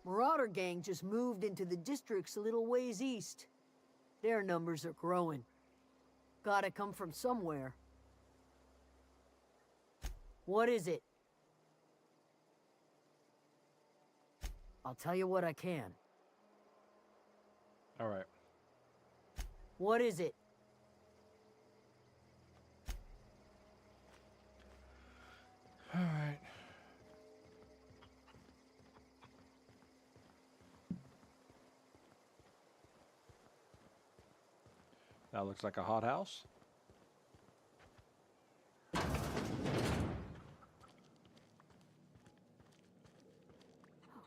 R: Marauder gang just moved into the districts a little ways east. Their numbers are growing. Gotta come from somewhere. What is it? I'll tell you what I can.
A: All right.
R: What is it?
A: All right. That looks like a hothouse.
P: Oh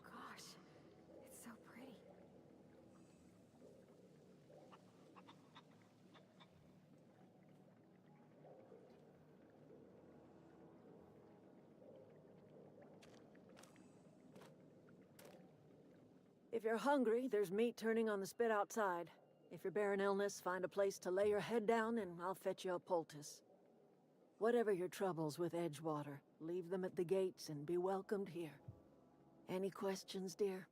P: gosh, it's so pretty.
G: If you're hungry, there's meat turning on the spit outside. If you're bearing illness, find a place to lay your head down and I'll fetch you a poultice. Whatever your troubles with Edgewater, leave them at the gates and be welcomed here. Any questions, dear?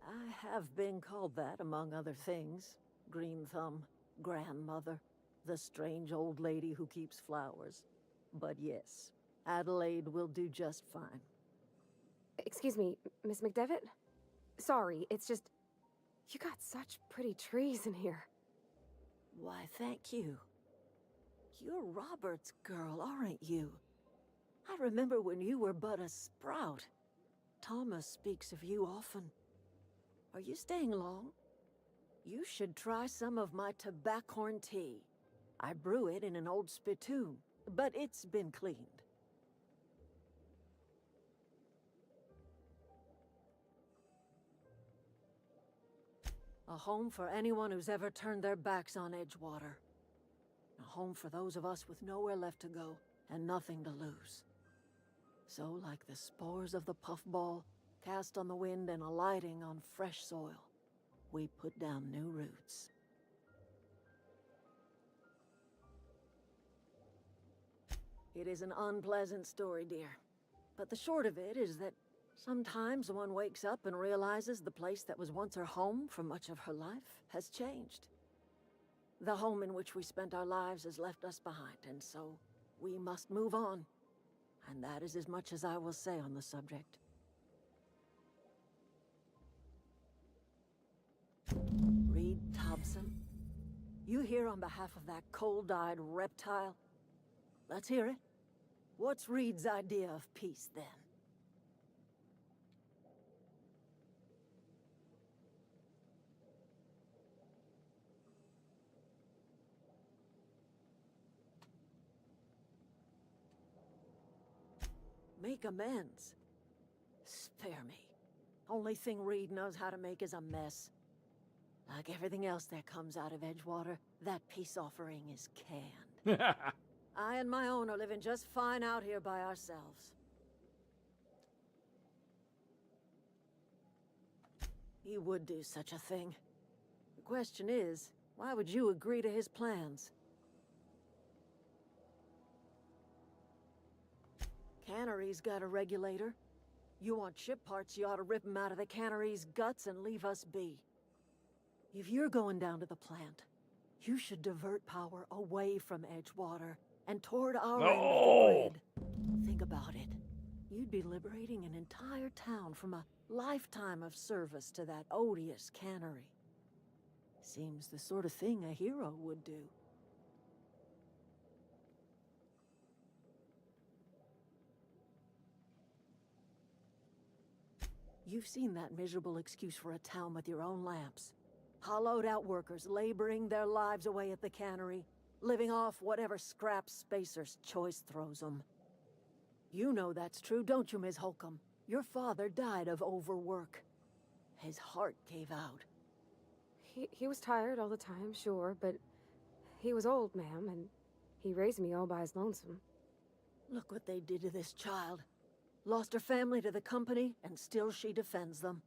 G: I have been called that, among other things. Green Thumb, grandmother, the strange old lady who keeps flowers. But yes, Adelaide will do just fine.
P: Excuse me, Miss McDevitt? Sorry, it's just... You got such pretty trees in here.
G: Why, thank you. You're Robert's girl, aren't you? I remember when you were but a sprout. Thomas speaks of you often. Are you staying long? You should try some of my tobaccorn tea. I brew it in an old spittoon, but it's been cleaned. A home for anyone who's ever turned their backs on Edgewater. A home for those of us with nowhere left to go and nothing to lose. So, like the spores of the puffball, cast on the wind and alighting on fresh soil, we put down new roots. It is an unpleasant story, dear. But the short of it is that sometimes one wakes up and realizes the place that was once her home for much of her life has changed. The home in which we spent our lives has left us behind, and so we must move on. And that is as much as I will say on the subject. Reed Thompson, you here on behalf of that cold-eyed reptile? Let's hear it. What's Reed's idea of peace, then? Make amends. Spare me. Only thing Reed knows how to make is a mess. Like everything else that comes out of Edgewater, that peace offering is canned. I and my own are living just fine out here by ourselves. He would do such a thing. The question is, why would you agree to his plans? Cannery's got a regulator. You want ship parts, you ought to rip them out of the cannery's guts and leave us be. If you're going down to the plant, you should divert power away from Edgewater and toward our end of the grid. Think about it. You'd be liberating an entire town from a lifetime of service to that odious cannery. Seems the sort of thing a hero would do. You've seen that miserable excuse for a town with your own lamps. Hollowed out workers laboring their lives away at the cannery, living off whatever scraps Spacer's choice throws them. You know that's true, don't you, Ms. Holcomb? Your father died of overwork. His heart gave out.
P: He was tired all the time, sure, but he was old, ma'am, and he raised me all by his lonesome.
G: Look what they did to this child. Lost her family to the company, and still she defends them.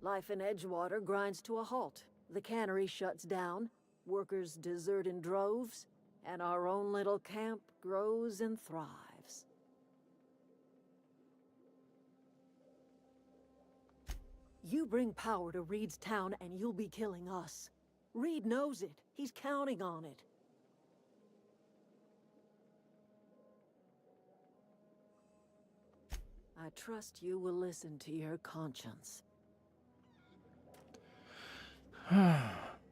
G: Life in Edgewater grinds to a halt. The cannery shuts down, workers desert in droves, and our own little camp grows and thrives. You bring power to Reed's town and you'll be killing us. Reed knows it. He's counting on it. I trust you will listen to your conscience.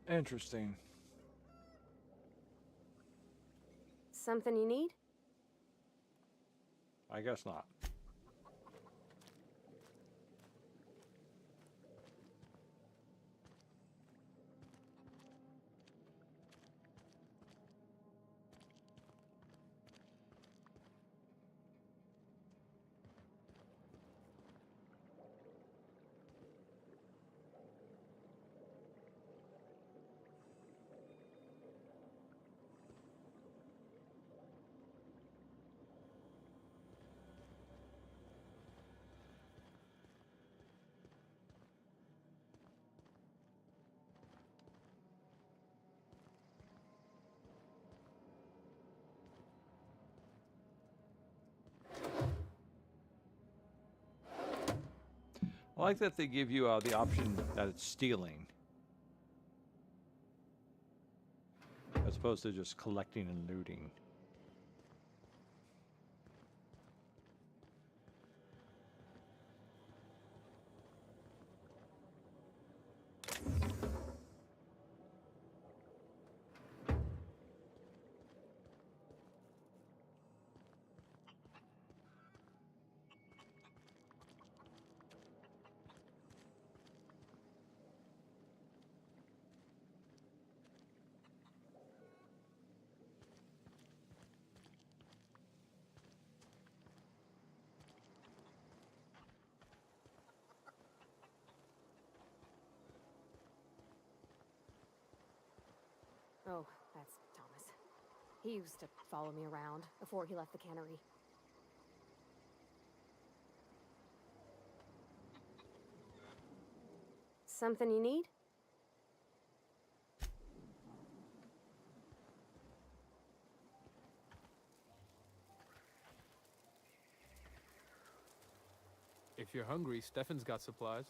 A: Interesting.
P: Something you need?
A: I guess not. I like that they give you the option that it's stealing, as opposed to just collecting and looting.
P: Oh, that's Thomas. He used to follow me around before he left the cannery. Something you need?
S: If you're hungry, Stefan's got supplies.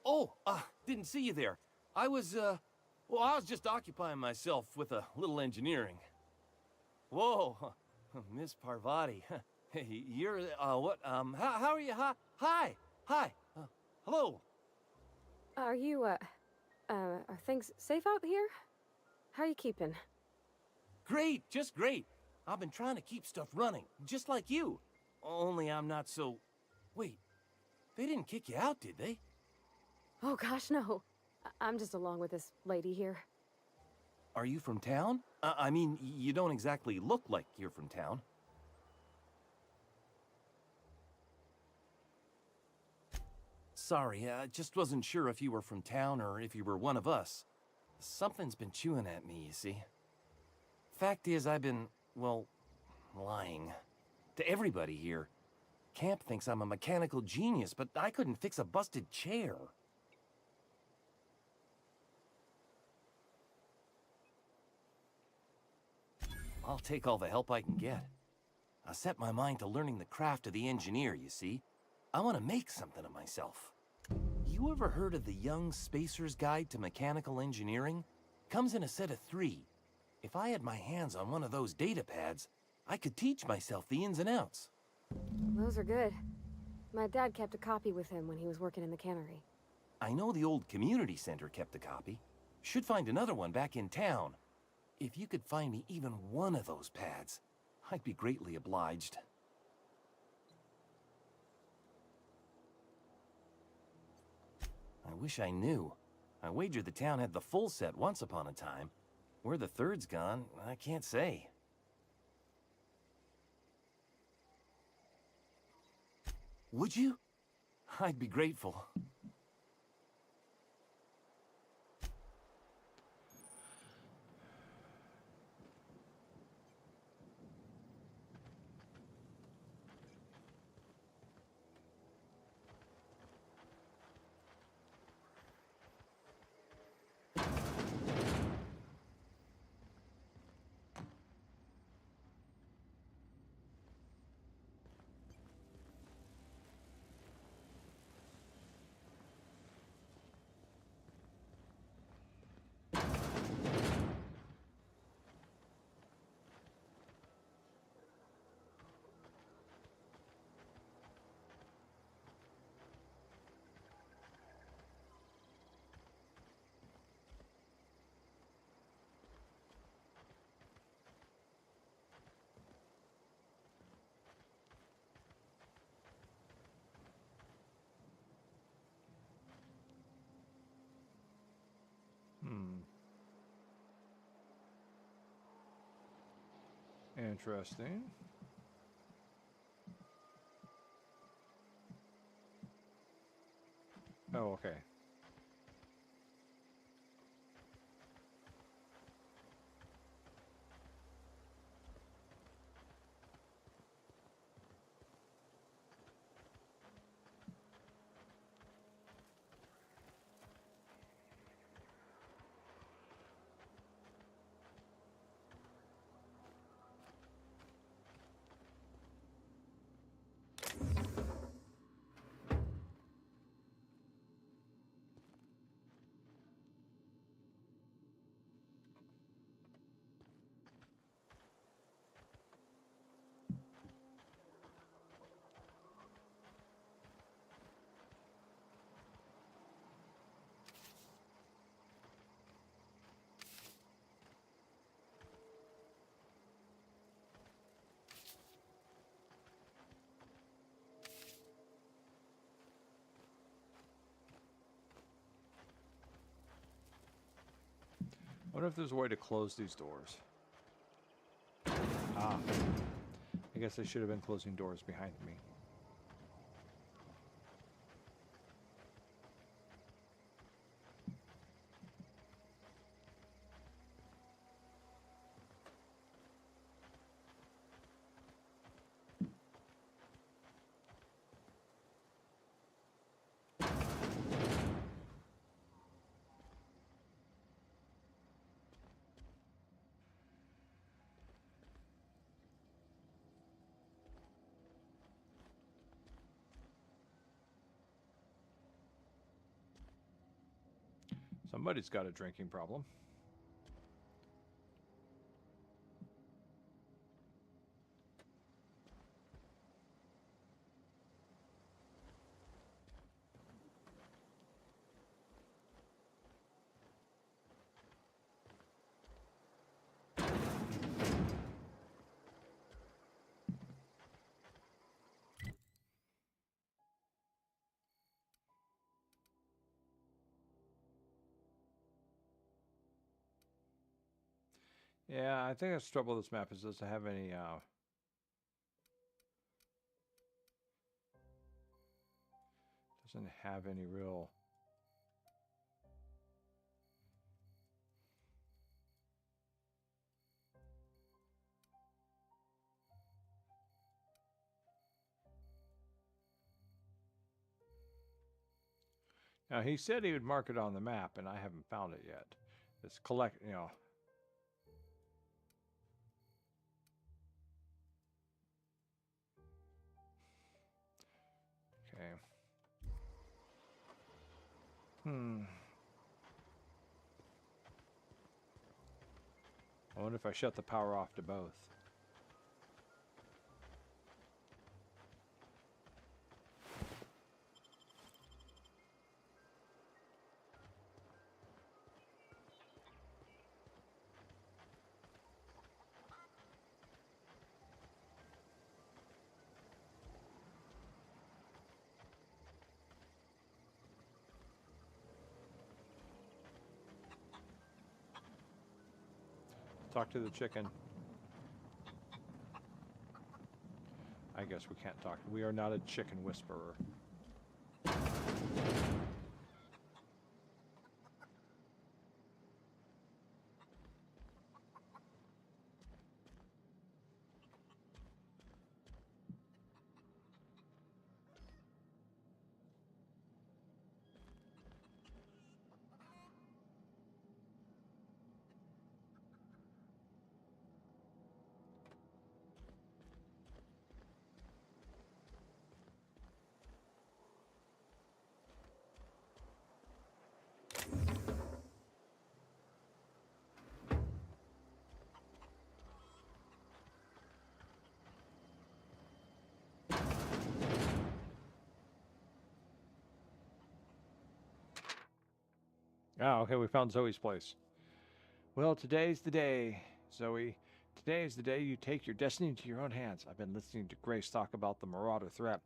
T: Oh, didn't see you there. I was just occupying myself with a little engineering. Whoa, Miss Parvati. Hey, you're, what, how are you? Hi, hello.
P: Are you, are things safe out here? How are you keeping?
T: Great, just great. I've been trying to keep stuff running, just like you. Only I'm not so... Wait, they didn't kick you out, did they?
P: Oh gosh, no. I'm just along with this lady here.
T: Are you from town? I mean, you don't exactly look like you're from town. Sorry, I just wasn't sure if you were from town or if you were one of us. Something's been chewing at me, you see. Fact is, I've been, well, lying. To everybody here. Camp thinks I'm a mechanical genius, but I couldn't fix a busted chair. I'll take all the help I can get. I set my mind to learning the craft of the engineer, you see. I want to make something of myself. You ever heard of the Young Spacer's Guide to Mechanical Engineering? Comes in a set of 3. If I had my hands on one of those data pads, I could teach myself the ins and outs.
P: Those are good. My dad kept a copy with him when he was working in the cannery.
T: I know the old community center kept a copy. Should find another one back in town. If you could find me even one of those pads, I'd be greatly obliged. I wish I knew. I wagered the town had the full set once upon a time. Where the third's gone, I can't say. Would you? I'd be grateful.
A: Interesting. Oh, okay. wonder if there's a way to close these doors. Ah. I guess I should have been closing doors behind me. Somebody's got a drinking problem. Yeah, I think that's the trouble with this map is it doesn't have any real Now, he said he would mark it on the map, and I haven't found it yet. It's collect, you know. Okay. I wonder if I shut the power off to both. Talk to the chicken. I guess we can't talk. We are not a chicken whisperer. Ah, okay, we found Zoe's place. Well, today's the day, Zoe. Today is the day you take your destiny into your own hands. I've been listening to Grace talk about the Marauder threat.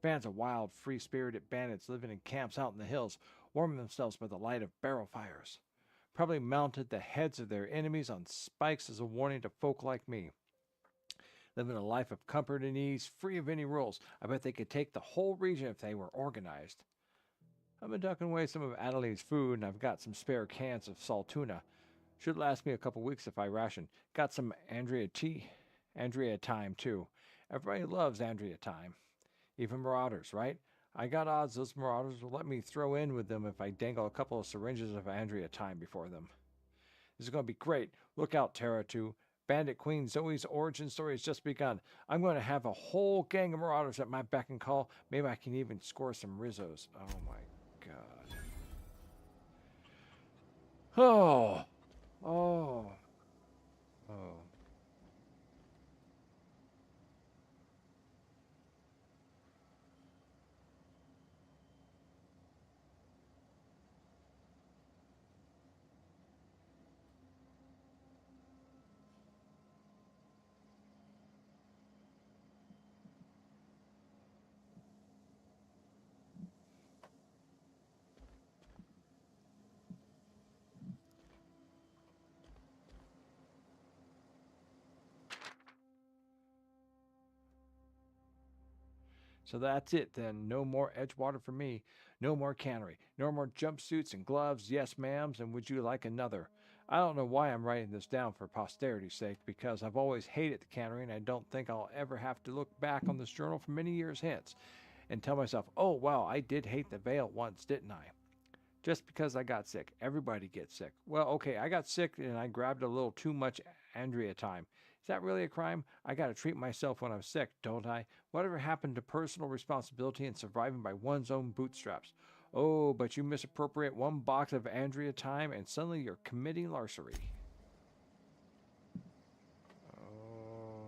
A: Bands of wild, free-spirited bandits living in camps out in the hills, warming themselves by the light of barrel fires. Probably mounted the heads of their enemies on spikes as a warning to folk like me. Living a life of comfort and ease, free of any rules. I bet they could take the whole region if they were organized. I've been tucking away some of Adelaide's food, and I've got some spare cans of salt tuna. Should last me a couple weeks if I ration. Got some Andrea time, too. Everybody loves Andrea time. Even Marauders, right? I got odds those Marauders will let me throw in with them if I dangle a couple of syringes of Andrea time before them. This is going to be great. Look out, Terra 2. Bandit Queen Zoe's origin story has just begun. I'm going to have a whole gang of Marauders at my beck and call. Maybe I can even score some Rizzos. Oh, my God. Oh. Oh. Oh. So that's it then. No more Edgewater for me. No more cannery. No more jumpsuits and gloves. Yes, ma'ams, and would you like another? I don't know why I'm writing this down for posterity's sake, because I've always hated the cannery, and I don't think I'll ever have to look back on this journal for many years hence and tell myself, oh, wow, I did hate the veil once, didn't I? Just because I got sick. Everybody gets sick. Well, okay, I got sick and I grabbed a little too much Andrea time. Is that really a crime? I gotta treat myself when I'm sick, don't I? Whatever happened to personal responsibility and surviving by one's own bootstraps? Oh, but you misappropriate one box of Andrea time and suddenly you're committing larceny. Oh.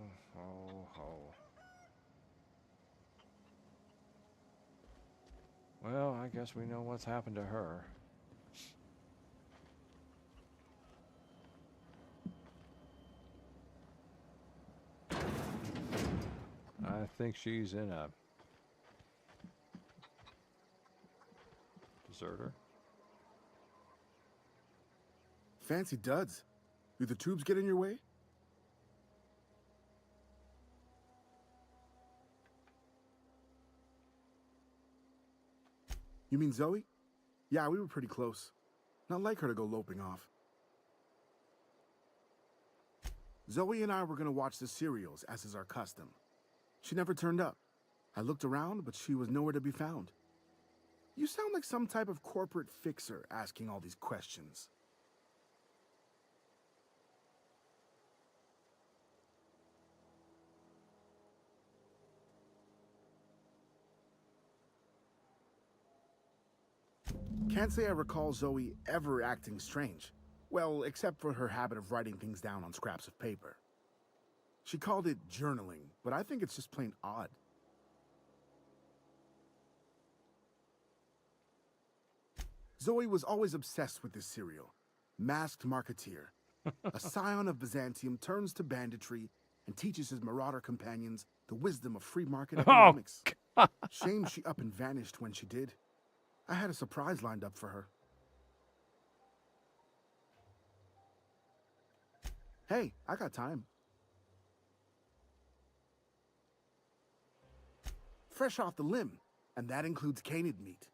A: Well, I guess we know what's happened to her. I think she's in a deserter.
U: Fancy duds. Do the tubes get in your way? You mean Zoe? Yeah, we were pretty close. Not like her to go loping off. Zoe and I were gonna watch the serials, as is our custom. She never turned up. I looked around, but she was nowhere to be found. You sound like some type of corporate fixer asking all these questions. Can't say I recall Zoe ever acting strange. Well, except for her habit of writing things down on scraps of paper. She called it journaling, but I think it's just plain odd. Zoe was always obsessed with this serial. Masked Marketeer. A scion of Byzantium turns to banditry and teaches his marauder companions the wisdom of free market economics. Shame she up and vanished when she did. I had a surprise lined up for her. Hey, I got time. Fresh off the limb, and that includes canid meat.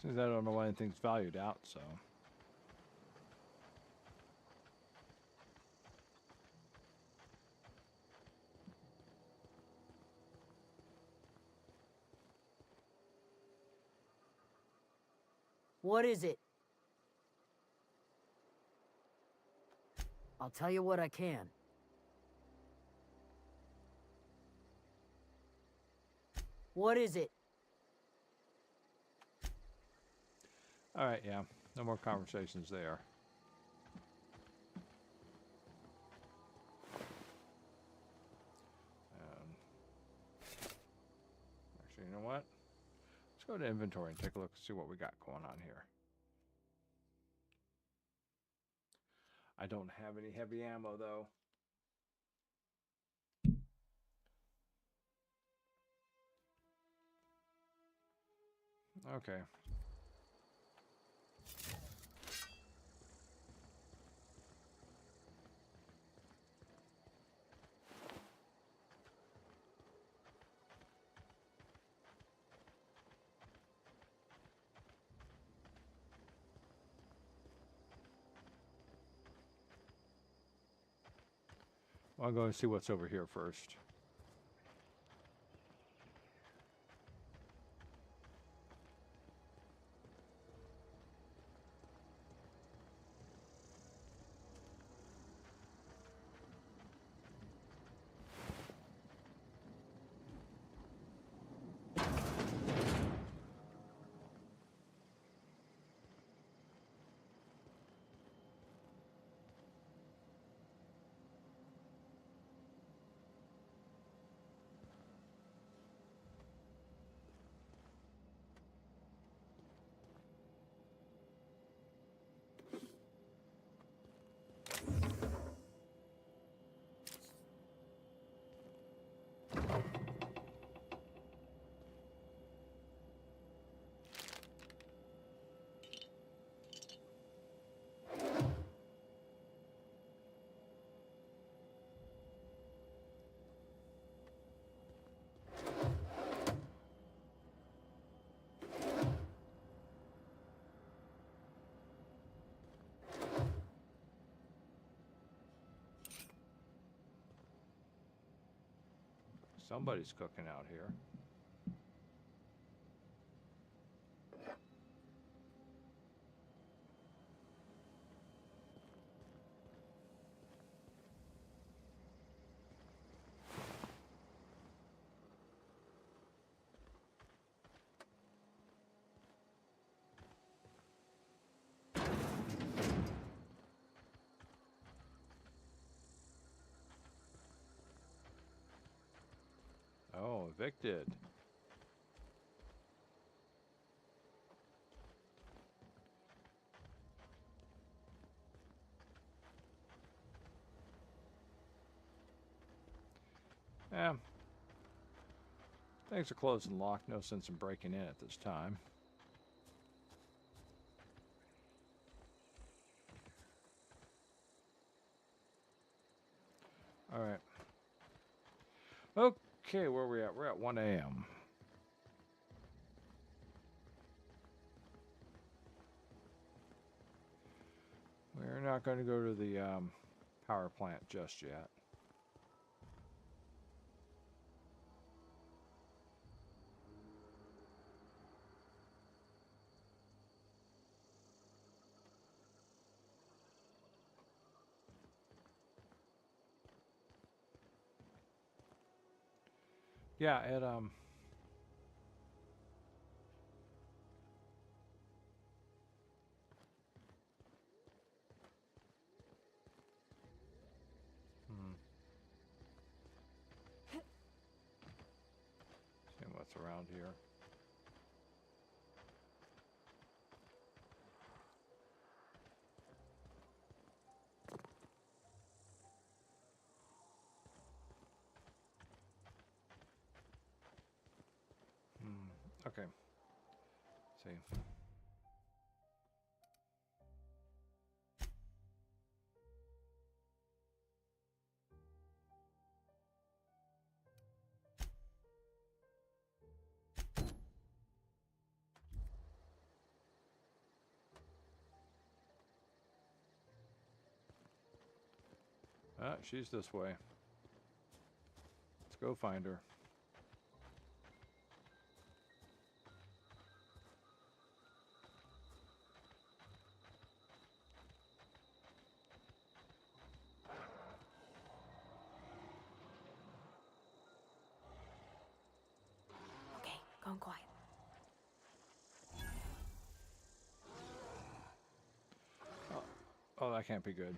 A: Since I don't know why anything's valued out, so.
R: What is it? I'll tell you what I can. What is it?
A: All right, yeah. No more conversations there. Actually, you know what? Let's go to inventory and take a look and see what we got going on here. I don't have any heavy ammo, though. Okay. I'll go and see what's over here first. Somebody's cooking out here. Oh, evicted. Yeah. Things are closed and locked. No sense in breaking in at this time. All right. Okay, where are we at? We're at 1 a.m. We're not going to go to the power plant just yet. Yeah, it seeing what's around here. Okay. See. Ah, she's this way. Let's go find her.
P: Okay, going quiet.
A: Oh, that can't be good.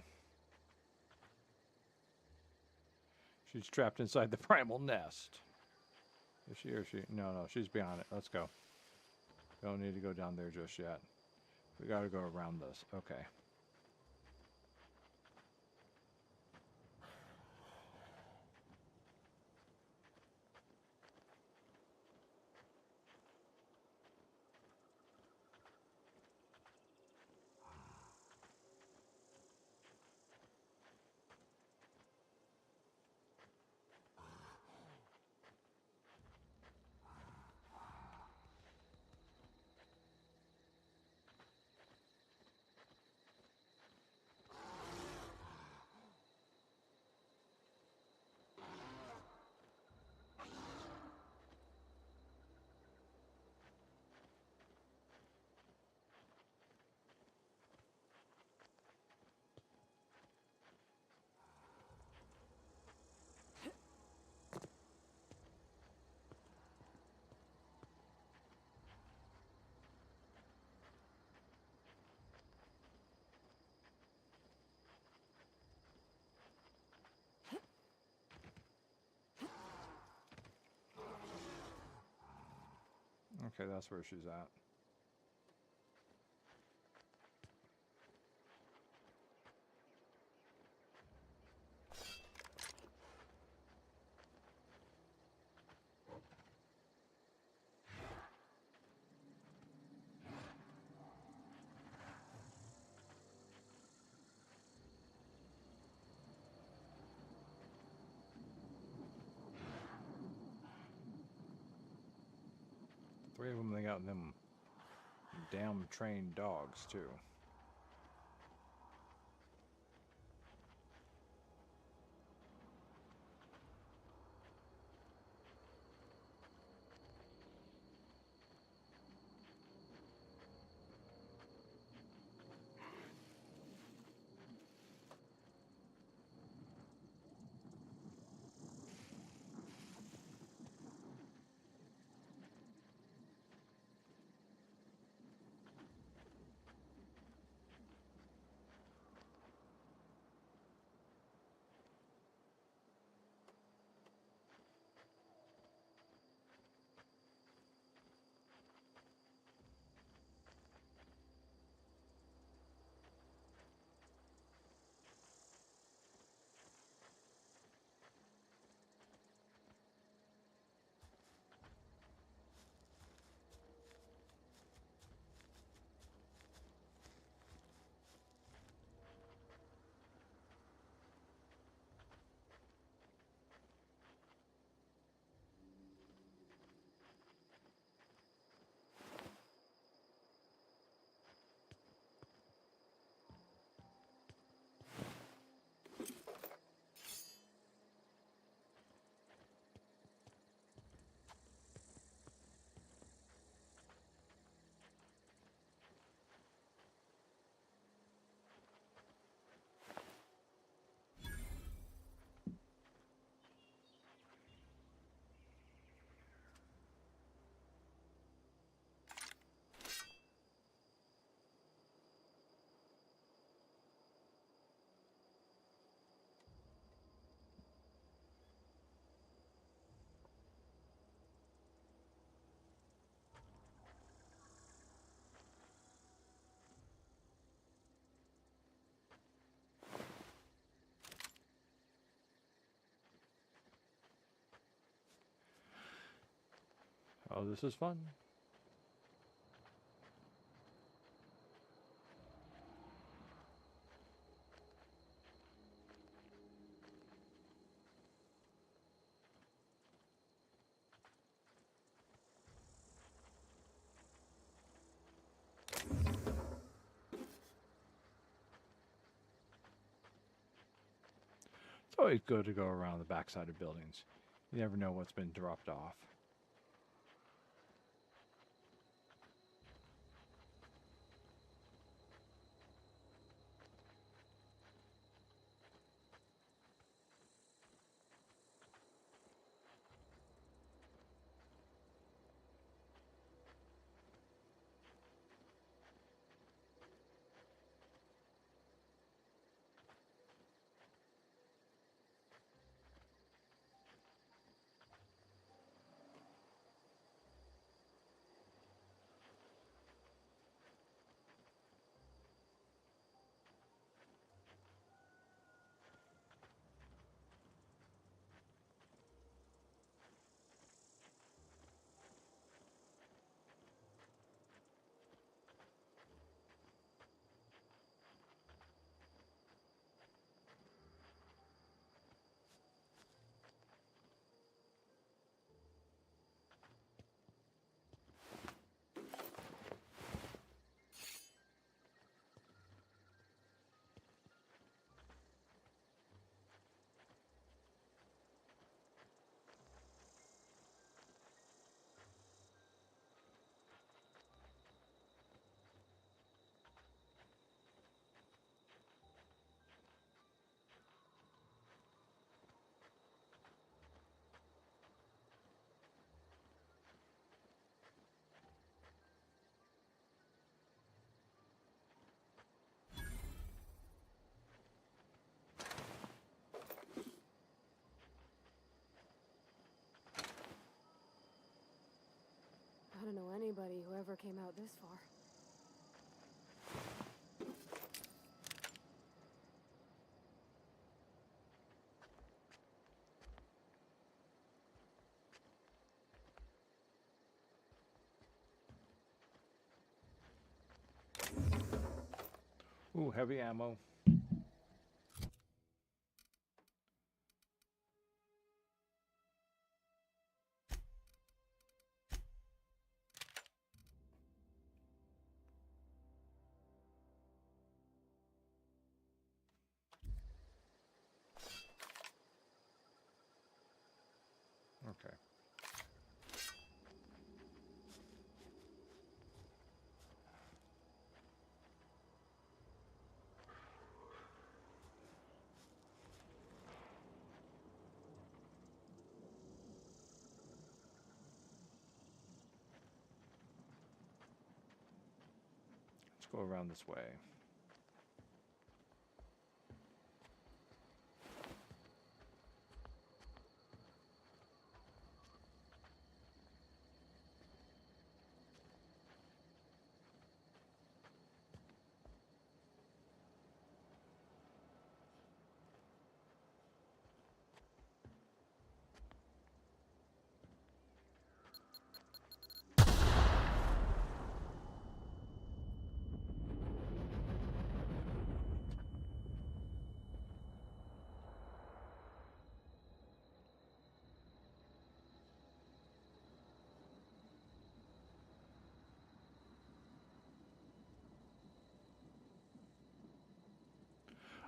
A: She's trapped inside the primal nest. Is she or she? No, she's beyond it. Let's go. Don't need to go down there just yet. We gotta go around this. Okay. Okay, that's where she's at. Three of them, they got them damn trained dogs, too. Oh, this is fun. It's always good to go around the backside of buildings. You never know what's been dropped off.
P: anybody who ever came out this far.
A: Ooh, heavy ammo. Okay. Let's go around this way.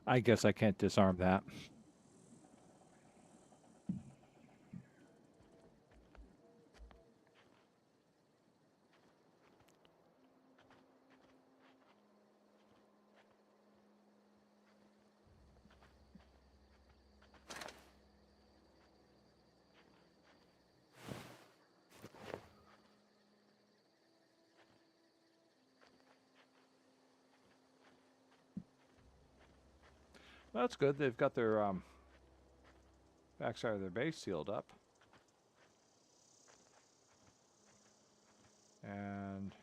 A: I guess I can't disarm that. That's good. They've got their backside of their base sealed up. And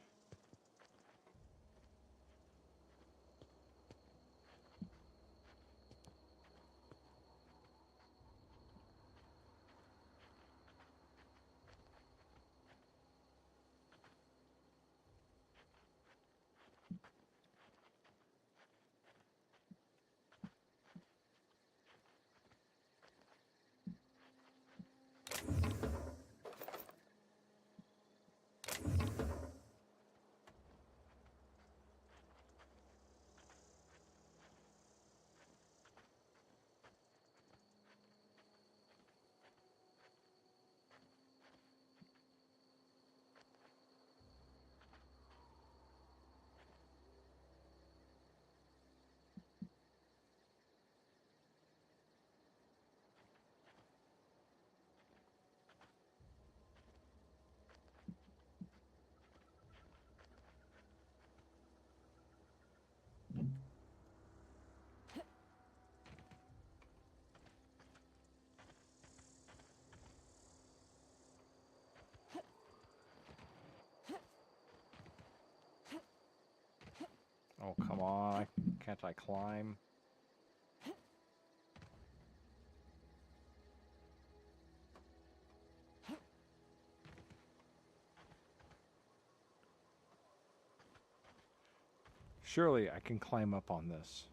A: oh, come on. Can't I climb? Surely I can climb up on this.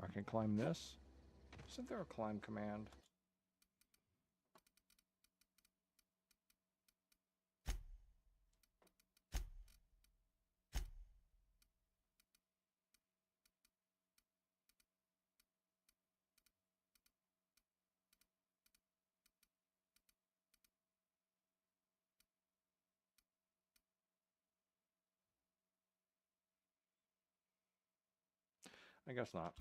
A: I can climb this. Isn't there a climb command? I guess not.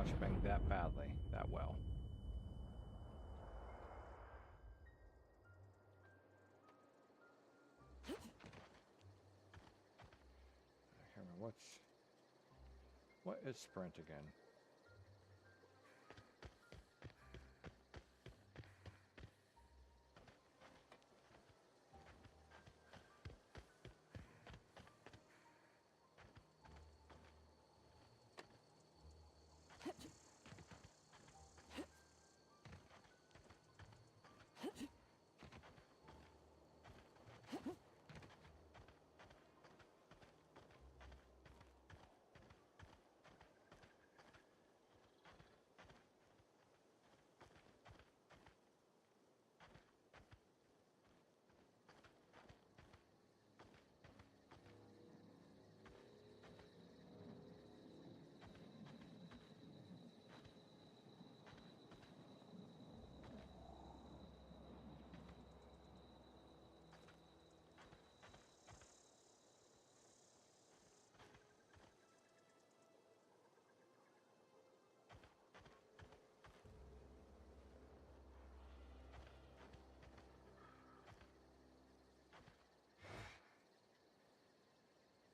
A: flashbang that badly, that well. I can't remember what is sprint again?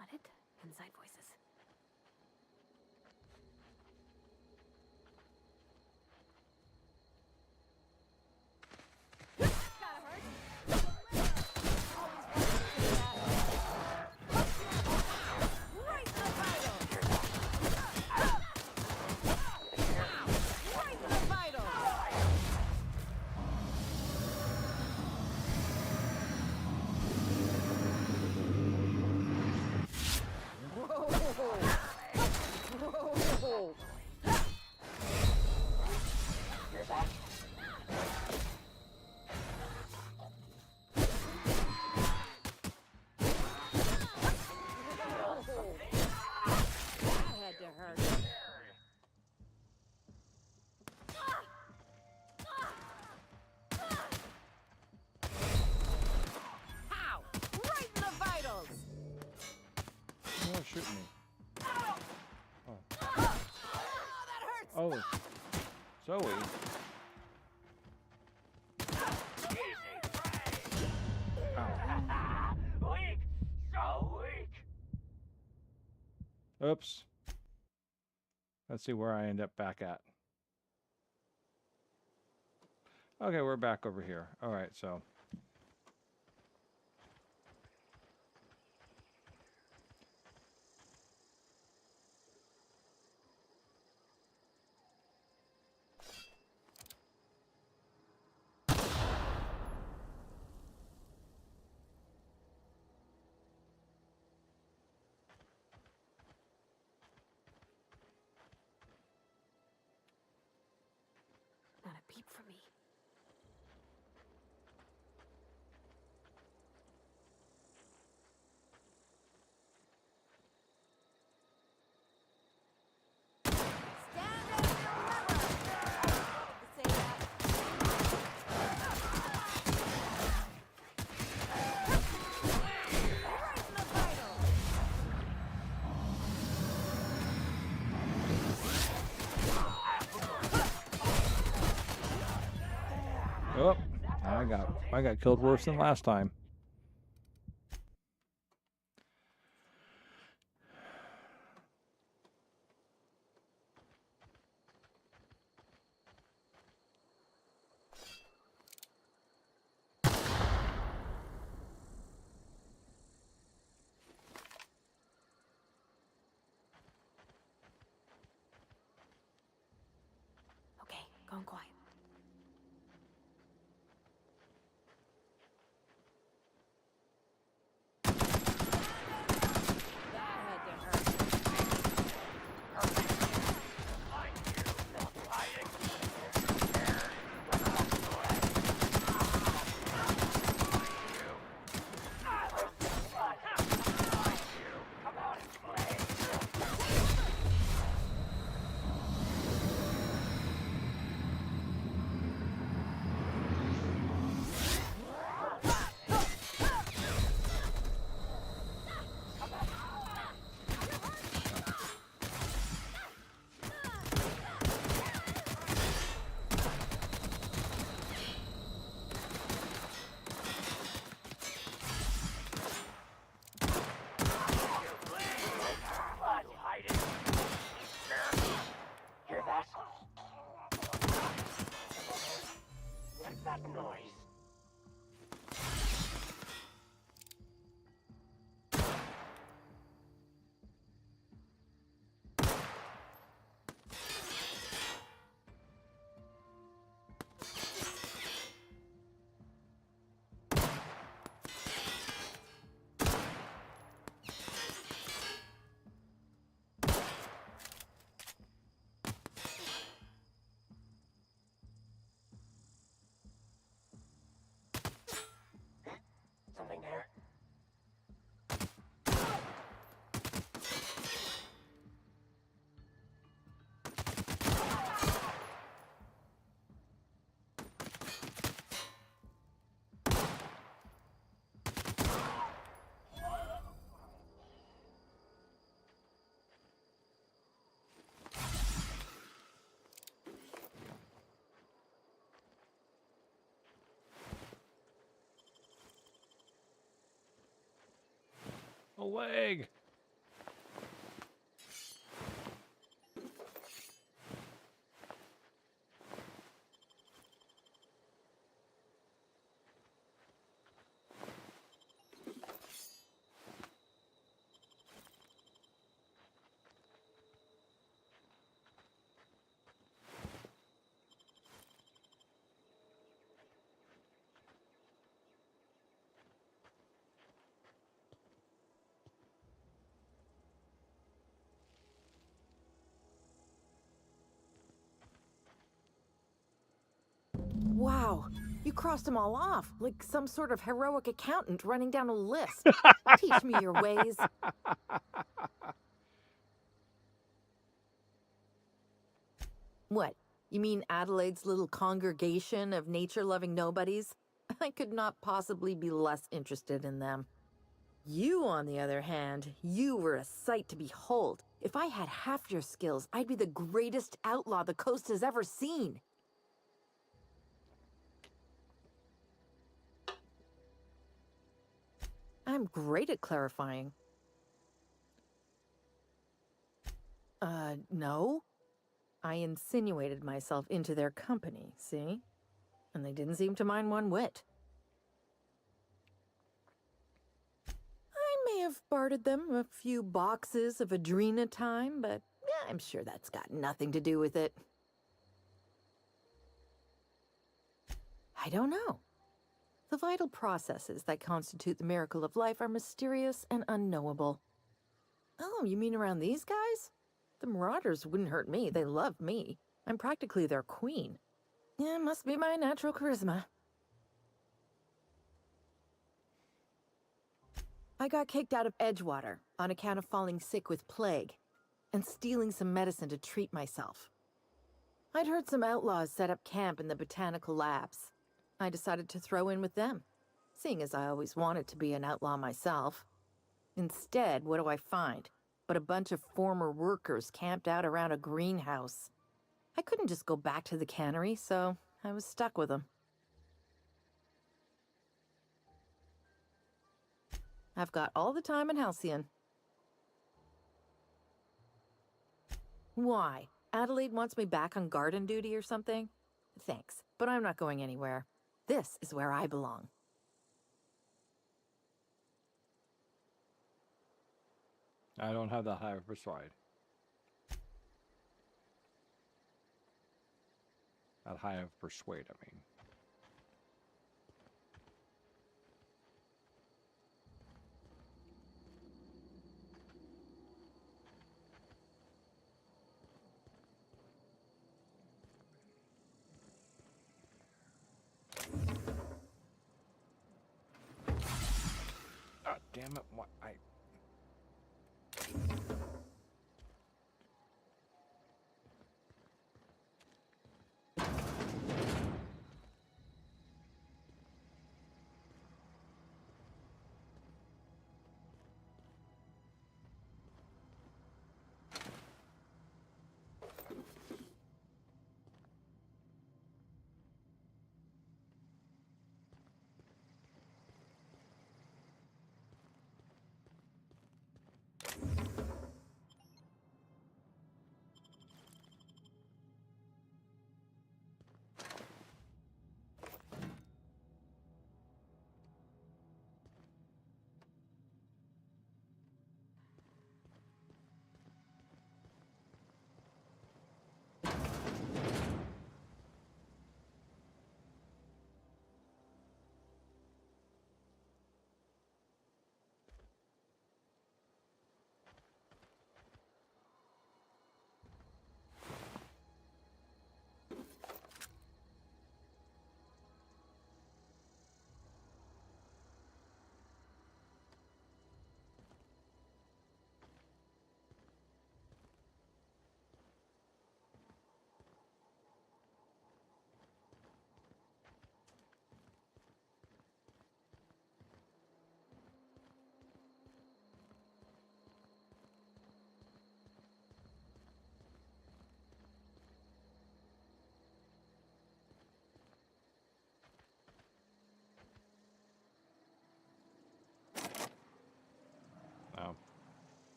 P: Got it? Inside voices. Shoot me. Oh. Oh. Zoe. Ow.
D: Weak! So weak!
A: Oops. Let's see where I end up back at. Okay, we're back over here. All right, so.
P: Not a peep for me.
A: Oh, I got killed worse than last time.
P: Okay, going quiet.
D: that noise? Something there?
A: A leg!
B: Wow, you crossed them all off, like some sort of heroic accountant running down a list. Teach me your ways. What? You mean Adelaide's little congregation of nature-loving nobodies? I could not possibly be less interested in them. You, on the other hand, you were a sight to behold. If I had half your skills, I'd be the greatest outlaw the coast has ever seen. I'm great at clarifying. No. I insinuated myself into their company, see? And they didn't seem to mind one whit. I may have bartered them a few boxes of Adrena time, but yeah, I'm sure that's got nothing to do with it. I don't know. The vital processes that constitute the miracle of life are mysterious and unknowable. Oh, you mean around these guys? The Marauders wouldn't hurt me. They love me. I'm practically their queen. Yeah, must be my natural charisma. I got kicked out of Edgewater on account of falling sick with plague and stealing some medicine to treat myself. I'd heard some outlaws set up camp in the botanical labs. I decided to throw in with them, seeing as I always wanted to be an outlaw myself. Instead, what do I find? But a bunch of former workers camped out around a greenhouse. I couldn't just go back to the cannery, so I was stuck with them. I've got all the time in Halcyon. Why? Adelaide wants me back on garden duty or something? Thanks, but I'm not going anywhere. This is where I belong.
A: I don't have that high of persuade. That high of persuade, I mean. God damn it, what I...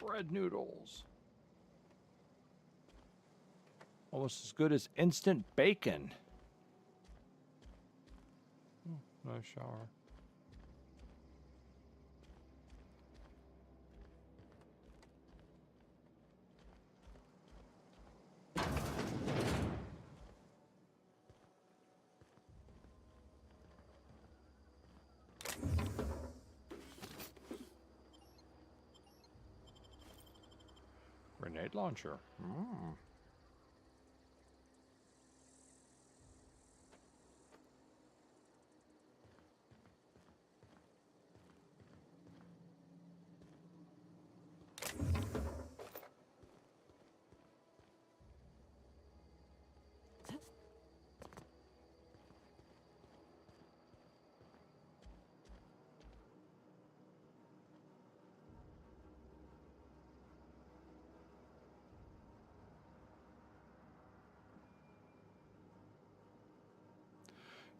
A: bread noodles. Almost as good as instant bacon. Nice shower. Grenade launcher.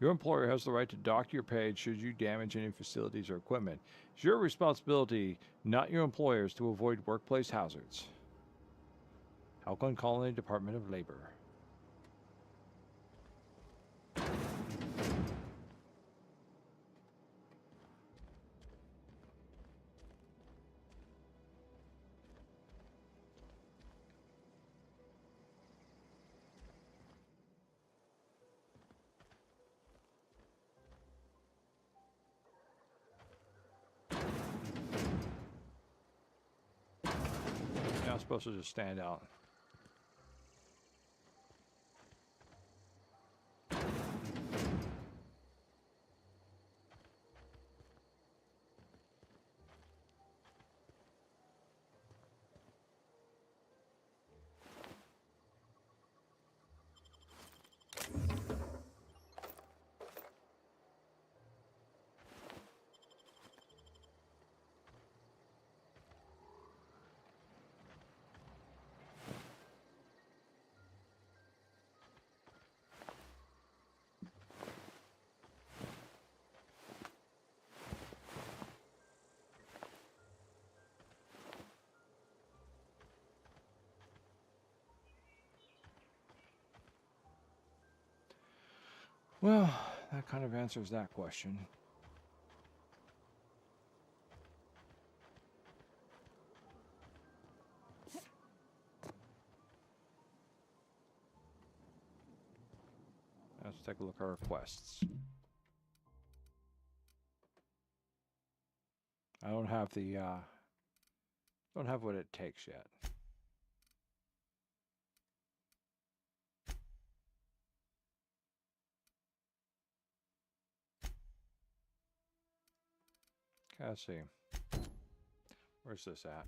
A: Your employer has the right to dock your pay should you damage any facilities or equipment. It's your responsibility, not your employer's, to avoid workplace hazards. Halcon Colony Department of Labor. I'm supposed to just stand out. Well, that kind of answers that question. Let's take a look at our quests. I don't have the don't have what it takes yet. Okay, let's see. Where's this at?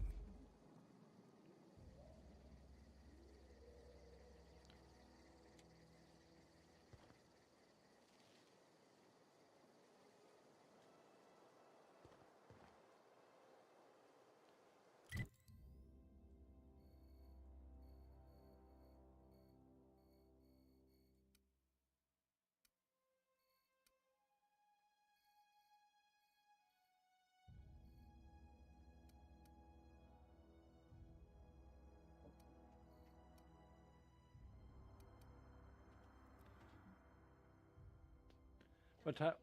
A: What time?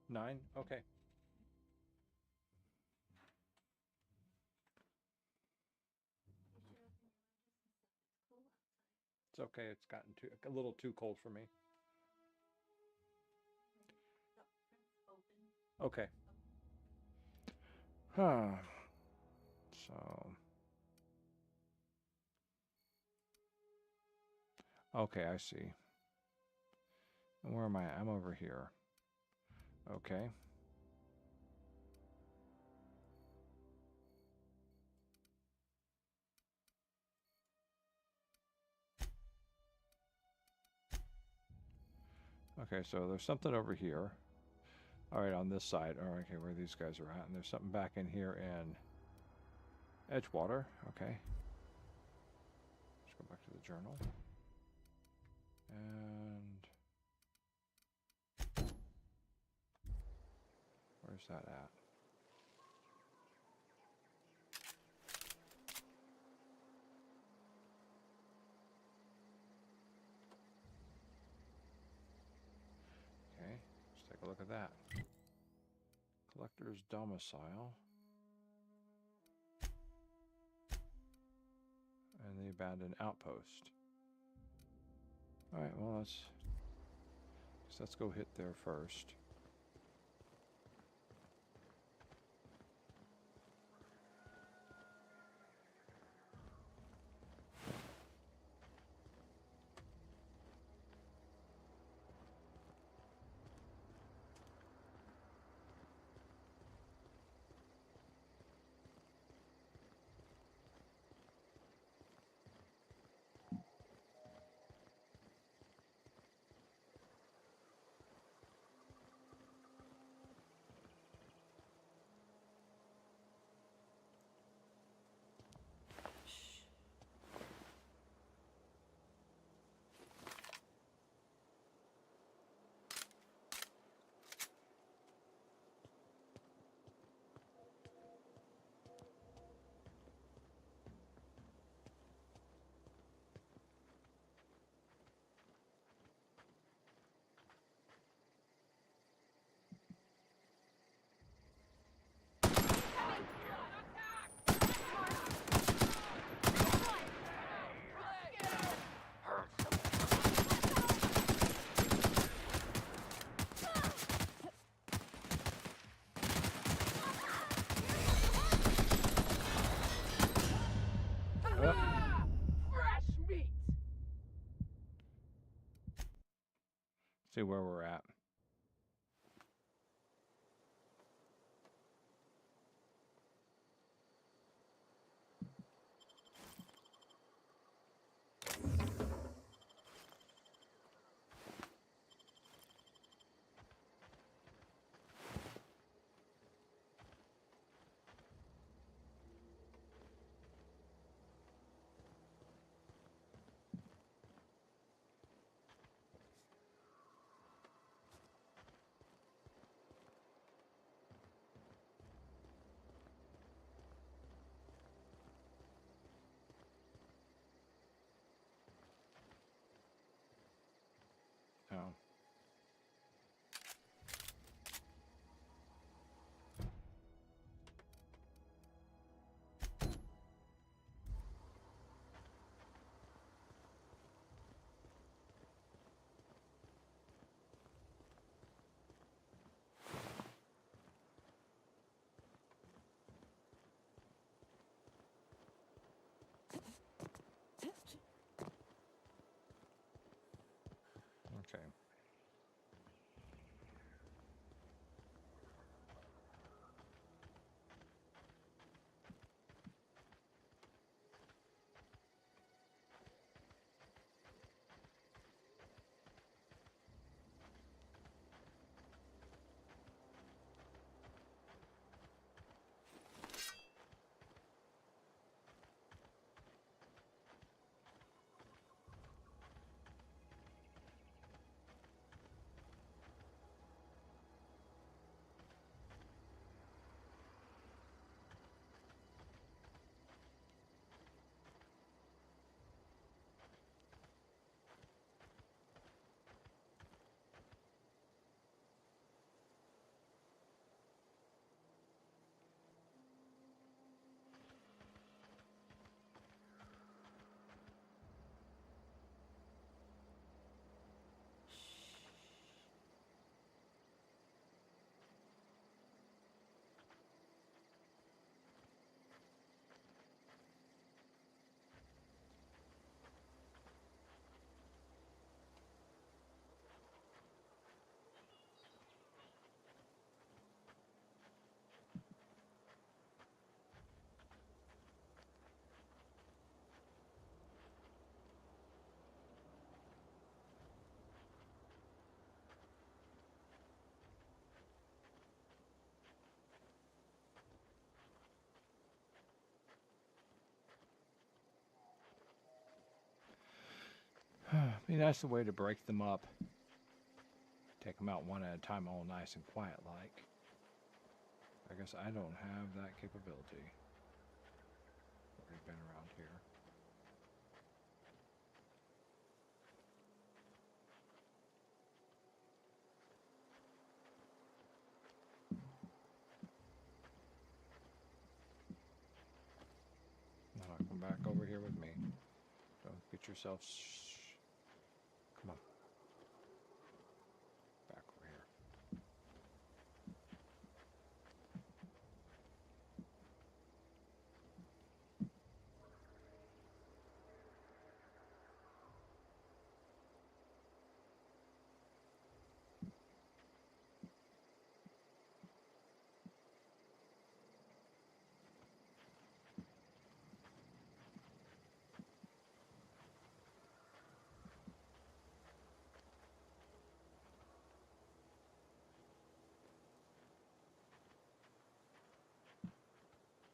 A: 9? Okay. It's okay. It's gotten a little too cold for me. Okay. Huh. So. Okay, I see. And where am I? I'm over here. Okay. Okay, so there's something over here. All right, on this side. All right, okay, where these guys are at. And there's something back in here in Edgewater. Okay. Let's go back to the journal. And where's that at? a look at that. Collector's domicile. And the abandoned outpost. Alright, well, let's go hit there first.
D: Fresh meat!
A: See where we're at. Oh. Okay. Be nice a way to break them up. Take them out one at a time, all nice and quiet like. I guess I don't have that capability. Already been around here. Get yourself. Come on. Back over here.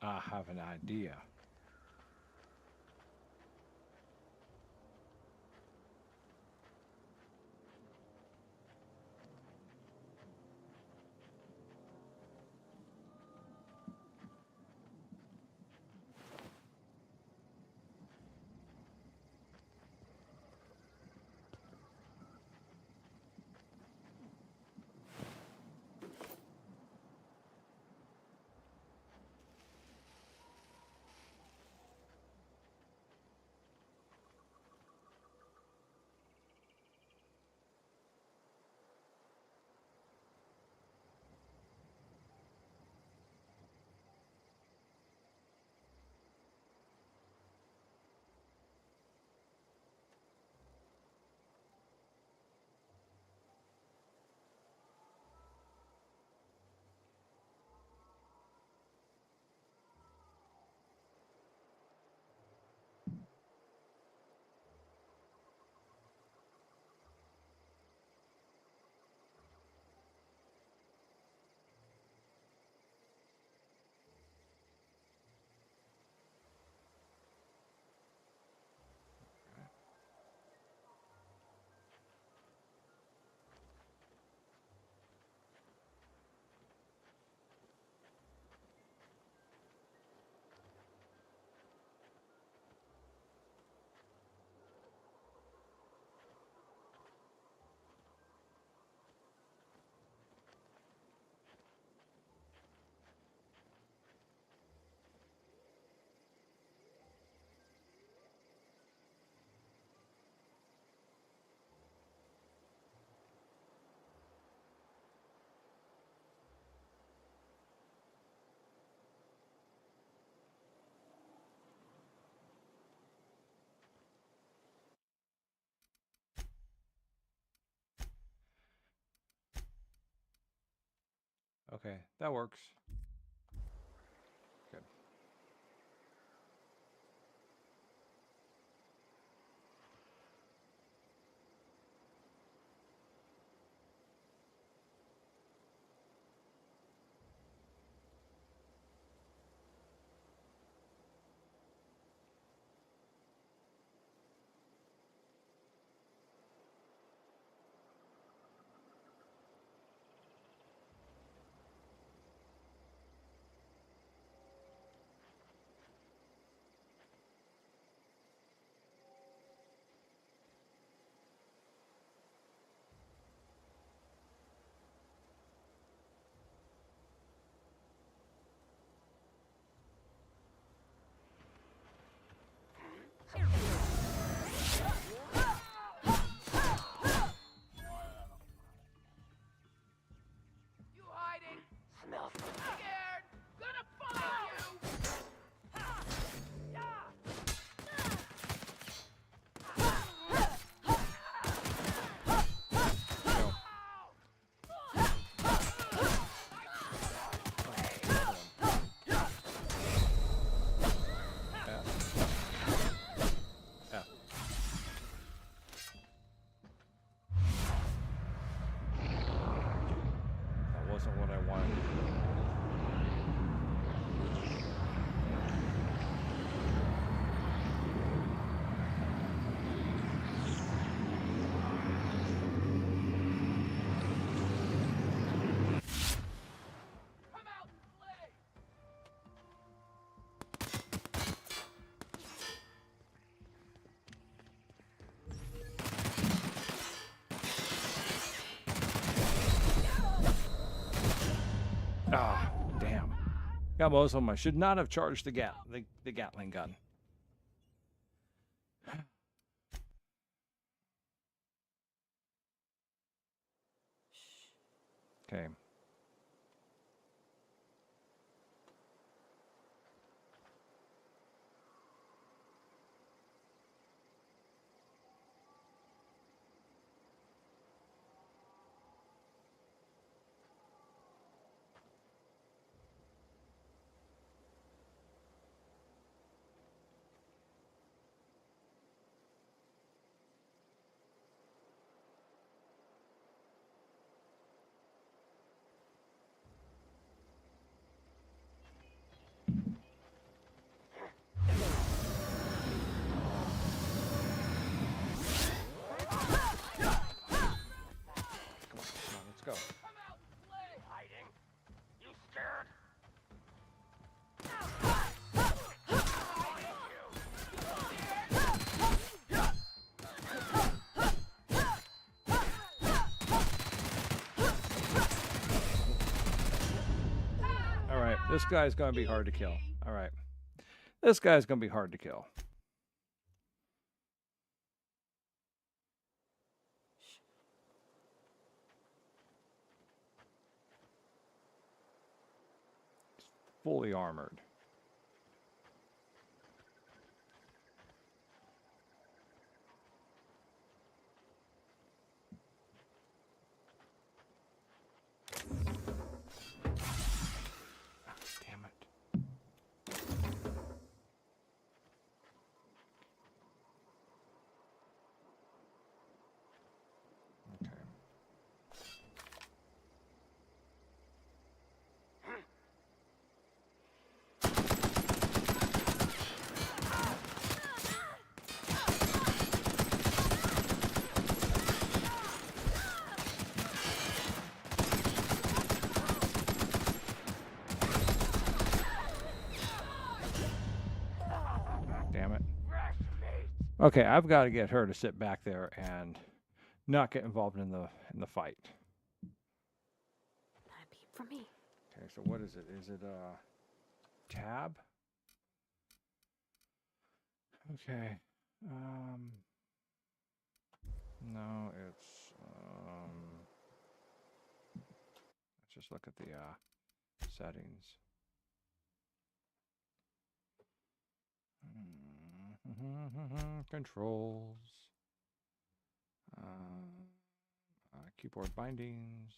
A: I have an idea. Okay, that works. Good.
D: You hiding? Smells scared. Gonna find you.
A: That wasn't what I wanted. Ah, damn. Got most of them. I should not have charged the Gatling gun. Okay. Let's go.
D: Hiding? You scared?
A: All right, this guy's going to be hard to kill. All right. This guy's going to be hard to kill. Fully armored. Damn it. Okay. Damn it. Okay, I've got to get her to sit back there and not get involved in the fight.
P: That'd be for me.
A: Okay, so what is it? Is it tab? Okay. No, it's let's just look at the settings. Controls. Keyboard bindings.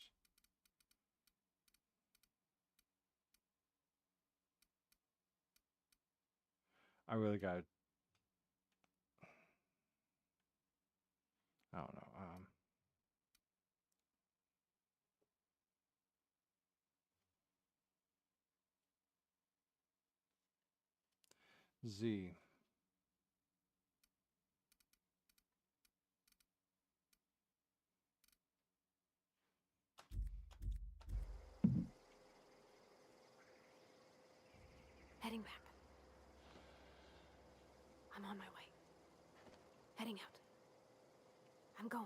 A: I really got to, I don't know. Z.
P: Heading back. I'm on my way. Heading out. I'm going.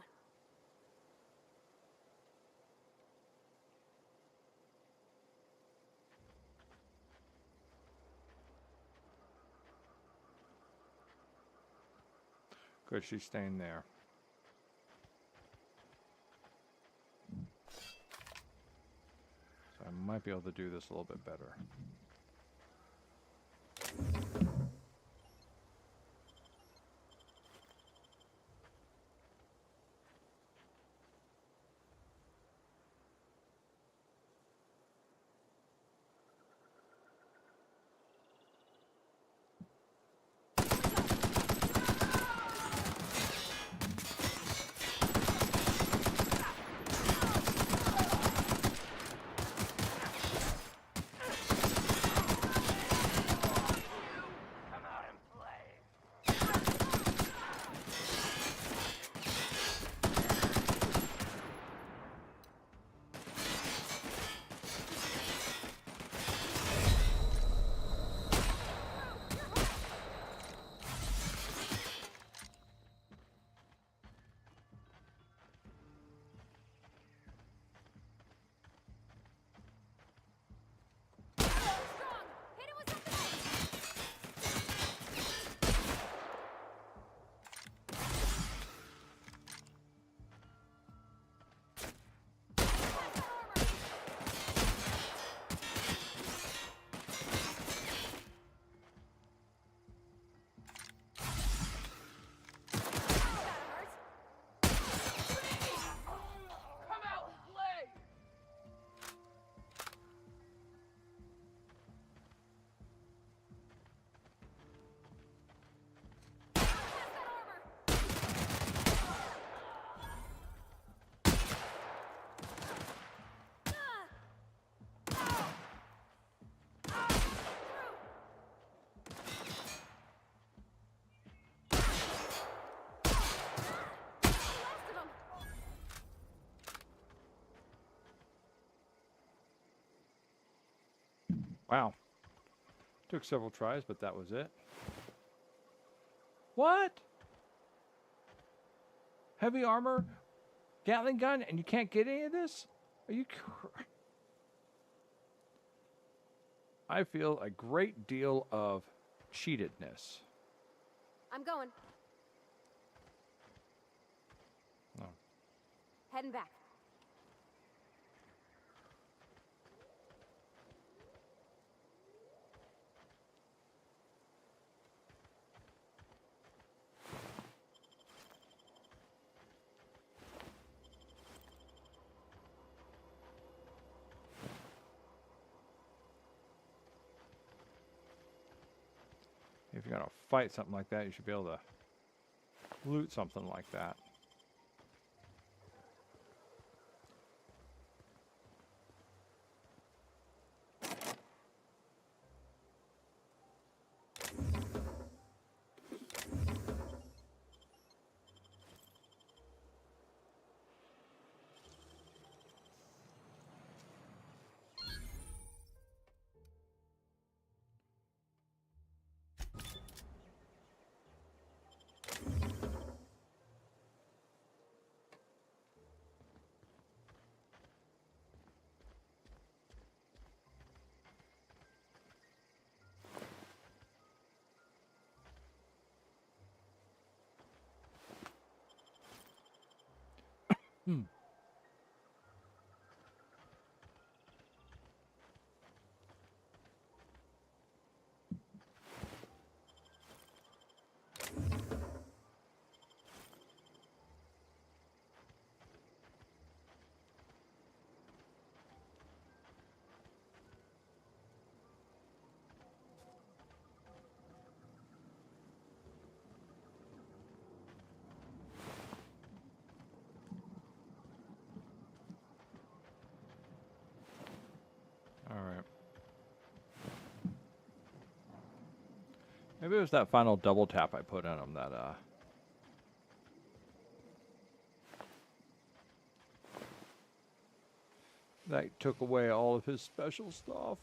A: Good, she's staying there. So I might be able to do this a little bit better. Wow. Took several tries, but that was it. What? Heavy armor, Gatling gun, and you can't get any of this? Are you I feel a great deal of cheatedness.
P: I'm going.
A: Oh.
P: Heading back.
A: If you're going to fight something like that, you should be able to loot something like that. Hmm. All right. Maybe it was that final double tap I put on him that took away all of his special stuff.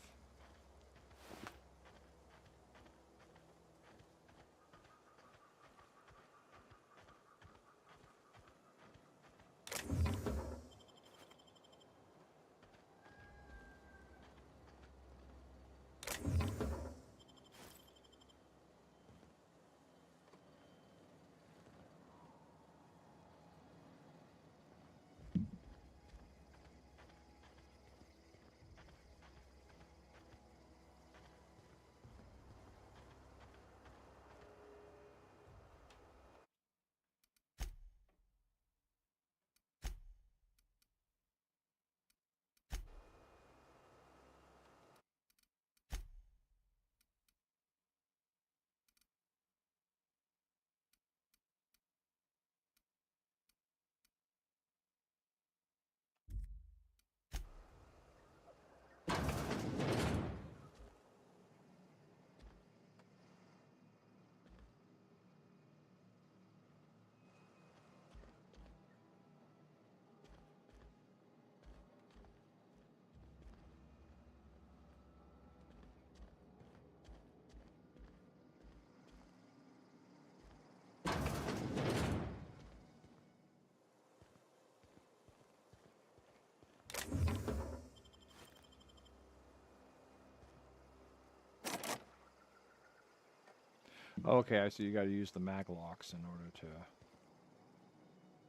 A: Okay, I see. You got to use the mag locks in order to.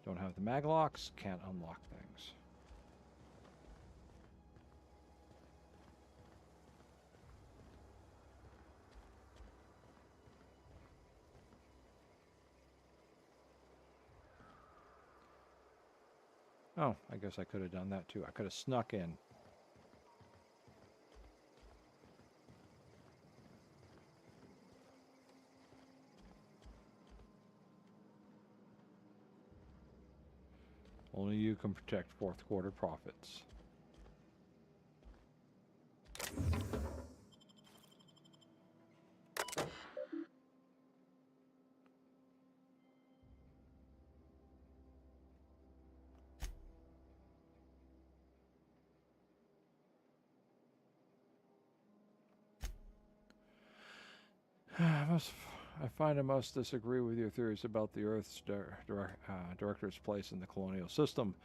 A: Don't have the mag locks, can't unlock things. Oh, I guess I could have done that too. I could have snuck in. Only you can protect fourth quarter profits. I find I must disagree with your theories about the Earth's director's place in the colonial system.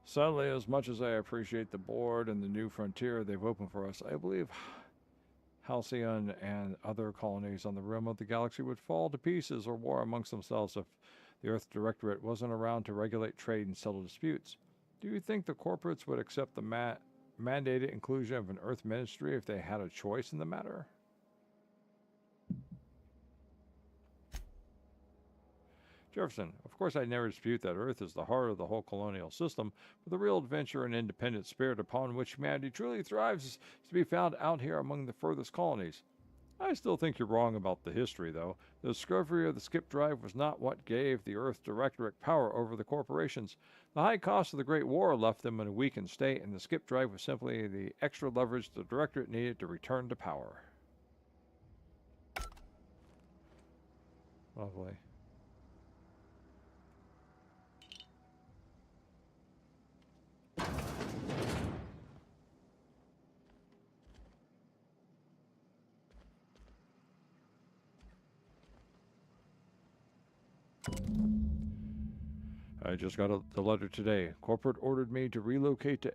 A: Sadly, as much as I appreciate the board and the new frontier they've opened for us, I believe Halcyon and other colonies on the rim of the galaxy would fall to pieces or war amongst themselves if the Earth Directorate wasn't around to regulate trade and settle disputes. Do you think the corporates would accept the mandated inclusion of an Earth ministry if they had a choice in the matter? Jefferson, of course I never dispute that Earth is the heart of the whole colonial system, but the real adventure and independent spirit upon which humanity truly thrives is to be found out here among the furthest colonies. I still think you're wrong about the history, though. The discovery of the skip drive was not what gave the Earth Directorate power over the corporations. The high cost of the Great War left them in a weakened state, and the skip drive was simply the extra leverage the Directorate needed to return to power. Lovely. I just got the letter today. Corporate ordered me to relocate to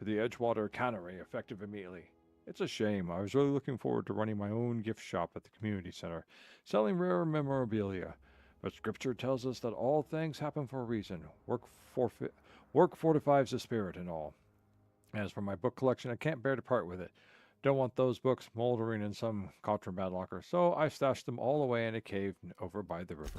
A: the Edgewater Cannery, effective immediately. It's a shame. I was really looking forward to running my own gift shop at the community center, selling rare memorabilia. But Scripture tells us that all things happen for a reason. Work fortifies the spirit and all. As for my book collection, I can't bear to part with it. Don't want those books moldering in some contraband locker, so I stashed them all away in a cave over by the river.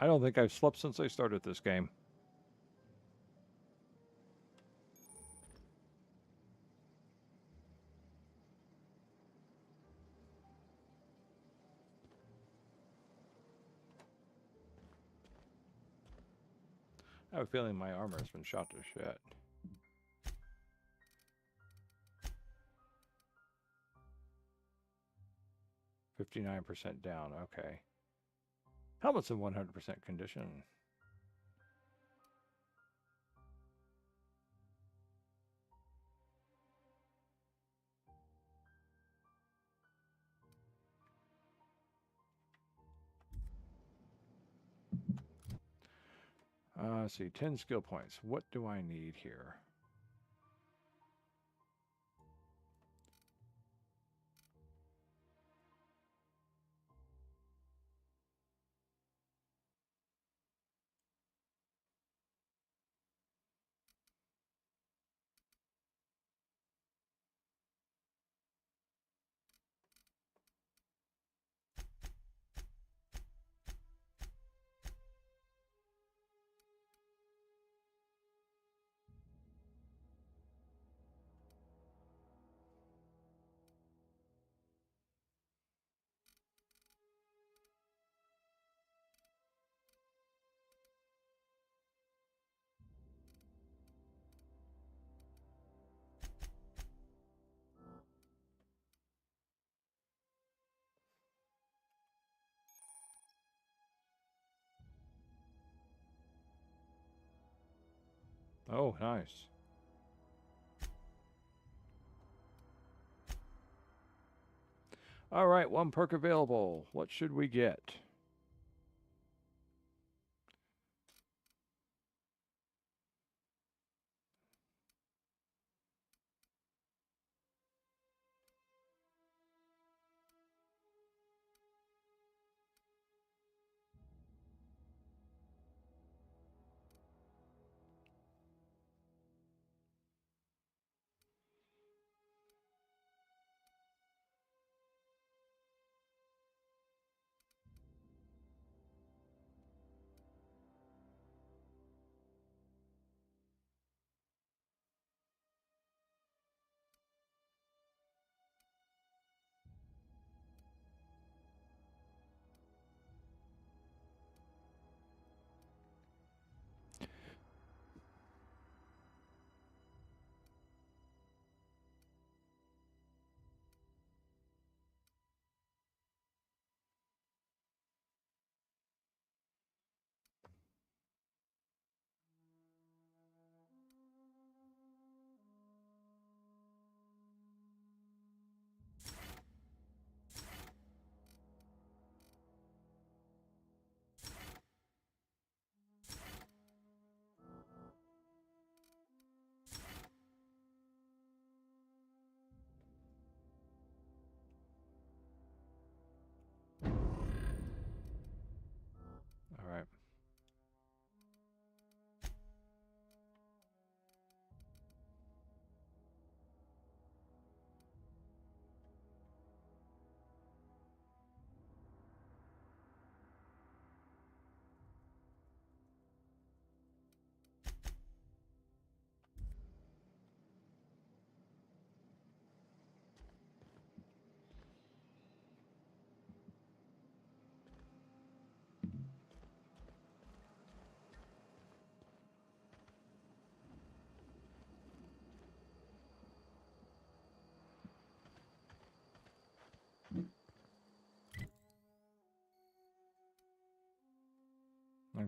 A: I don't think I've slept since I started this game. I have a feeling my armor has been shot to shit. %59 down, okay. Helmet's in 100% condition. Let's see, 10 skill points. What do I need here? Oh, nice. All right, one perk available. What should we get?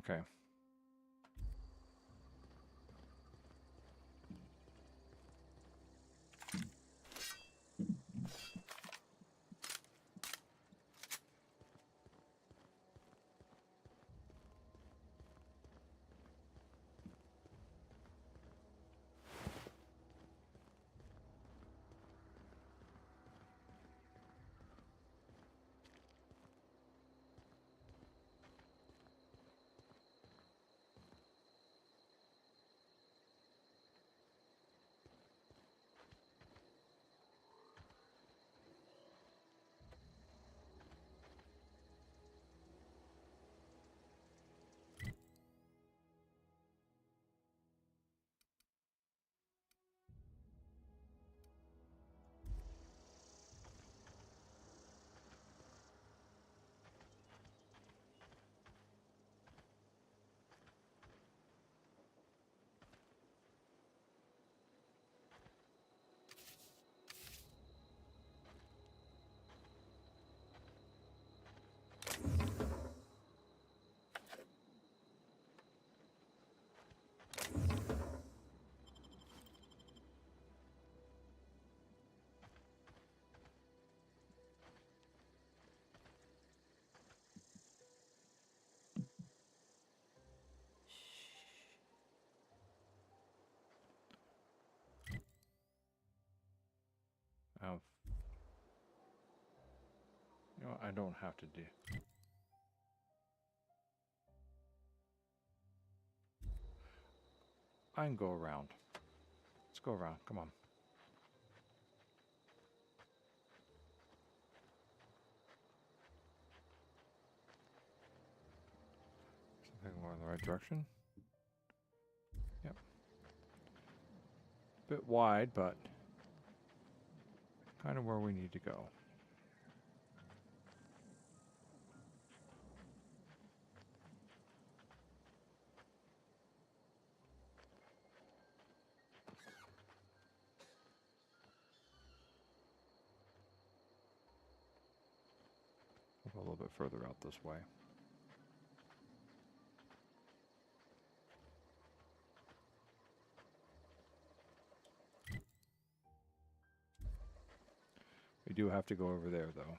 A: Okay. Oh. You know, I don't have to do. I can go around. Let's go around. Come on. Something more in the right direction. Yep. Bit wide, but kind of where we need to go. We'll go a little bit further out this way. We do have to go over there, though.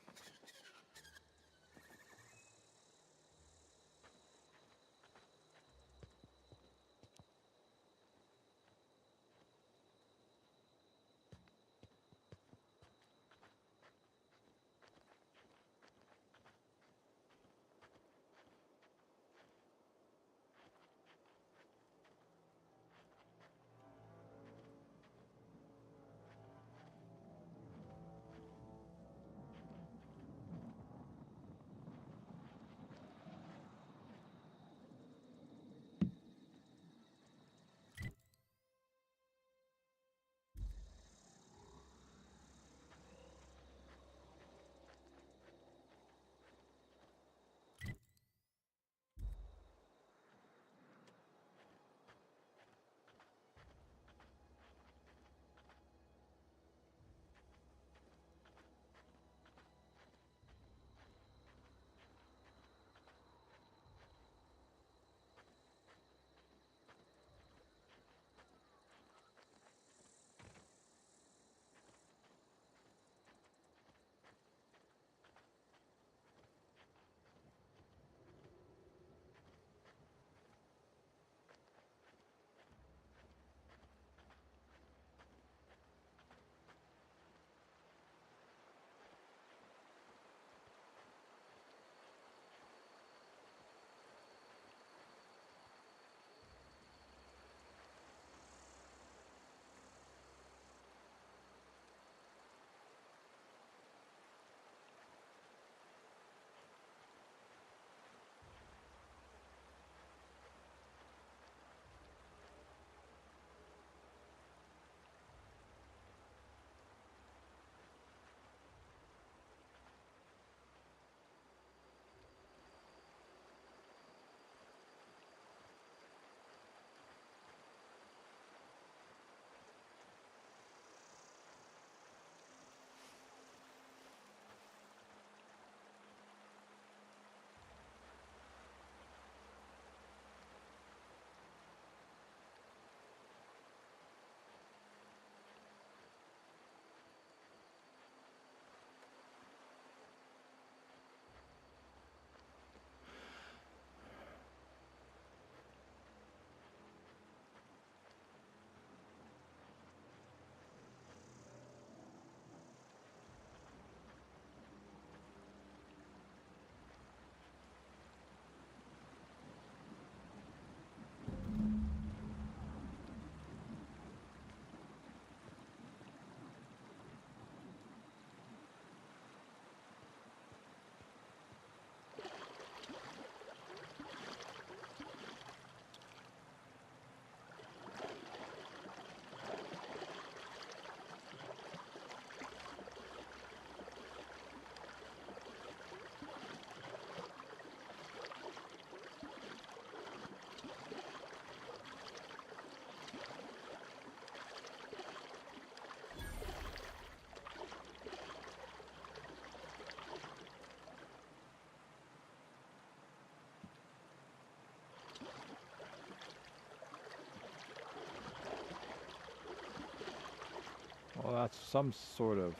A: that's some sort of...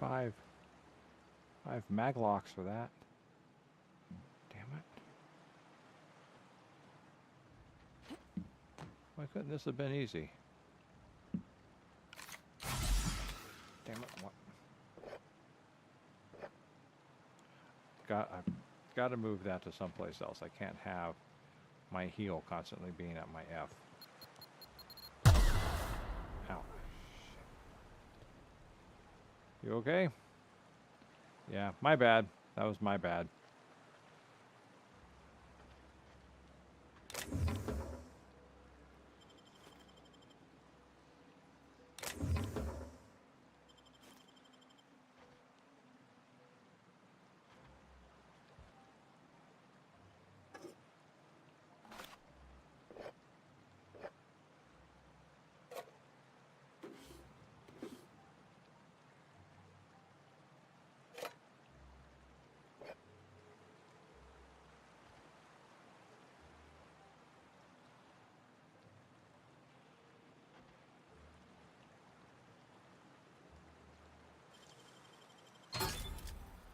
A: Five maglocks for that. Damn it. Why couldn't this have been easy? Damn it. What? I've got to move that to someplace else. I can't have my heel constantly being at my F. Ow. You okay? Yeah, my bad. That was my bad.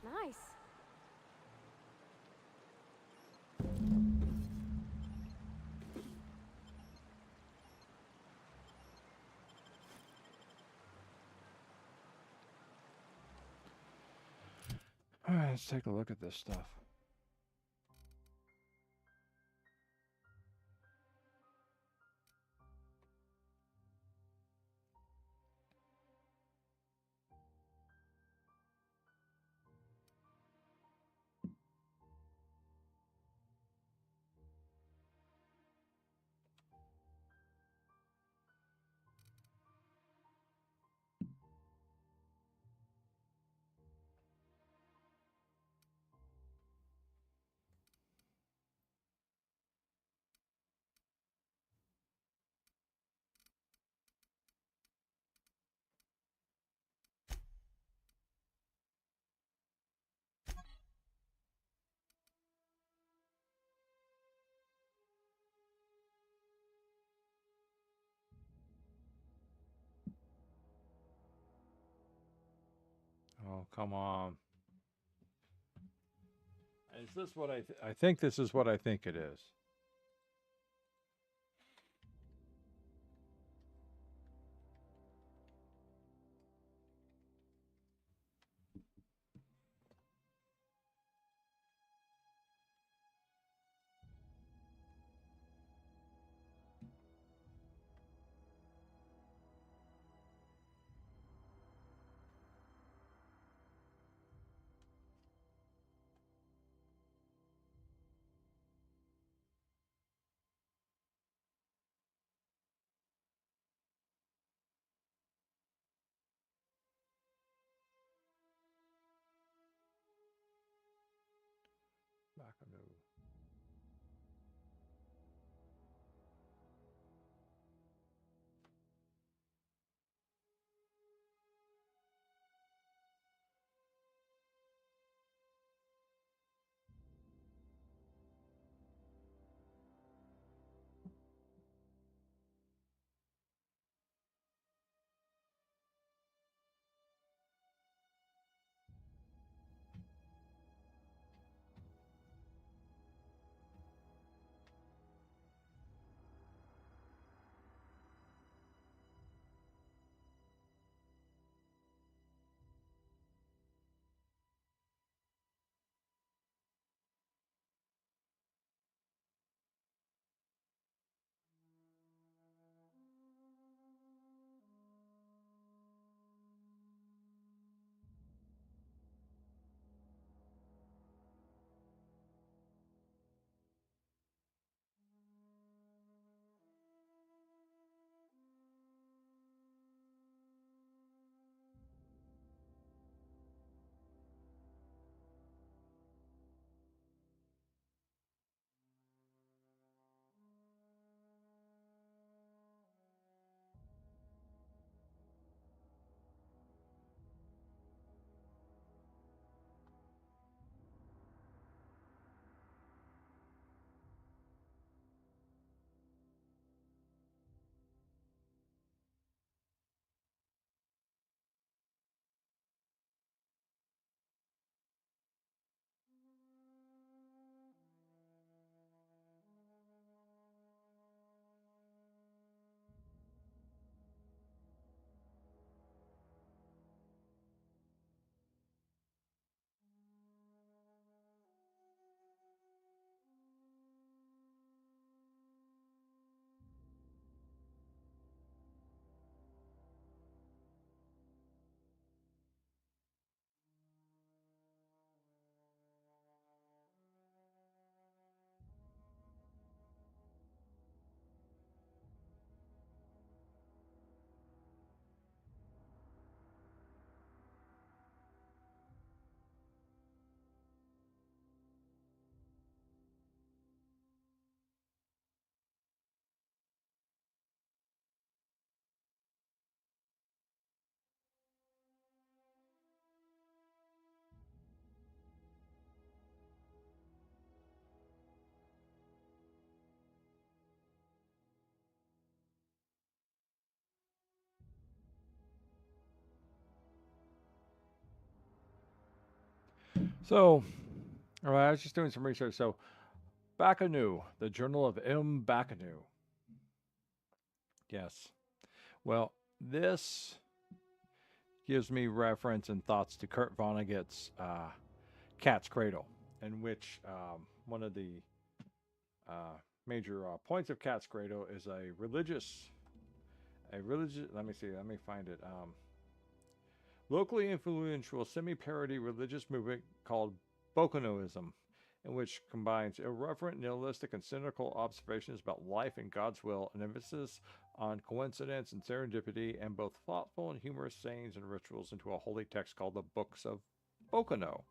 P: Nice.
A: All right, let's take a look at this stuff. Oh, come on. Is this what I think this is what I think it is. Back anew. So, all right, I was just doing some research. So, Bakanu, the Journal of M. Bakanu. Yes. Well, this gives me reference and thoughts to Kurt Vonnegut's Cat's Cradle, in which one of the major points of Cat's Cradle is a religious. Let me see. Let me find it. Locally influential semi-parody religious movement called Bokonoism, in which combines irreverent, nihilistic, and cynical observations about life and God's will, an emphasis on coincidence and serendipity, and both thoughtful and humorous sayings and rituals into a holy text called the Books of Bokono.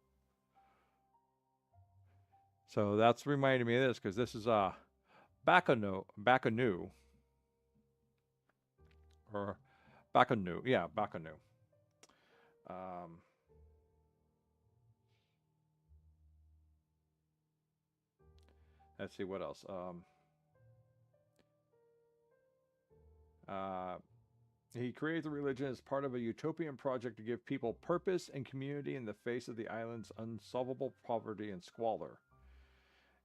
A: So that's reminding me of this, because this is Bakanu, or Bakanu, yeah, Bakanu. Let's see what else. He created the religion as part of a utopian project to give people purpose and community in the face of the island's unsolvable poverty and squalor.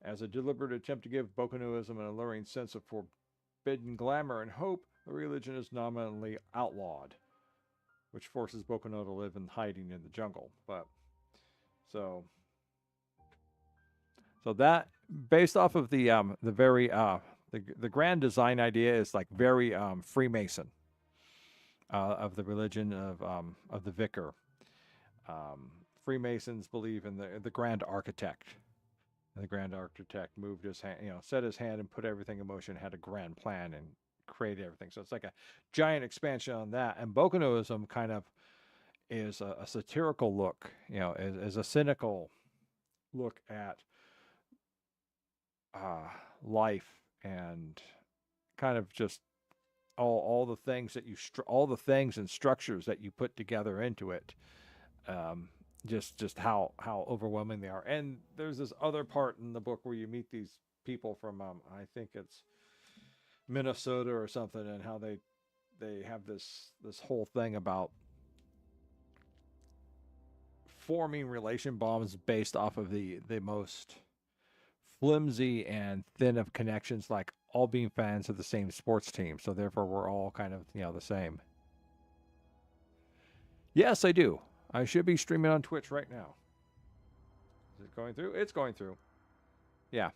A: As a deliberate attempt to give Bokonoism an alluring sense of forbidden glamour and hope, the religion is nominally outlawed, which forces Bokono to live in hiding in the jungle. But so that, based off of the very the grand design idea is like very Freemason of the religion of the vicar. Freemasons believe in the grand architect. And the grand architect moved his hand, set his hand and put everything in motion, had a grand plan and created everything. So it's like a giant expansion on that. And Bokonoism kind of is a satirical look, is a cynical look at life and kind of just all the things that all the things and structures that you put together into it. Just how overwhelming they are. And there's this other part in the book where you meet these people from I think it's Minnesota or something, and how they have this whole thing about forming relation bombs based off of the most flimsy and thin of connections, like all being fans of the same sports team, so therefore we're all kind of the same. Yes, I do. I should be streaming on Twitch right now. Is it going through? It's going through. Yeah.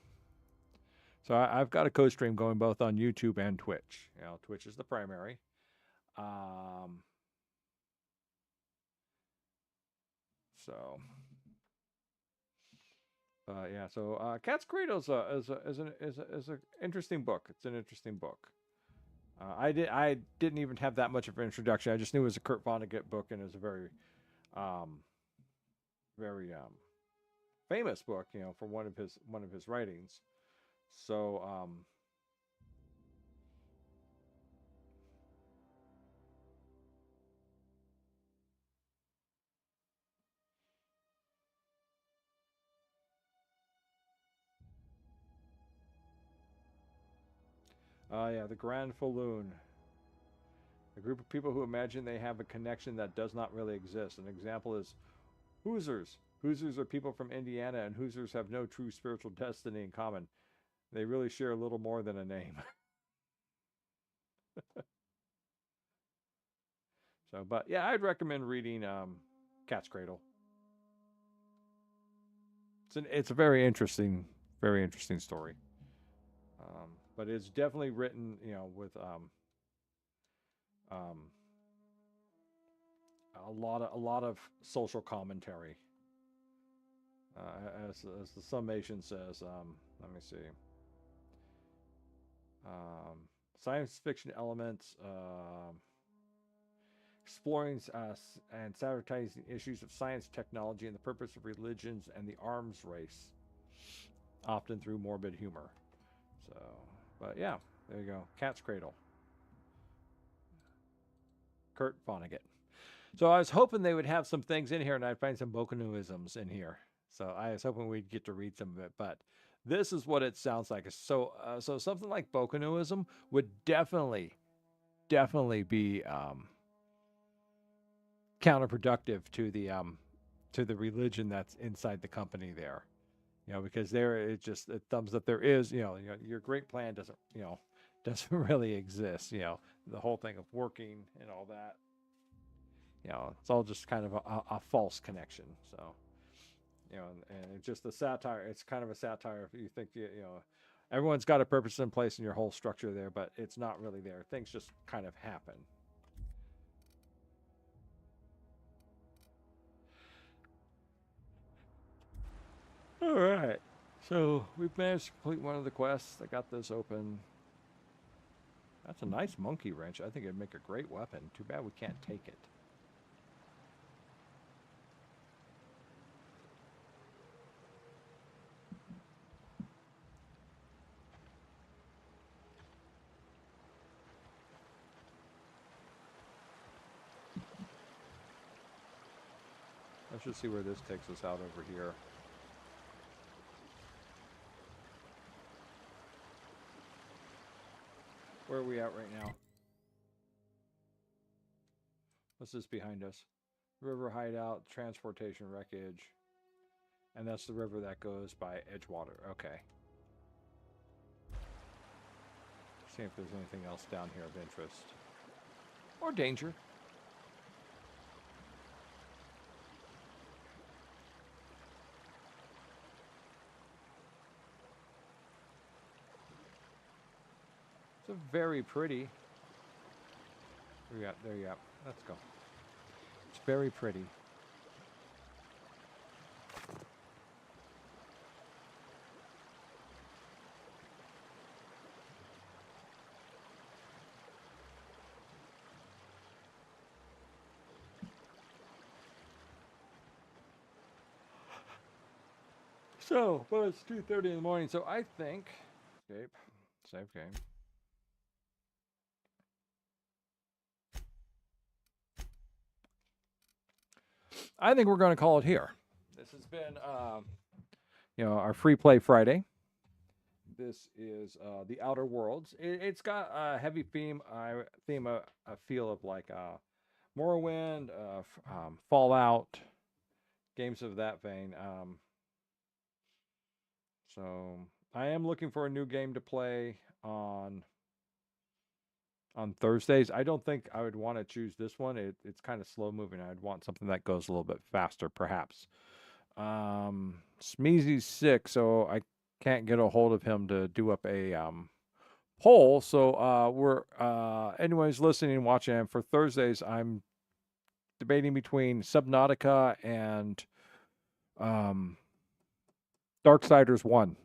A: So I've got a co-stream going both on YouTube and Twitch. Twitch is the primary. So yeah. So Cat's Cradle is an interesting book. It's an interesting book. I didn't even have that much of an introduction. I just knew it was a Kurt Vonnegut book, and it was a very famous book, for one of his writings. So yeah, the Grand Falloon. A group of people who imagine they have a connection that does not really exist. An example is Hoosiers. Hoosiers are people from Indiana, and Hoosiers have no true spiritual destiny in common. They really share a little more than a name. So, but yeah, I'd recommend reading Cat's Cradle. It's a very interesting story. But it's definitely written, with a lot of social commentary. As the summation says, let me see. Science fiction elements, exploring and satirizing issues of science, technology, and the purpose of religions and the arms race, often through morbid humor. So, but yeah, there you go. Cat's Cradle. Kurt Vonnegut. So I was hoping they would have some things in here, and I'd find some Bokonoisms in here. So I was hoping we'd get to read some of it, but this is what it sounds like. So something like Bokonoism would definitely be counterproductive to the to the religion that's inside the company there. Because there it thumbs up there is, your great plan doesn't, doesn't really exist. The whole thing of working and all that. It's all just kind of a false connection. So, and it's just a satire. It's kind of a satire. If you think, everyone's got a purpose in place in your whole structure there, but it's not really there. Things just kind of happen. All right. So we've managed to complete one of the quests. I got this open. That's a nice monkey wrench. I think it'd make a great weapon. Too bad we can't take it. Let's just see where this takes us out over here. Where are we at right now? What's this behind us? River hideout, transportation wreckage. And that's the river that goes by Edgewater. Okay. See if there's anything else down here of interest. Or danger. It's very pretty. There you go. Let's go. It's very pretty. So, well, it's 2:30 in the morning, so I think escape, save game. I think we're going to call it here. This has been, our free play Friday. This is the Outer Worlds. It's got a heavy theme. A feel of like Morrowind, Fallout, games of that vein. So I am looking for a new game to play on Thursdays. I don't think I would want to choose this one. It's kind of slow moving. I'd want something that goes a little bit faster, perhaps. Smeazy's sick, so I can't get a hold of him to do up a poll. So we're anyways listening and watching. And for Thursdays, I'm debating between Subnautica and Darksiders 1.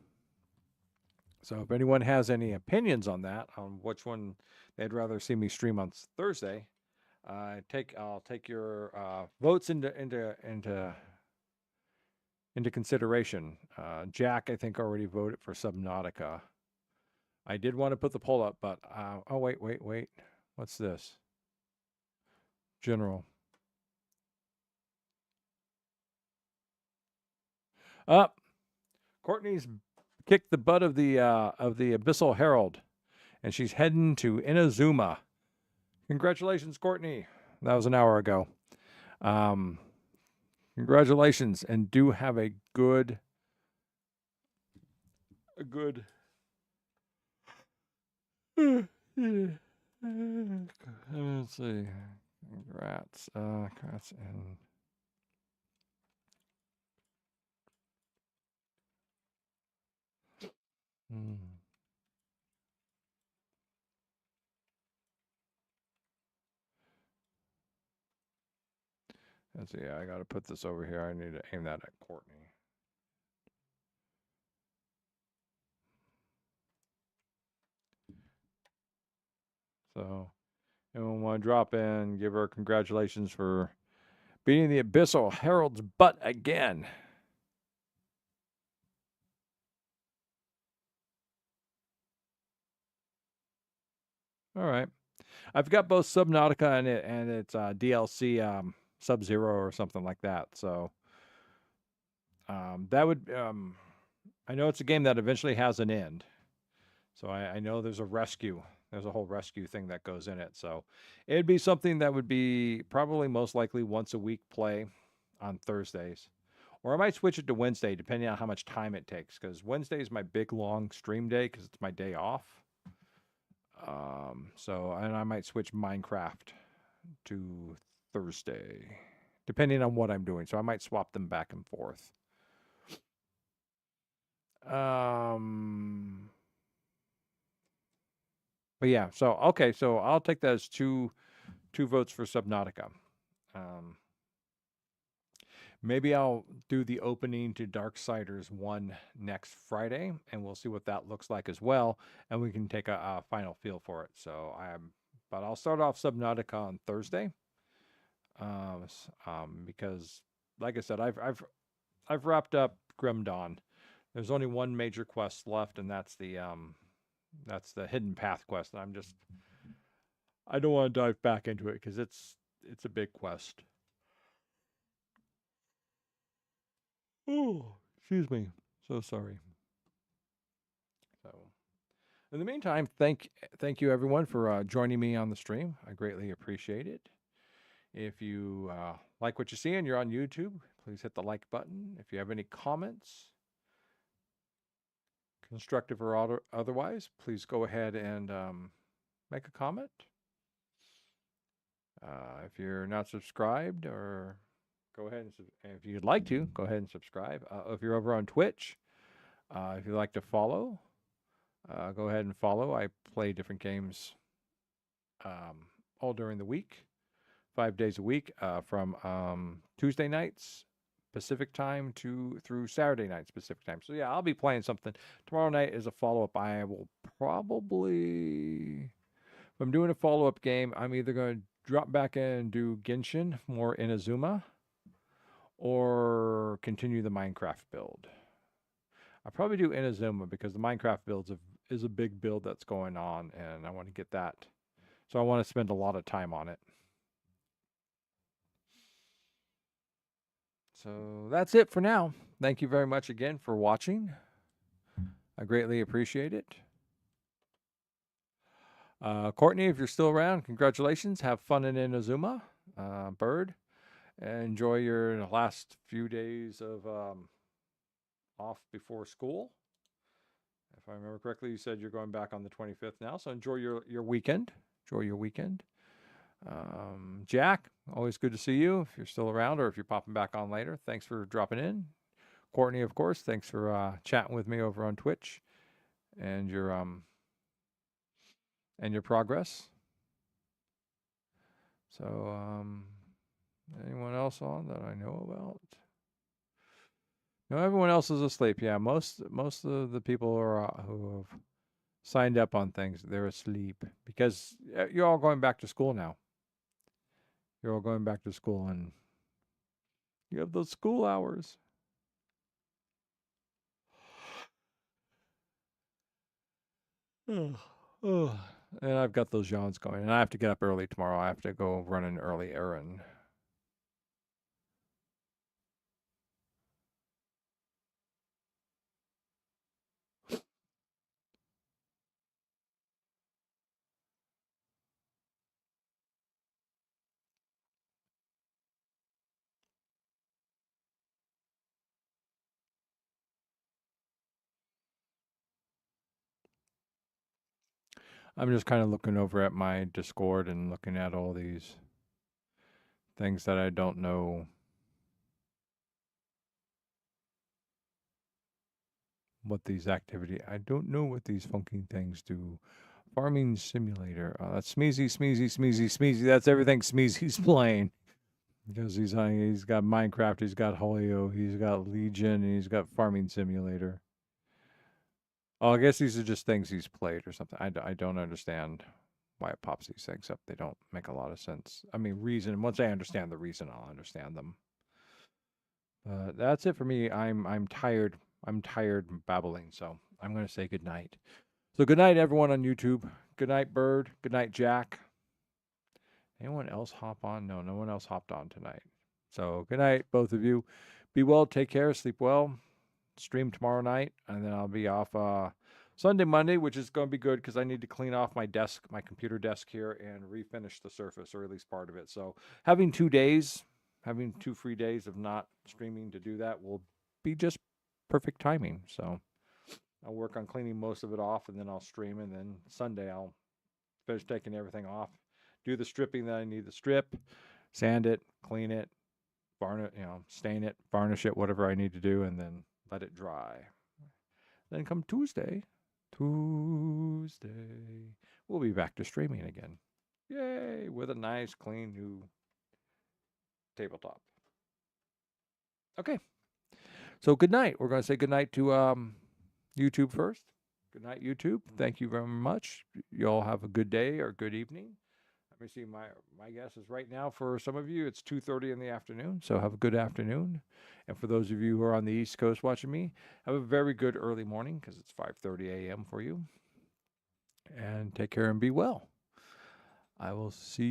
A: So if anyone has any opinions on that, on which one they'd rather see me stream on Thursday, I'll take your votes into consideration. Jack, I think, already voted for Subnautica. I did want to put the poll up, but oh wait, what's this? General. Up. Courtney's kicked the butt of the Abyssal Herald, and she's heading to Inazuma. Congratulations, Courtney. That was an hour ago. Congratulations, and do have a good. Let's see. Congrats. Congrats and. Let's see. I got to put this over here. I need to aim that at Courtney. So, anyone want to drop in, give her congratulations for beating the Abyssal Herald's butt again. All right. I've got both Subnautica and its DLC Sub-Zero or something like that. So that would I know it's a game that eventually has an end. So I know there's a rescue. There's a whole rescue thing that goes in it. So it'd be something that would be probably most likely once a week play. on Thursdays. Or I might switch it to Wednesday, depending on how much time it takes, because Wednesday is my big, long stream day, because it's my day off. And I might switch Minecraft to Thursday, depending on what I'm doing. So I might swap them back and forth. But yeah, so okay, so I'll take that as two votes for Subnautica. Maybe I'll do the opening to Darksiders 1 next Friday, and we'll see what that looks like as well, and we can take a final feel for it. But I'll start off Subnautica on Thursday, because, like I said, I've wrapped up Grim Dawn. There's only one major quest left, and that's the Hidden Path quest. And I don't want to dive back into it because it's a big quest. Oh, excuse me. So sorry. So, in the meantime, thank you everyone for joining me on the stream. I greatly appreciate it. If you like what you see and you're on YouTube, please hit the like button. If you have any comments, constructive or otherwise, please go ahead and make a comment. If you're not subscribed, or go ahead and if you'd like to, go ahead and subscribe. If you're over on Twitch, if you'd like to follow, go ahead and follow. I play different games all during the week, 5 days a week, from Tuesday nights Pacific time through Saturday nights Pacific time. So yeah, I'll be playing something. Tomorrow night is a follow-up. I will probably, if I'm doing a follow-up game, I'm either going to drop back in and do Genshin, more Inazuma, or continue the Minecraft build. I'll probably do Inazuma because the Minecraft build is a big build that's going on, and I want to get that. So I want to spend a lot of time on it. So that's it for now. Thank you very much again for watching. I greatly appreciate it. Courtney, if you're still around, congratulations. Have fun in Inazuma. Bird, enjoy your last few days of off before school. If I remember correctly, you said you're going back on the 25th now, so enjoy your weekend. Enjoy your weekend. Jack, always good to see you if you're still around, or if you're popping back on later. Thanks for dropping in. Courtney, of course, thanks for chatting with me over on Twitch and your progress. So anyone else on that I know about? No, everyone else is asleep. Yeah, most of the people who have signed up on things, they're asleep because you're all going back to school now. You're all going back to school, and you have those school hours. Oh, and I've got those yawns going, and I have to get up early tomorrow. I have to go run an early errand. I'm just kind of looking over at my Discord and looking at all these things that I don't know what these I don't know what these funky things do. Farming simulator. That's Smeazy. That's everything Smeazy's playing. Because he's got Minecraft, he's got Holio, he's got Legion, and he's got Farming Simulator. Oh, I guess these are just things he's played or something. I don't understand why it pops these things up. They don't make a lot of sense. I mean, once I understand the reason, I'll understand them. That's it for me. I'm tired. I'm tired babbling, so I'm going to say good night. So good night, everyone on YouTube. Good night, Bird. Good night, Jack. Anyone else hop on? No, no one else hopped on tonight. So good night, both of you. Be well, take care, sleep well. Stream tomorrow night, and then I'll be off Sunday, Monday, which is going to be good because I need to clean off my desk, my computer desk here, and refinish the surface, or at least part of it. So having 2 days having 2 free days of not streaming to do that will be just perfect timing. So I'll work on cleaning most of it off, and then I'll stream, and then Sunday I'll finish taking everything off, do the stripping that I need to strip, sand it, clean it, varnish, stain it, varnish it, whatever I need to do, and then let it dry. Then come Tuesday, we'll be back to streaming again. Yay, with a nice, clean new tabletop. Okay. So good night. We're going to say good night to YouTube first. Good night, YouTube. Thank you very much. You all have a good day or good evening. Let me see. My guess is right now for some of you, it's 2:30 in the afternoon. So have a good afternoon. And for those of you who are on the East Coast watching me, have a very good early morning because it's 5:30 a.m. for you. And take care and be well. I will see